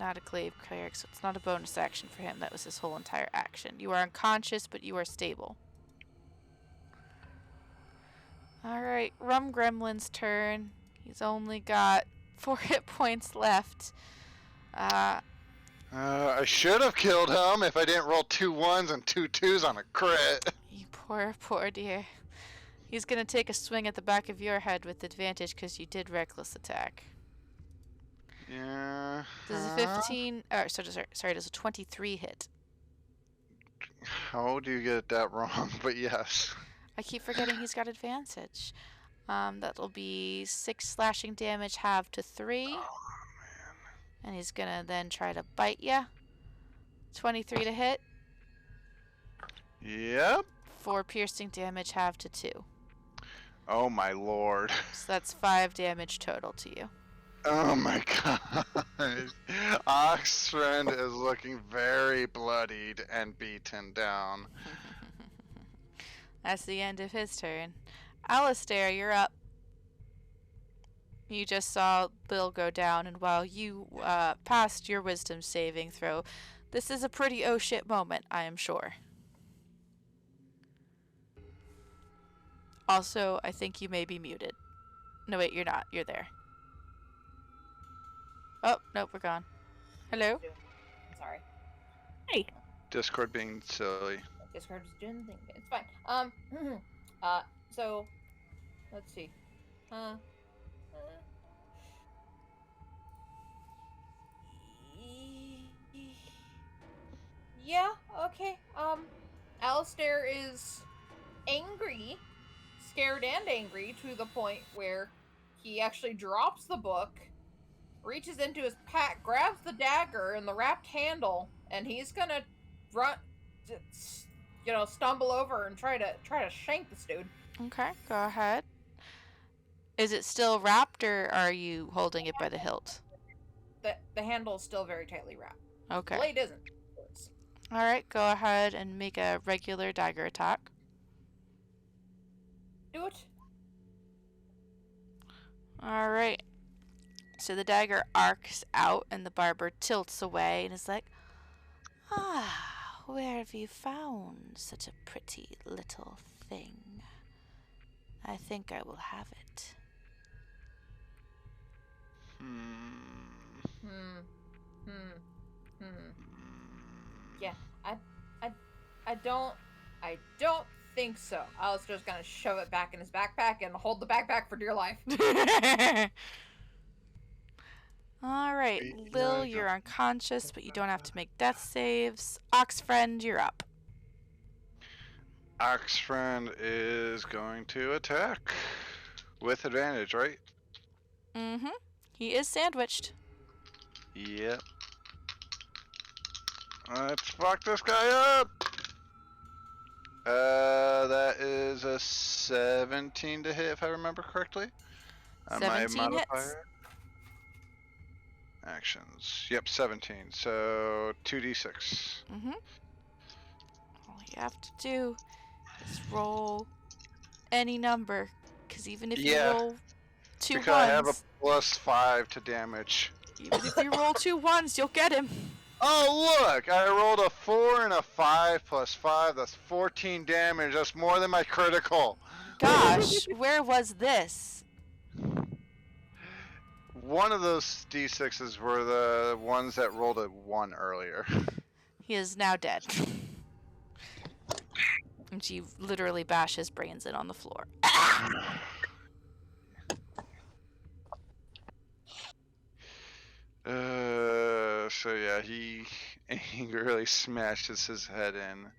not a glaive cleric, so it's not a bonus action for him. That was his whole entire action. You are unconscious, but you are stable. Alright, Rum Gremlin's turn. He's only got 4 hit points left. I should have killed him if I didn't roll 2 1s and 2 2s on a crit. You poor dear. He's gonna take a swing at the back of your head with advantage because you did reckless attack. Yeah. Does a 15... sorry, does a 23 hit? How do you get that wrong? But yes. I keep forgetting he's got advantage. That'll be 6 slashing damage, halved to 3. Oh, man. And he's gonna then try to bite ya. 23 to hit. Yep. 4 piercing damage, halved to 2. Oh my lord. So that's 5 damage total to you. Oh my god. Ox friend is looking very bloodied and beaten down. That's the end of his turn. Alistair, you're up. You just saw Bill go down, and while you passed your wisdom saving throw, this is a pretty oh shit moment, I am sure. Also, I think you may be muted. No, wait, you're not. You're there. Oh, nope, we're gone. Hello? I'm sorry. Hey. Discord being silly. Discord's doing the thing. It's fine. So, let's see. Yeah, okay. Alistair is angry, scared and angry to the point where he actually drops the book, reaches into his pack, grabs the dagger and the wrapped handle, and he's gonna run, stumble over and try to shank this dude. Okay, go ahead. Is it still wrapped, or are you holding it by the hilt? The handle is still very tightly wrapped. Okay. The blade isn't. Alright, go ahead and make a regular dagger attack. Do it. Alright. So the dagger arcs out and the barber tilts away and is like, where have you found such a pretty little thing? I think I will have it. Yeah, I don't think so. I was just gonna shove it back in his backpack and hold the backpack for dear life. Alright, Lil, you're unconscious, but you don't have to make death saves. Ox friend, you're up. Ox friend is going to attack. With advantage, right? Mm-hmm. He is sandwiched. Yep. Let's fuck this guy up! That is a 17 to hit, if I remember correctly. 17 hits. Actions. Yep, 17. So 2d6. Mm-hmm. All you have to do is roll any number, because even if you roll 2 because ones, I have a +5 to damage. even if you roll 2 ones, you'll get him. Oh look! I rolled a 4 and a 5 +5. That's 14 damage. That's more than my critical. Gosh, where was this? One of those d6s were the ones that rolled a 1 earlier. He is now dead. And she literally bashes his brains in on the floor. So yeah, he angrily smashes his head in.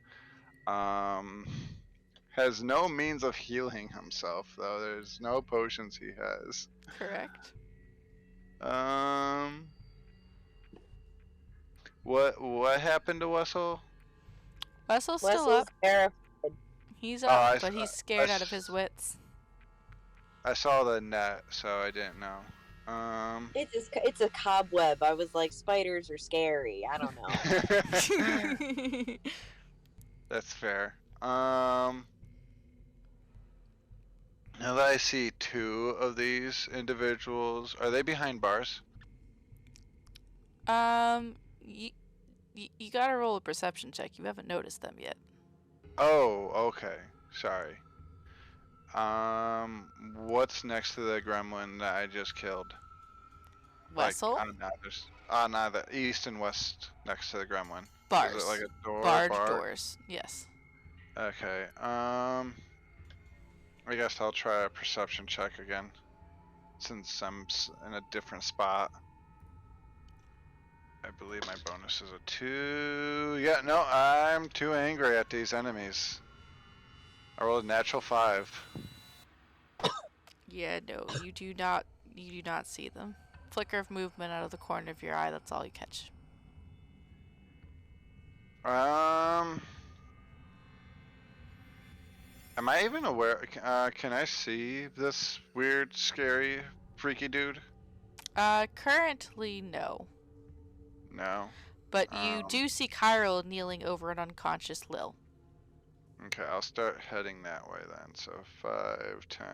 Has no means of healing himself though. There's no potions he has. Correct. What happened to Wessel? Wessel's still Wessel's up. terrified. He's up, but he's scared out of his wits. I saw the net, so I didn't know. It's a cobweb. I was like, spiders are scary. I don't know. That's fair. Now that I see 2 of these individuals, are they behind bars? You, you gotta roll a perception check. You haven't noticed them yet. Oh, okay. Sorry. What's next to the gremlin that I just killed? Like Wessel? on either east and west next to the gremlin. Is it like Bars. a door, Barred bar? doors. Yes. Okay. I guess I'll try a perception check again, since I'm in a different spot. I believe my bonus is a 2. Yeah, no, I'm too angry at these enemies. I rolled a natural 5. Yeah, no, you do not see them. Flicker of movement out of the corner of your eye, that's all you catch. Am I even aware? Can I see this weird, scary, freaky dude? Currently no. No. But you do see Kyril kneeling over an unconscious Lil. Okay, I'll start heading that way then. So 5, 10,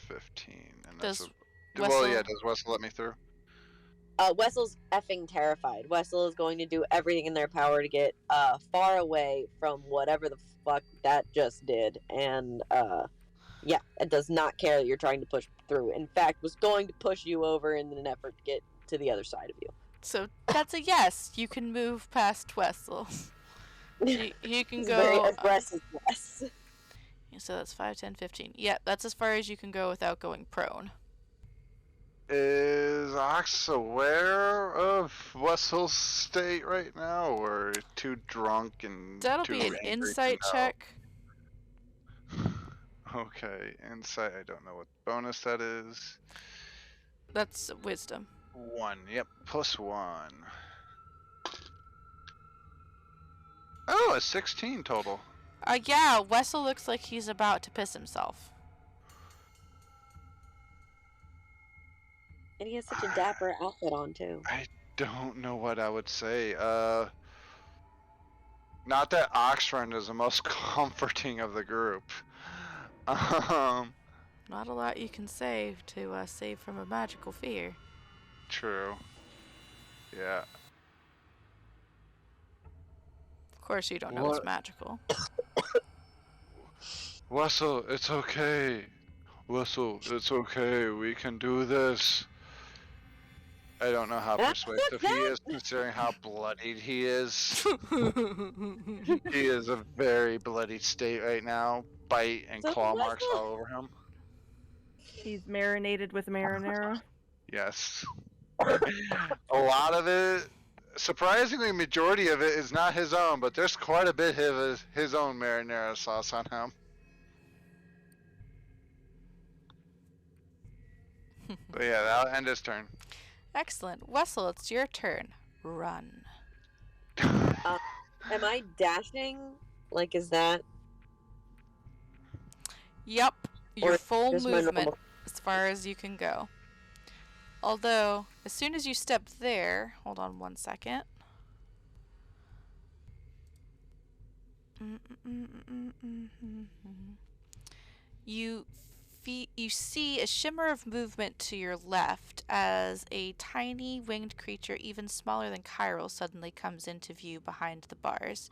15, and that's Does well, yeah. Wessel Does Wessel let me through? Wessel's effing terrified. Wessel is going to do everything in their power to get far away from whatever the fuck that just did. And yeah, it does not care that you're trying to push through. In fact, was going to push you over in an effort to get to the other side of you. So that's a yes. You can move past Wessel. You can He's go. Very aggressive, yes. So that's 5, 10, 15. Yeah, that's as far as you can go without going prone. Is Ox aware of Wessel's state right now, or too drunk and That'll too be an angry insight to know? check. Okay, insight. I don't know what bonus that is. That's wisdom. 1. Yep, +1. Oh, a 16 total. Yeah, Wessel looks like he's about to piss himself. And he has such a dapper outfit on, too. I don't know what I would say. Not that Oxfriend is the most comforting of the group. Not a lot you can say to save from a magical fear. True. Yeah. Of course you don't know it's magical. Wessel, it's okay. Wessel, it's okay. We can do this. I don't know how persuasive he is, considering how bloodied he is. He is a very bloodied state right now. Bite and claw marks all over him. He's marinated with marinara. Yes. A lot of it, surprisingly, majority of it is not his own, but there's quite a bit of his own marinara sauce on him. But yeah, that'll end his turn. Excellent. Wessel, it's your turn. Run. Am I dashing? Like, is that... Yep. Your Or full just my movement normal- as far as you can go. Although, as soon as you step there... Hold on one second. You see a shimmer of movement to your left as a tiny winged creature, even smaller than Kyril, suddenly comes into view behind the bars.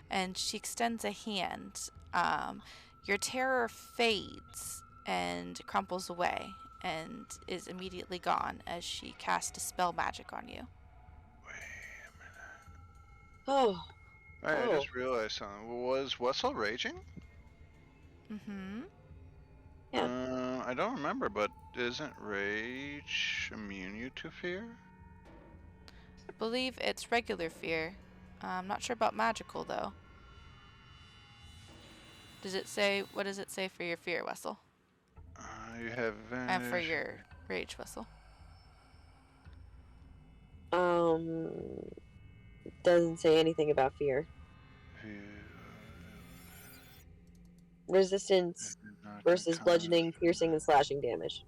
And she extends a hand. Your terror fades and crumples away and is immediately gone as she casts Dispel Magic on you. Wait a minute. Oh. I just realized something. Was Wessel raging? Mm-hmm. Yeah. I don't remember, but isn't rage immune you to fear? I believe it's regular fear. I'm not sure about magical, though. What does it say for your fear, Wessel? You have advantage. And for your rage, Wessel? Doesn't say anything about fear. Resistance versus bludgeoning, piercing, and slashing damage.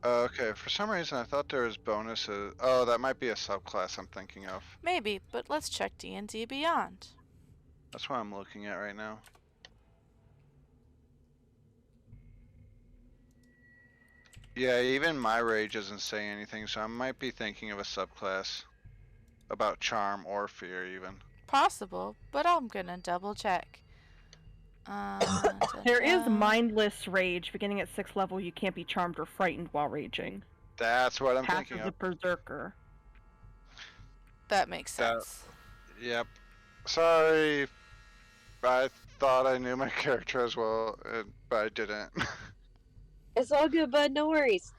Okay, for some reason I thought there was bonuses. Oh, that might be a subclass I'm thinking of. Maybe, but let's check D&D Beyond. That's what I'm looking at right now. Yeah, even my rage isn't saying anything, so I might be thinking of a subclass. about charm or fear, even. Possible, but I'm gonna double check. There is mindless rage. Beginning at 6th level, you can't be charmed or frightened while raging. That's what I'm Path thinking of the of. Berserker. That makes sense. Yep. Sorry, I thought I knew my character as well, but I didn't. It's all good, bud. No worries.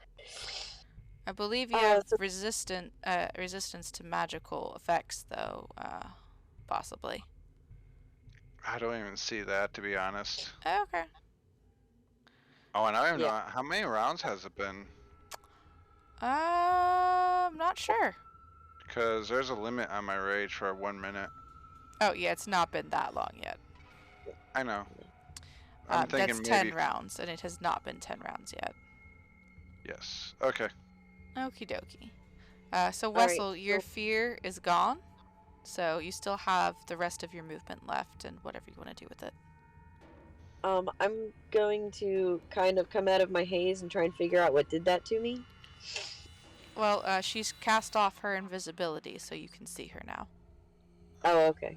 I believe you have resistance to magical effects, though, possibly. I don't even see that, to be honest. Okay. Oh, and I don't even know how many rounds has it been. I'm not sure. Because there's a limit on my rage for 1 minute. Oh yeah, it's not been that long yet. I know. I'm thinking that's maybe 10 rounds, and it has not been 10 rounds yet. Yes. Okay. Okie dokie. So Wessel, your fear is gone, so you still have the rest of your movement left, and whatever you want to do with it. I'm going to kind of come out of my haze and try and figure out what did that to me. Well, she's cast off her invisibility, so you can see her now. Oh, okay.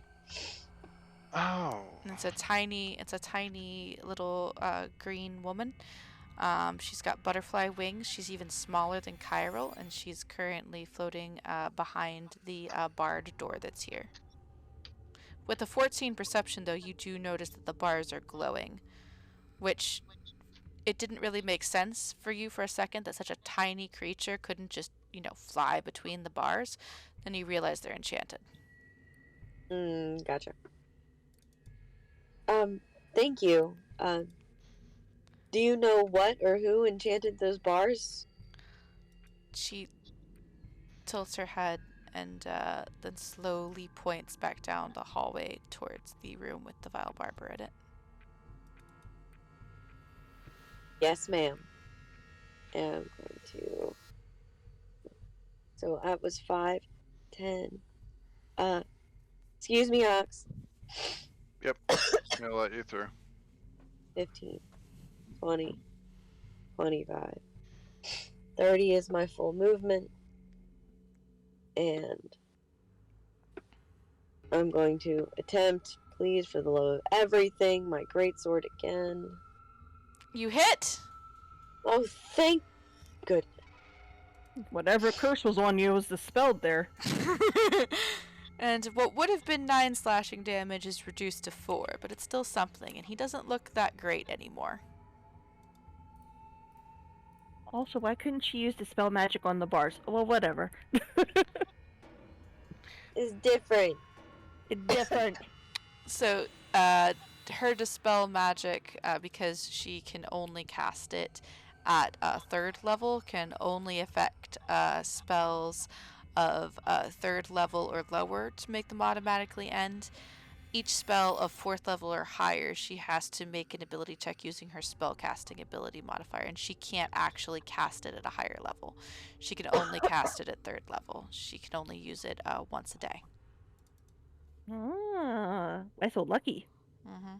Oh. And it's a tiny little green woman. She's got butterfly wings. She's even smaller than Chiral, and she's currently floating behind the barred door that's here. With a 14 perception, though, you do notice that the bars are glowing, which it didn't really make sense for you for a second that such a tiny creature couldn't just, fly between the bars. Then you realize they're enchanted. Gotcha. Thank you. Do you know what or who enchanted those bars? She tilts her head and then slowly points back down the hallway towards the room with the vile barber in it. Yes, ma'am. And I'm going to... So that was 5, 10. Excuse me, Ox. Yep. I'll let you through. 15, 20, 25. 30 is my full movement. And I'm going to attempt, please, for the love of everything, my greatsword again. You hit! Oh, thank goodness. Whatever curse was on you was dispelled there. And what would have been 9 slashing damage is reduced to 4, but it's still something, and he doesn't look that great anymore. Also, why couldn't she use dispel magic on the bars? Well, whatever. It's different. It's different. So, her dispel magic, because she can only cast it at 3rd level, can only affect spells of 3rd level or lower to make them automatically end. Each spell of 4th level or higher, she has to make an ability check using her spellcasting ability modifier, and she can't actually cast it at a higher level. She can only cast it at 3rd level. She can only use it once a day. Ah, I'm so lucky. Mm-hmm.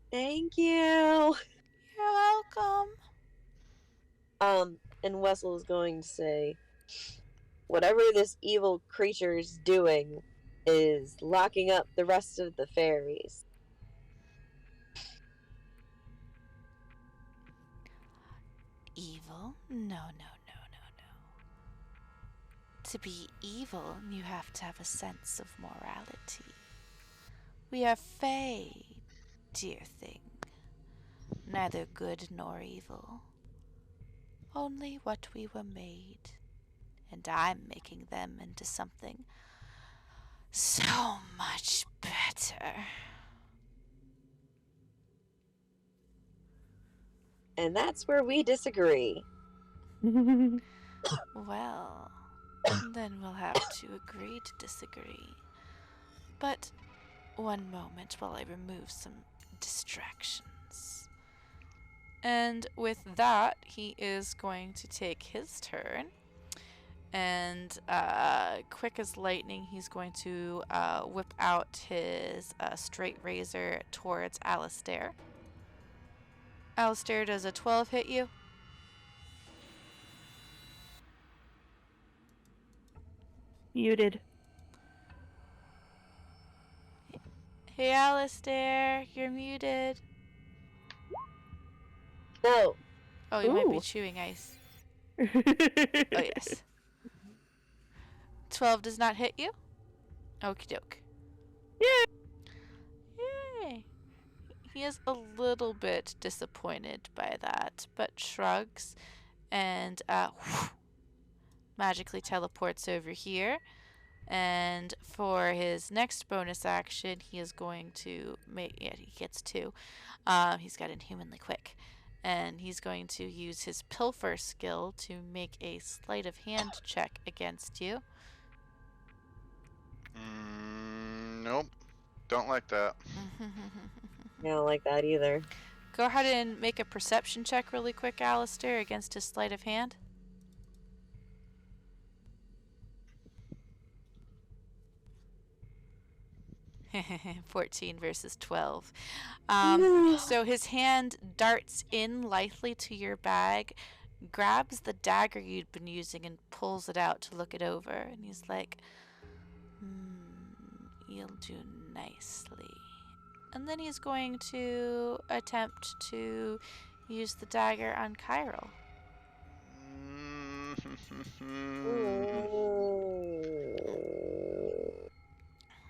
Thank you. You're welcome. And Wessel is going to say, whatever this evil creature is doing is locking up the rest of the fairies. Evil? No. To be evil, you have to have a sense of morality. We are Fae, dear thing. Neither good nor evil. Only what we were made. And I'm making them into something so much better. And that's where we disagree. Well, then we'll have to agree to disagree. But one moment while I remove some distractions. And with that, he is going to take his turn. And quick as lightning, he's going to whip out his straight razor towards Alistair. Alistair, does a 12 hit you? Muted. Hey, Alistair, you're muted. No. Oh, you might be Ooh. chewing ice. Oh, yes. 12 does not hit you? Okie doke. Yay! He is a little bit disappointed by that, but shrugs and magically teleports over here. And for his next bonus action, he is going to make. Yeah, he gets 2. He's got inhumanly quick. And he's going to use his pilfer skill to make a sleight of hand check against you. Nope. Don't like that. I don't like that either. Go ahead and make a perception check really quick, Alistair, against his sleight of hand. 14 versus 12. So his hand darts in lightly to your bag, grabs the dagger you'd been using, and pulls it out to look it over. And he's like, you'll do nicely. And then he's going to attempt to use the dagger on Chiral.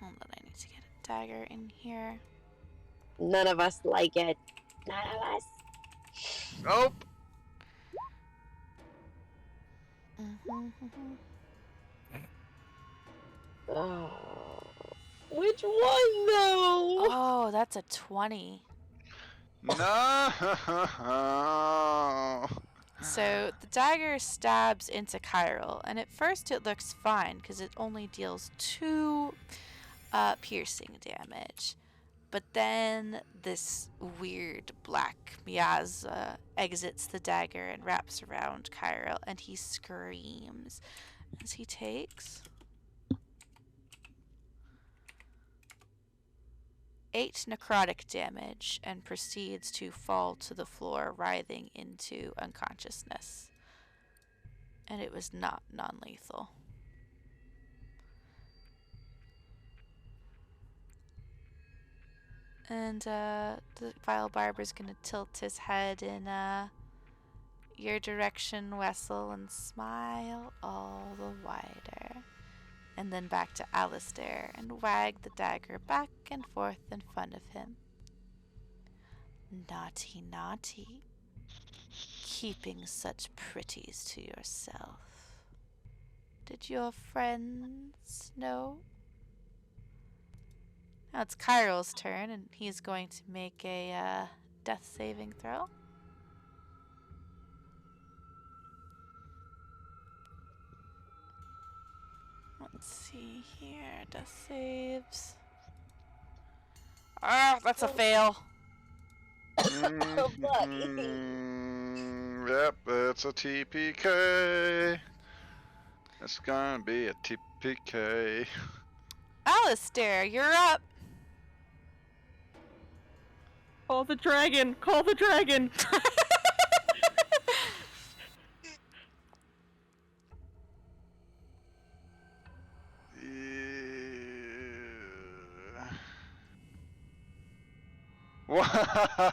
Hold on, I need to get a dagger in here. None of us like it. None of us. Nope. Oh. Which one, though? Oh, that's a 20. No. So the dagger stabs into Chiral, and at first it looks fine because it only deals 2 piercing damage. But then this weird black miasma exits the dagger and wraps around Chiral, and he screams as he takes 8 necrotic damage and proceeds to fall to the floor, writhing into unconsciousness. And it was not non-lethal. And the Vile Barber's gonna tilt his head in your direction, Wessel, and smile all the wider. And then back to Alistair and wag the dagger back and forth in front of him. Naughty, naughty. Keeping such pretties to yourself. Did your friends know? Now it's Chiral's turn, and he's going to make a death saving throw. Let's see here. Death saves. Ah, that's a fail. Yep, it's a TPK. It's gonna be a TPK. Alistair, you're up. Call the dragon! Call the dragon! Why?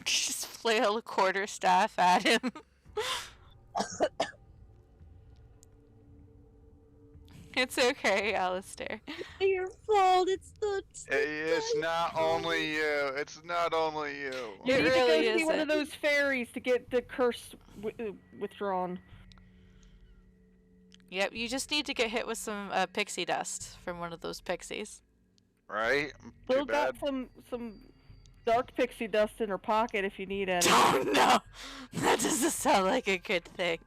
Just flail a quarterstaff at him. It's okay, Alistair. It's your fault. It's not only you. It's not only you. You It need really to go see one isn't. of those fairies to get the curse withdrawn. Yep, you just need to get hit with some pixie dust from one of those pixies. Right? Still Too got bad. some dark pixie dust in her pocket if you need any. Oh no! That doesn't sound like a good thing.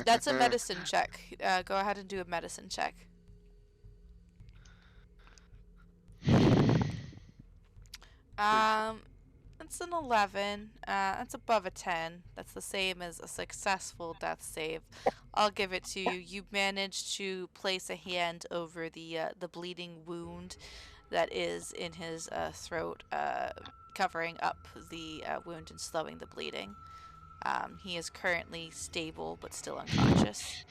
That's a medicine check. Go ahead and do a medicine check. It's an 11. That's above a 10. That's the same as a successful death save. I'll give it to you. You managed to place a hand over the bleeding wound that is in his throat, covering up the wound and slowing the bleeding. He is currently stable but still unconscious.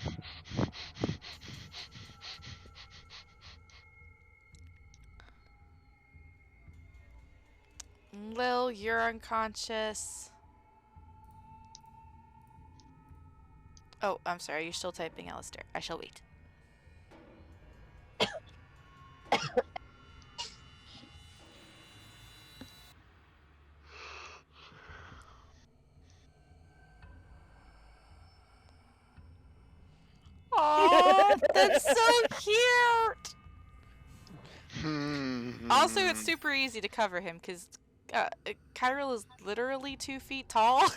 Lil, you're unconscious. Oh, I'm sorry. You're still typing, Alistair. I shall wait. Oh, that's so cute! Also, it's super easy to cover him because Kyril is literally 2 feet tall.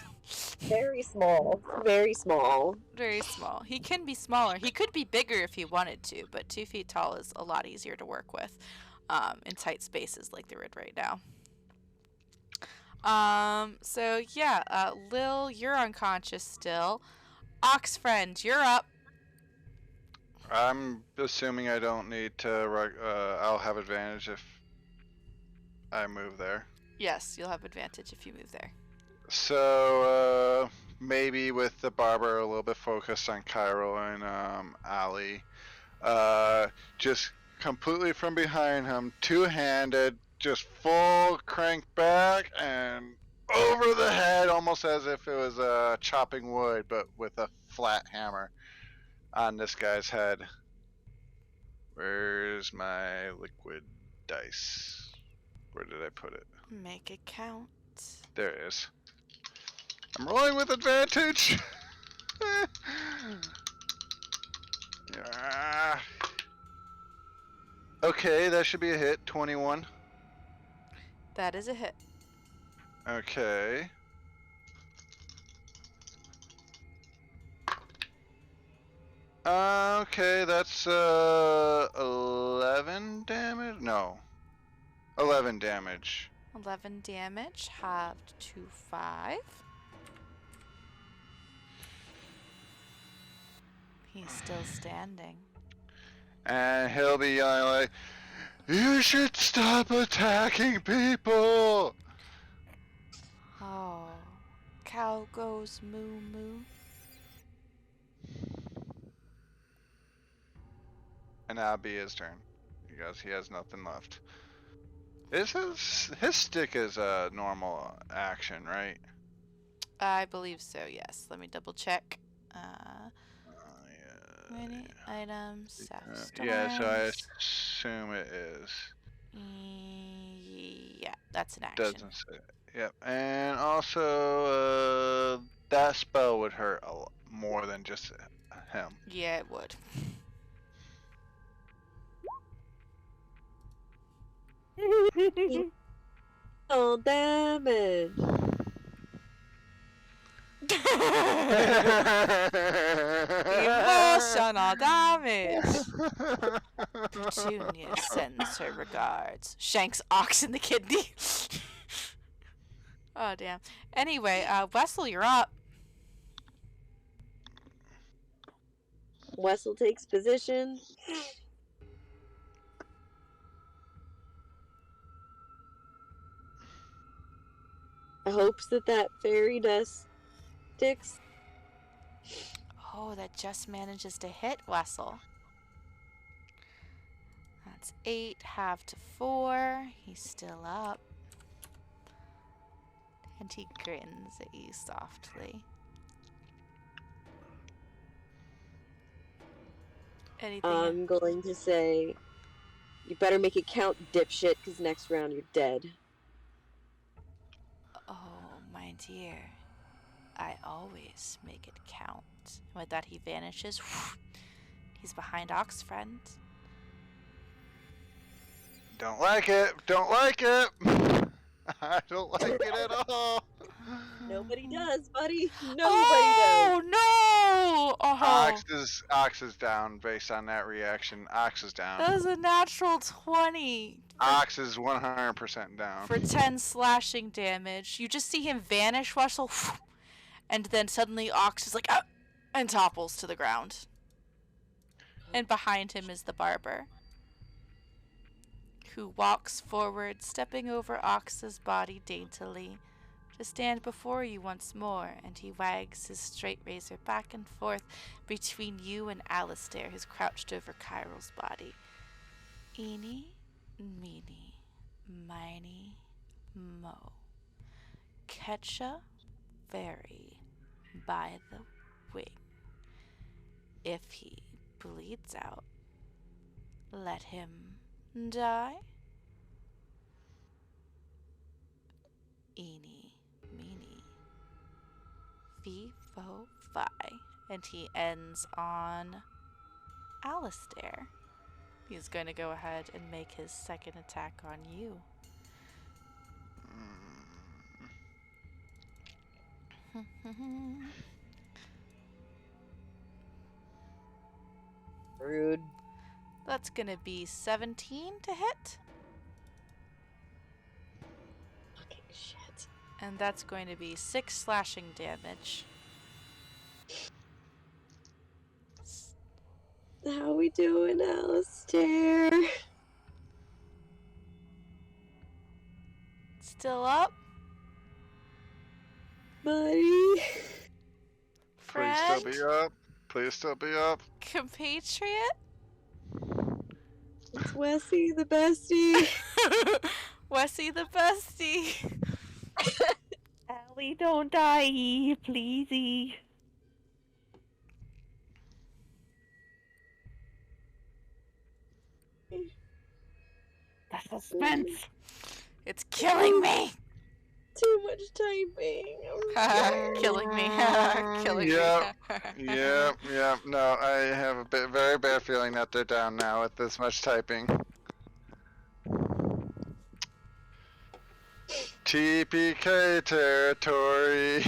Very small. Very small. Very small. He can be smaller. He could be bigger if he wanted to, but 2 feet tall is a lot easier to work with in tight spaces like they're in right now. So yeah, Lil, you're unconscious still. Ox friend, you're up. I'm assuming I don't need to. I'll have advantage if I move there. Yes, you'll have advantage if you move there. So maybe with the barber a little bit focused on Cairo and Ali, just completely from behind him, two-handed, just full crank back and over the head, almost as if it was chopping wood, but with a flat hammer on this guy's head. Where's my liquid dice? Where did I put it? Make it count. There it is. I'm rolling with advantage. Yeah. Okay, that should be a hit. 21. That is a hit. Okay. Okay, that's 11 damage? No. 11 damage. 11 damage, halved to 5. He's still standing. And he'll be yelling like, "You should stop attacking people!" Oh. Cow goes moo moo. And that'll be his turn. Because he has nothing left. His stick is a normal action, right? I believe so, yes. Let me double check. Yeah. Many items, South Stars. Yeah, so I assume it is. Yeah, that's an action. Doesn't say. Yep. And also, that spell would hurt a lot more than just him. Yeah, it would. Oh, damage. Emotional damage. Junior sends her regards. Shanks ox in the kidney. Oh damn. Anyway, Wessel, you're up. Wessel takes position. Hopes that fairy dust sticks. Oh, that just manages to hit Wessel. That's 8, half to 4. He's still up. And he grins at you softly. Anything? I'm going to say, you better make it count, dipshit, because next round you're dead. Oh, my dear. I always make it count. With that, he vanishes. He's behind Ox Friend. Don't like it. Don't like it. I don't like it at all. Nobody does, buddy. Nobody does. Oh no! Ox is down based on that reaction. Ox is down. That was a natural 20. Ox is 100% down. For 10 slashing damage. You just see him vanish, Wessel, and then suddenly Ox is like, ah, and topples to the ground. And behind him is the barber, who walks forward, stepping over Ox's body daintily, to stand before you once more, and he wags his straight razor back and forth between you and Alistair, who's crouched over Kyral's body. Eeny, meeny, miny, mo. Catcha fairy by the wing. If he bleeds out, let him die. Eeny, meeny, fee, fo, fi. And he ends on Alistair. He's going to go ahead and make his second attack on you. Rude. That's going to be 17 to hit. Fucking shit. And that's going to be 6 slashing damage. How we doing, Alistair? Still up? Buddy? Friend? Please still be up. Please still be up. Compatriot? It's Wessie, the bestie. Wessie the bestie. Allie, don't die, pleasey. The suspense. It's killing me. Too much typing. Killing me. Killing Yep. me. Yep. No, I have a very bad feeling that they're down now with this much typing. TPK territory.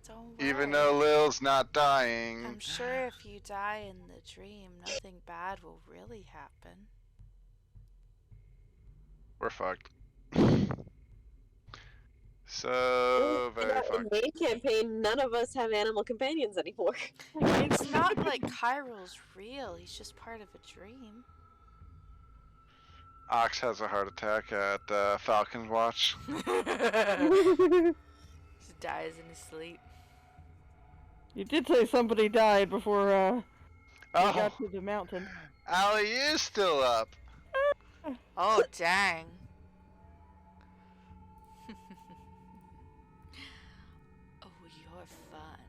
Don't Even worry. though Lil's not dying. I'm sure if you die in the dream, nothing bad will really happen. We're fucked. So very In fucked. the main campaign, none of us have animal companions anymore. It's not like Kyral's real, he's just part of a dream. Ox has a heart attack at Falcon's Watch. He dies in his sleep. You did say somebody died before we Oh, got to the mountain. Allie is still up. Oh, dang. Oh, you're fun.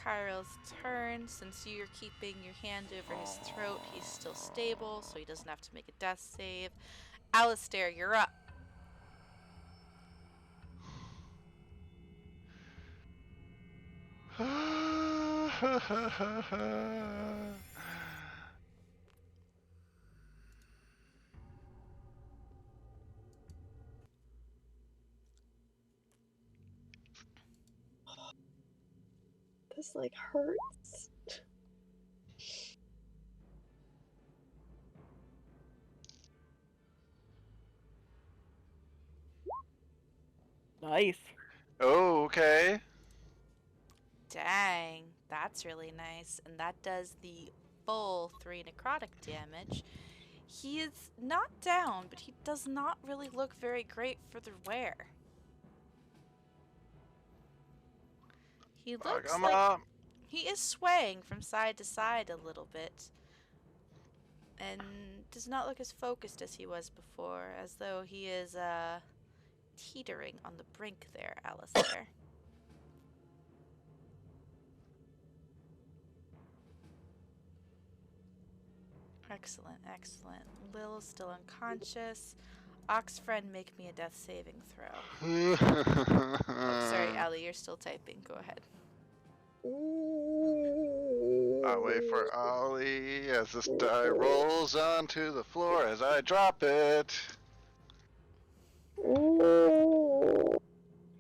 Kyral's turn. Since you're keeping your hand over his throat, he's still stable, so he doesn't have to make a death save. Alistair, you're up. This like hurts. Nice. Oh, okay. Dang, that's really nice. And that does the full 3 necrotic damage. He is not down, but he does not really look very great for the wear. He looks Come like up. he is swaying from side to side a little bit. And does not look as focused as he was before, as though he is teetering on the brink there, Alistair. Excellent, excellent. Lil is still unconscious. Ox friend, make me a death saving throw. Oh, sorry, Allie, you're still typing. Go ahead. I'll wait for Ollie as this die rolls onto the floor as I drop it.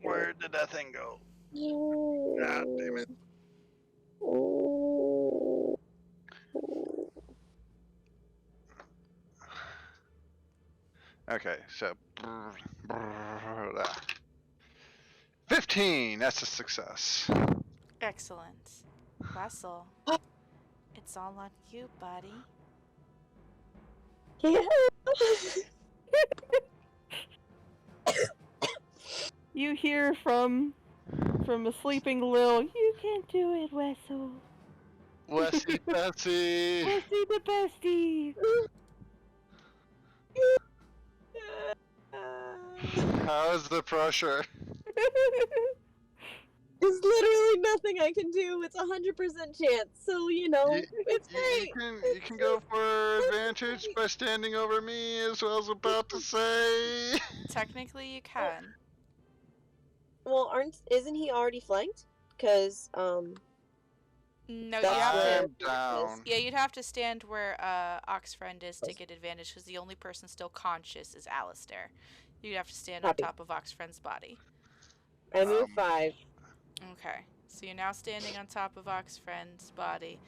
Where did that thing go? Ah, damn it. Okay, so 15. That's a success. Excellent. Russell, it's all on you, buddy. Yeah. You hear from a sleeping Lil, you can do it, Wessel. Wessie Bessie! Wesley the bestie! How's the pressure? There's literally nothing I can do. It's 100% chance, so You, it's you great. can go for advantage by standing over me, as I was about to say. Technically, you can. Well, isn't he already flanked? Because No, you that's have where to. I'm down. Yeah, you'd have to stand where Oxfriend is to get advantage, because the only person still conscious is Alistair. You'd have to stand on Copy. top of Oxfriend's body. I move 5. Okay, so you're now standing on top of Oxfriend's body.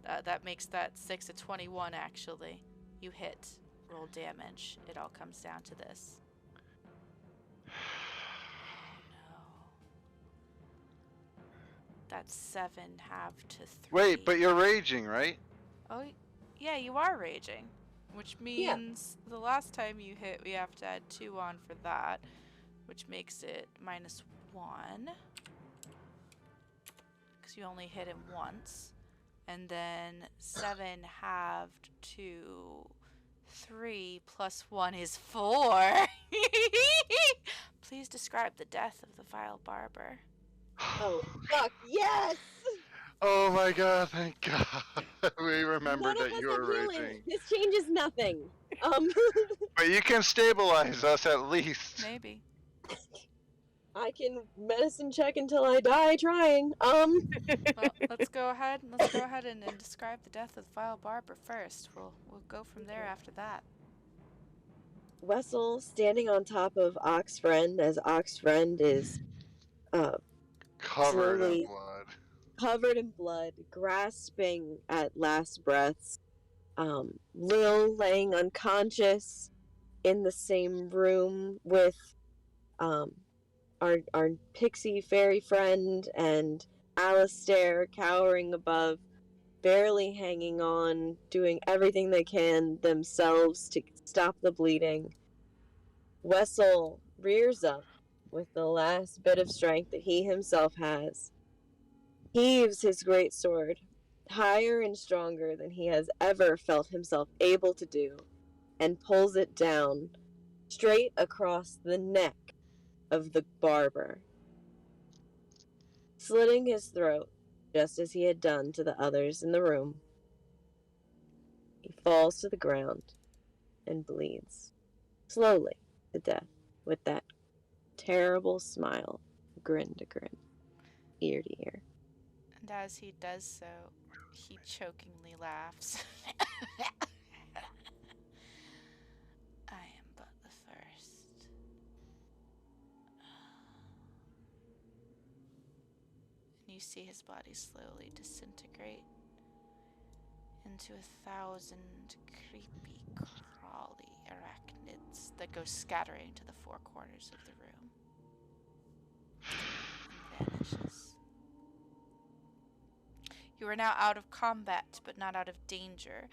That makes that 6 a 21, actually. You hit. Roll damage. It all comes down to this. Oh no. That's 7 halved to 3. Wait, but you're raging, right? Oh, yeah, you are raging. Which means the last time you hit, we have to add 2 on for that. Which makes it -1. Because you only hit him once. And then 7 halved to 3 plus 1 is 4. Please describe the death of the vile barber. Oh, fuck, yes! Oh my god, thank god. We remembered None of that us you were have healing. raging. This changes nothing. But you can stabilize us at least. Maybe. I can medicine check until I die trying. Well, let's go ahead and describe the death of the vile barber first. We'll go from there after that. Wessel standing on top of Oxfriend as Oxfriend is Covered in slowly blood. covered in blood, grasping at last breaths. Lil laying unconscious in the same room with our pixie fairy friend, and Alistair cowering above, barely hanging on, doing everything they can themselves to stop the bleeding. Wessel rears up with the last bit of strength that he himself has, heaves his great sword higher and stronger than he has ever felt himself able to do, and pulls it down straight across the neck of the barber, slitting his throat just as he had done to the others in the room. He falls to the ground and bleeds slowly to death with that terrible smile, grin to grin, ear to ear. And as he does so, he chokingly laughs. I am but the first. And you see his body slowly disintegrate into 1,000 creepy, crawly arachnids that go scattering to the 4 corners of the room and vanishes. You are now out of combat, but not out of danger.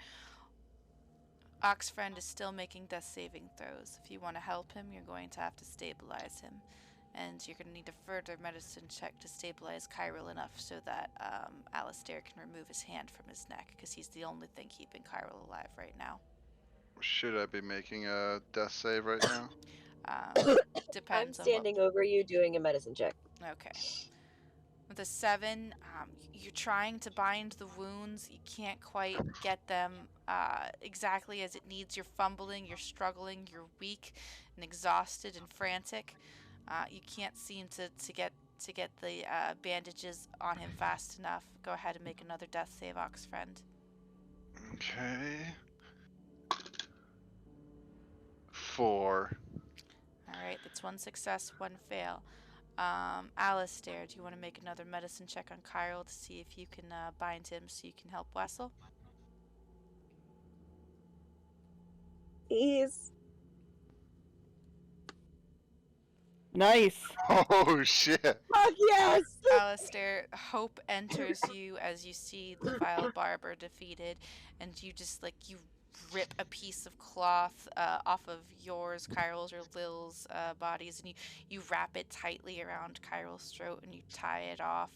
Oxfriend is still making death saving throws. If you want to help him, you're going to have to stabilize him. And you're going to need a further medicine check to stabilize Kyril enough so that Alistair can remove his hand from his neck, because he's the only thing keeping Kyril alive right now. Should I be making a death save right now? Depends I'm standing over you doing a medicine check. Okay. With a 7, you're trying to bind the wounds. You can't quite get them exactly as it needs. You're fumbling, you're struggling, you're weak and exhausted and frantic. You can't seem to get the bandages on him fast enough. Go ahead and make another death save, Oxfriend. Okay. 4. Alright, that's 1 success, 1 fail. Alistair, do you want to make another medicine check on Kyril to see if you can bind him so you can help Wessel? He's Nice. Oh shit. fuck yes. Alistair, hope enters you as you see the vile barber defeated, and you just you rip a piece of cloth off of yours, Kyrill's, or Lil's bodies, and you wrap it tightly around Kyrill's throat and you tie it off.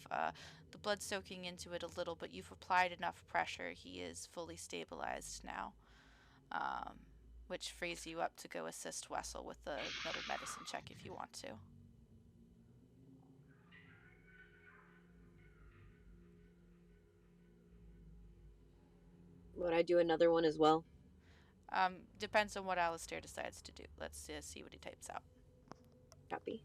The blood's soaking into it a little, but you've applied enough pressure. He is fully stabilized now, which frees you up to go assist Wessel with another medicine check if you want to. Would I do another one as well? Depends on what Alistair decides to do. Let's see what he types out. Copy.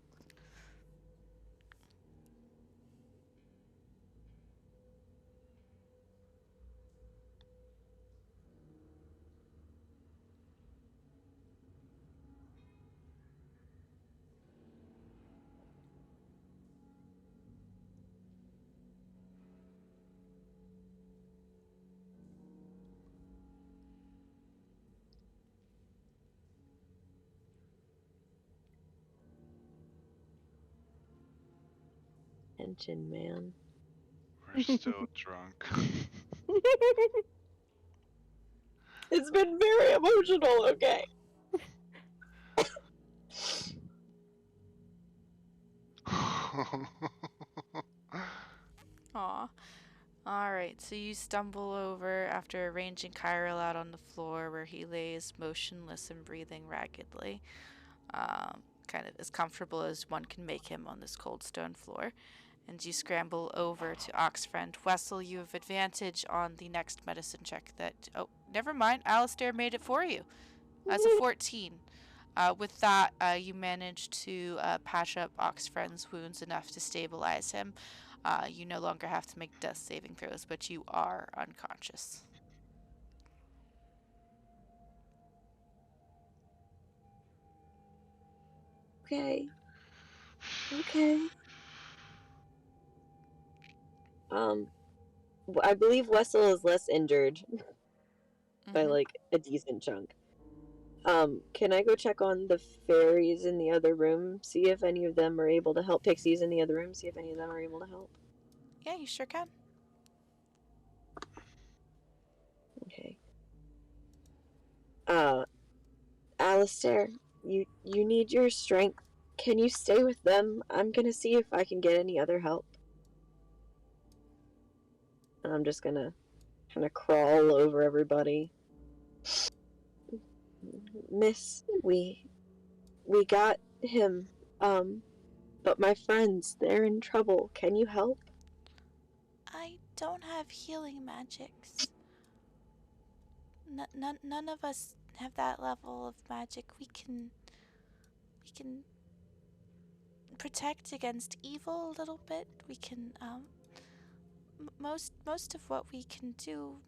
Attention, man. We're still drunk. It's been very emotional, okay? Aw. Alright, so you stumble over after arranging Kyrill out on the floor where he lays motionless and breathing raggedly. Kind of as comfortable as one can make him on this cold stone floor. And you scramble over to Oxfriend. Wessel, you have advantage on the next medicine check that... Oh, never mind. Alistair made it for you. That's a 14. With that, you manage to patch up Oxfriend's wounds enough to stabilize him. You no longer have to make death saving throws, but you are unconscious. Okay. Okay. I believe Wessel is less injured by like a decent chunk. Can I go check on the fairies in the other room, see if any of them are able to help? Pixies in the other room, see if any of them are able to help? Yeah, you sure can. Okay. Alistair, you need your strength. Can you stay with them? I'm gonna see if I can get any other help. And I'm just gonna kind of crawl over everybody. Miss, we got him, but my friends, they're in trouble. Can you help? I don't have healing magics. None of us have that level of magic. We can protect against evil a little bit. We can most of what we can do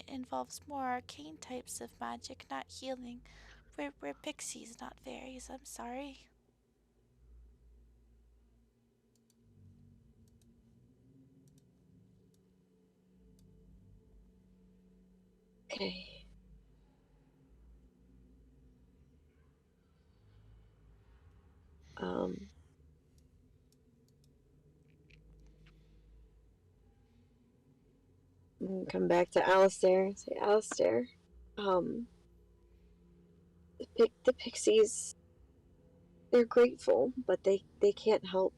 involves more arcane types of magic, not healing. We're pixies, not fairies. I'm sorry. Okay. Come back to Alistair and say, Alistair, the pixies, they're grateful, but they can't help.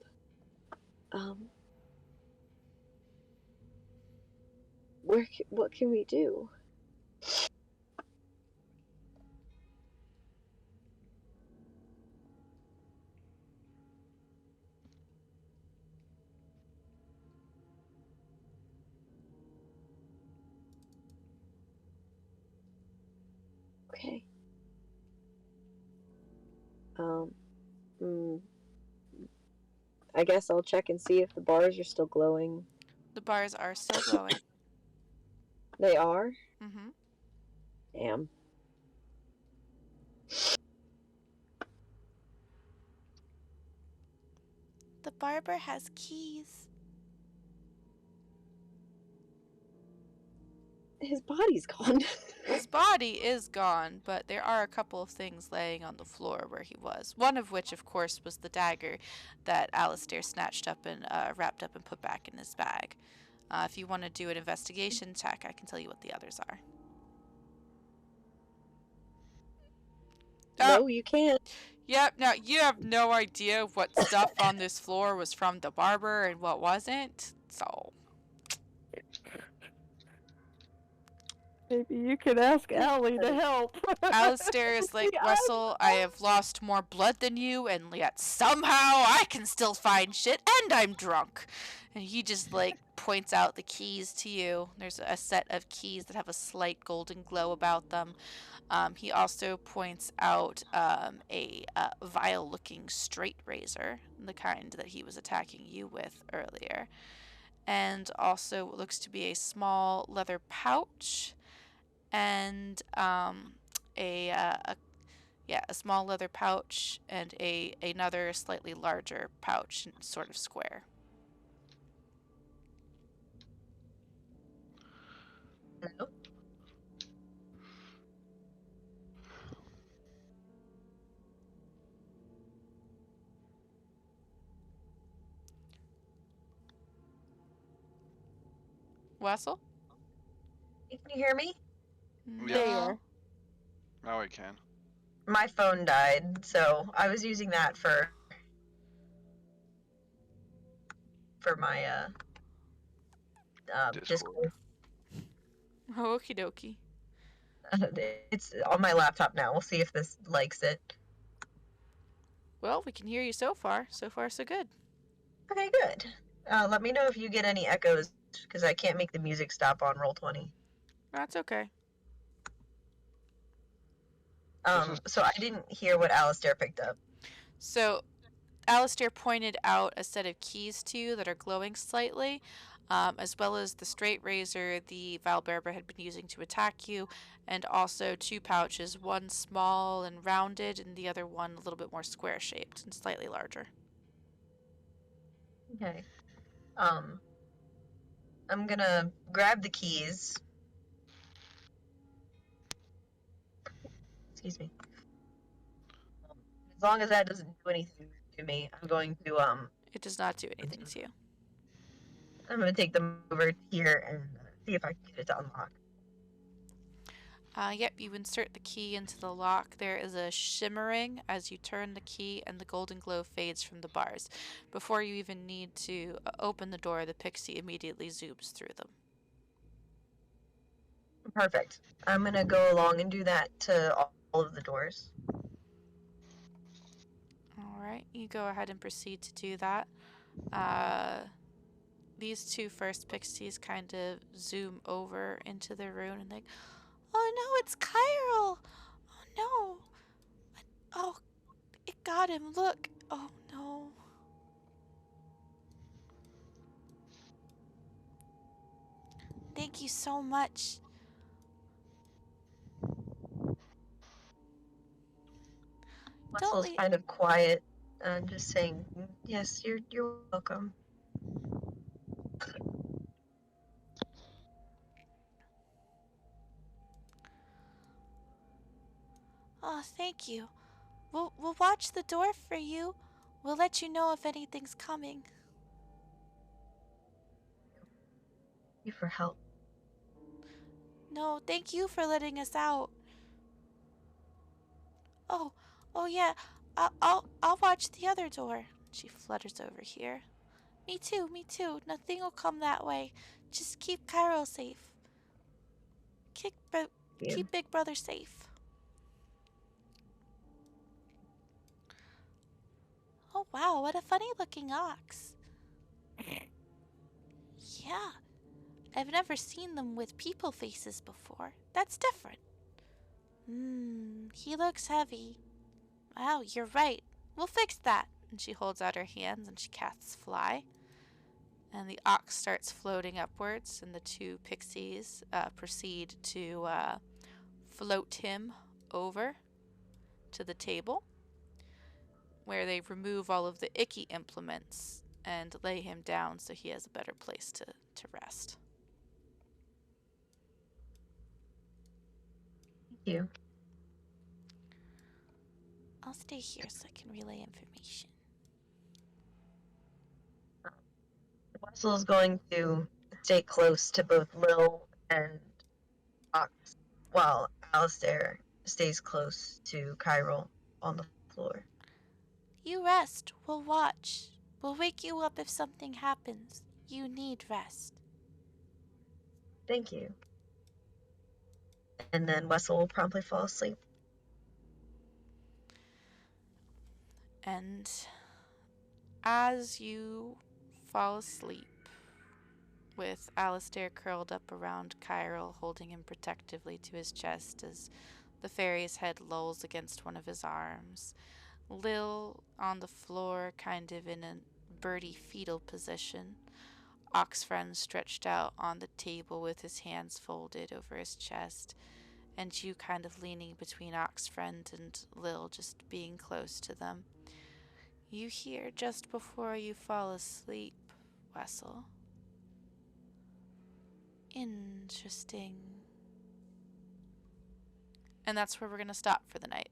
What can we do? Okay. I guess I'll check and see if the bars are still glowing. The bars are still glowing. They are? Mm-hmm. Damn. The barber has keys. His body's gone. His body is gone, but there are a couple of things laying on the floor where he was. One of which, of course, was the dagger that Alistair snatched up and wrapped up and put back in his bag. If you want to do an investigation check, I can tell you what the others are. No, you can't. Yep, now you have no idea what stuff on this floor was from the barber and what wasn't, so. Maybe you could ask Allie to help. Alistair is like, Wessel, I have lost more blood than you, and yet somehow I can still find shit, and I'm drunk. And he just like points out the keys to you. There's a set of keys that have a slight golden glow about them. He also points out a vile-looking straight razor, the kind that he was attacking you with earlier, and also what looks to be a small leather pouch, and a small leather pouch and another slightly larger pouch, sort of square. No. Wessel? Can you hear me? No. Now we can. My phone died, so I was using that for my Discord. Okie dokie. It's on my laptop now. We'll see if this likes it. Well, we can hear you so far. So far, so good. Okay, good. Let me know if you get any echoes, because I can't make the music stop on Roll20. That's okay. So I didn't hear what Alistair picked up. So, Alistair pointed out a set of keys to you that are glowing slightly, as well as the straight razor the vile barber had been using to attack you, and also two pouches, one small and rounded, and the other one a little bit more square shaped and slightly larger. Okay. I'm gonna grab the keys. Excuse me. As long as that doesn't do anything to me, I'm going to It does not do anything to you. I'm gonna take them over here and see if I can get it to unlock. Yep, you insert the key into the lock. There is a shimmering as you turn the key, and the golden glow fades from the bars. Before you even need to open the door, the pixie immediately zooms through them. Perfect. I'm gonna go along and do that to all of the doors. Alright, you go ahead and proceed to do that. These two first pixies kind of zoom over into the room and oh no, it's Chiral! Oh no! Oh, it got him, look! Oh no. Thank you so much. Wessel's kind of quiet, just saying, "Yes, you're welcome." Oh, thank you. We'll watch the door for you. We'll let you know if anything's coming. Thank you for help. No, thank you for letting us out. Oh yeah. I'll watch the other door. She flutters over here. Me too. Nothing will come that way. Just keep Cairo safe. Keep Big Brother safe. Oh wow, what a funny looking ox. Yeah. I've never seen them with people faces before. That's different. He looks heavy. Wow, you're right. We'll fix that. And she holds out her hands and she casts fly. And the ox starts floating upwards, and the two pixies proceed to float him over to the table, where they remove all of the icky implements and lay him down so he has a better place to rest. Thank you. I'll stay here so I can relay information. Wessel's going to stay close to both Lil and Ox while Alistair stays close to Chiral on the floor. You rest. We'll watch. We'll wake you up if something happens. You need rest. Thank you. And then Wessel will promptly fall asleep. And as you fall asleep, with Alistair curled up around Chiral, holding him protectively to his chest as the fairy's head lolls against one of his arms, Lil on the floor, kind of in a birdie fetal position, Oxfriend stretched out on the table with his hands folded over his chest, and you kind of leaning between Oxfriend and Lil, just being close to them. You hear just before you fall asleep, Wessel. Interesting. And that's where we're going to stop for the night.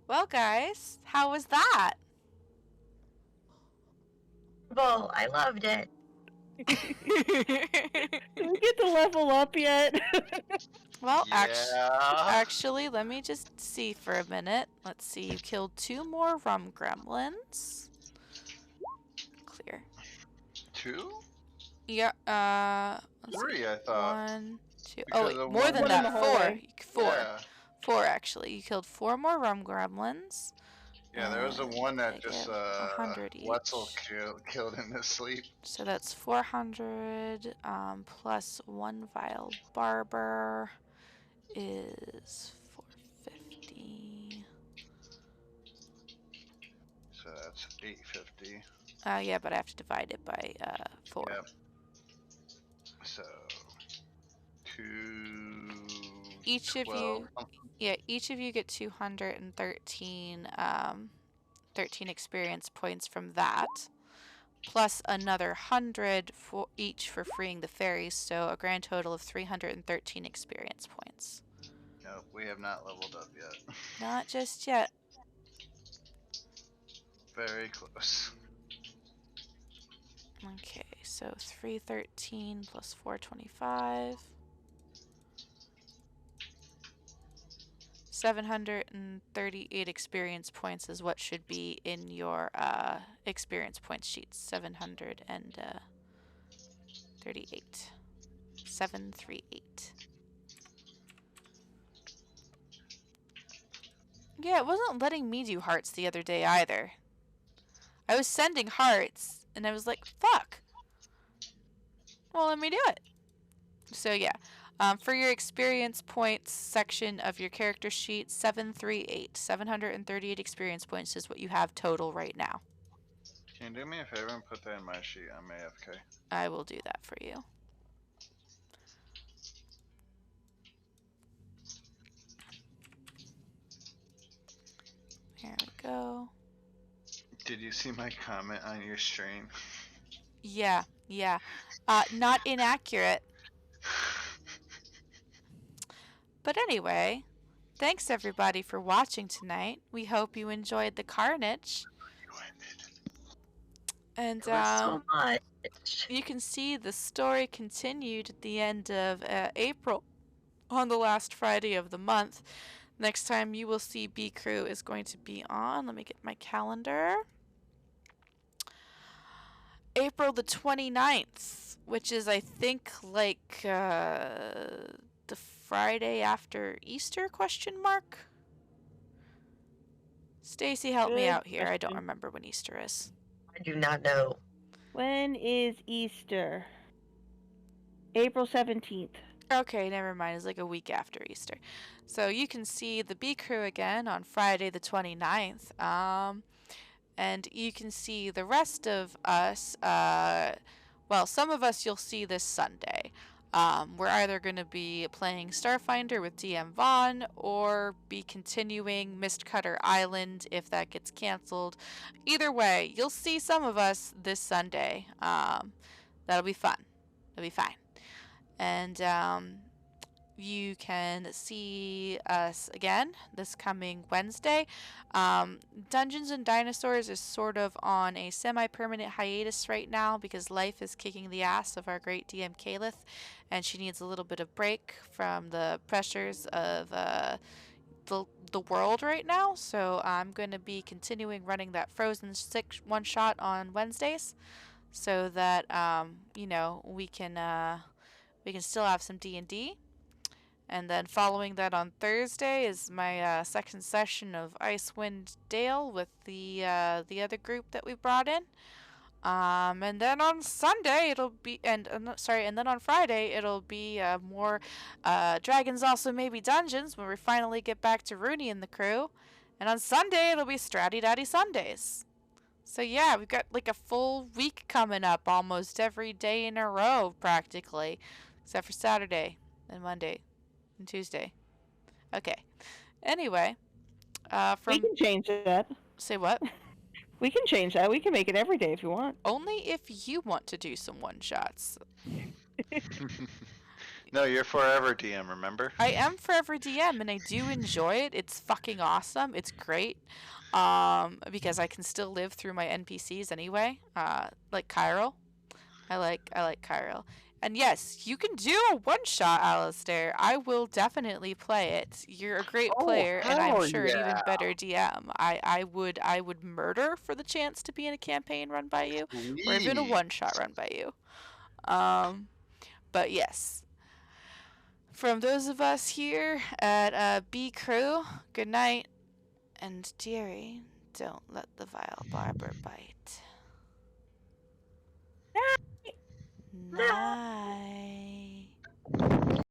Well, guys, how was that? Well, I loved it. Do we get to level up yet? Well, Yeah. actually, let me just see for a minute. Let's see, you killed 2 more rum gremlins. Clear. 2? Yeah, let's 3, see. I thought. 1, 2. Because Oh, wait, of more one than in the that. 4. hallway. 4. Yeah. 4, actually. You killed 4 more rum gremlins. Yeah, there was the one They that just give 100 Wetzel each. killed in his sleep. So that's 400 plus 1 vial barber is 450. So that's 850. Yeah, but I have to divide it by 4. Yep. So Each of 212. you, each of you get 213 13 experience points from that, plus another 100 for each for freeing the fairies, so a grand total of 313 experience points. Nope, we have not leveled up yet. Not just yet. Very close. Okay, so 313 plus 425. 738 experience points is what should be in your experience points sheets. 738. 738. Yeah, it wasn't letting me do hearts the other day either. I was sending hearts, and I was like, fuck. Well, let me do it. So yeah, for your experience points section of your character sheet, 738. 738 experience points is what you have total right now. Can you do me a favor and put that in my sheet? I'm AFK. I will do that for you. There we go. Did you see my comment on your stream? Yeah. Not inaccurate. But anyway, thanks everybody for watching tonight. We hope you enjoyed the carnage. And So much. you can see the story continued at the end of April on the last Friday of the month. Next time you will see B Crew is going to be on. Let me get my calendar. April the 29th, which is I think like the Friday after Easter ? Stacy, help me Good out here. I don't question. remember when Easter is. I do not know. When is Easter? April 17th. Okay, never mind. It's like a week after Easter. So you can see the B Crew again on Friday the 29th. And you can see the rest of us, well, some of us you'll see this Sunday. We're either going to be playing Starfinder with DM Vaughn or be continuing Mistcutter Island if that gets canceled. Either way, you'll see some of us this Sunday. That'll be fun. It'll be fine. And you can see us again this coming Wednesday. Dungeons and Dinosaurs is sort of on a semi-permanent hiatus right now because life is kicking the ass of our great DM Kalith, and she needs a little bit of break from the pressures of the world right now. So I'm going to be continuing running that Frozen 6 one-shot on Wednesdays, so that we can still have some D&D. And then following that on Thursday is my second session of Icewind Dale with the other group that we brought in. And then on Sunday it'll be, and then on Friday it'll be more Dragons Also Maybe Dungeons when we finally get back to Rooney and the crew. And on Sunday it'll be Stratty Daddy Sundays. So yeah, we've got like a full week coming up almost every day in a row practically, except for Saturday and Monday and Tuesday. Okay. Anyway, we can change that. Say what? We can change that. We can make it every day if you want. Only if you want to do some one-shots. No, you're forever DM, remember? I am forever DM, and I do enjoy it. It's fucking awesome. It's great. Because I can still live through my NPCs anyway. Like Kyril. I like Kyril. And yes, you can do a one-shot, Alistair. I will definitely play it. You're a great player, and I'm sure an even better DM. I would murder for the chance to be in a campaign run by you, or even a one-shot run by you. But yes. From those of us here at B Crew, good night, and dearie, don't let the vile barber bite. Night.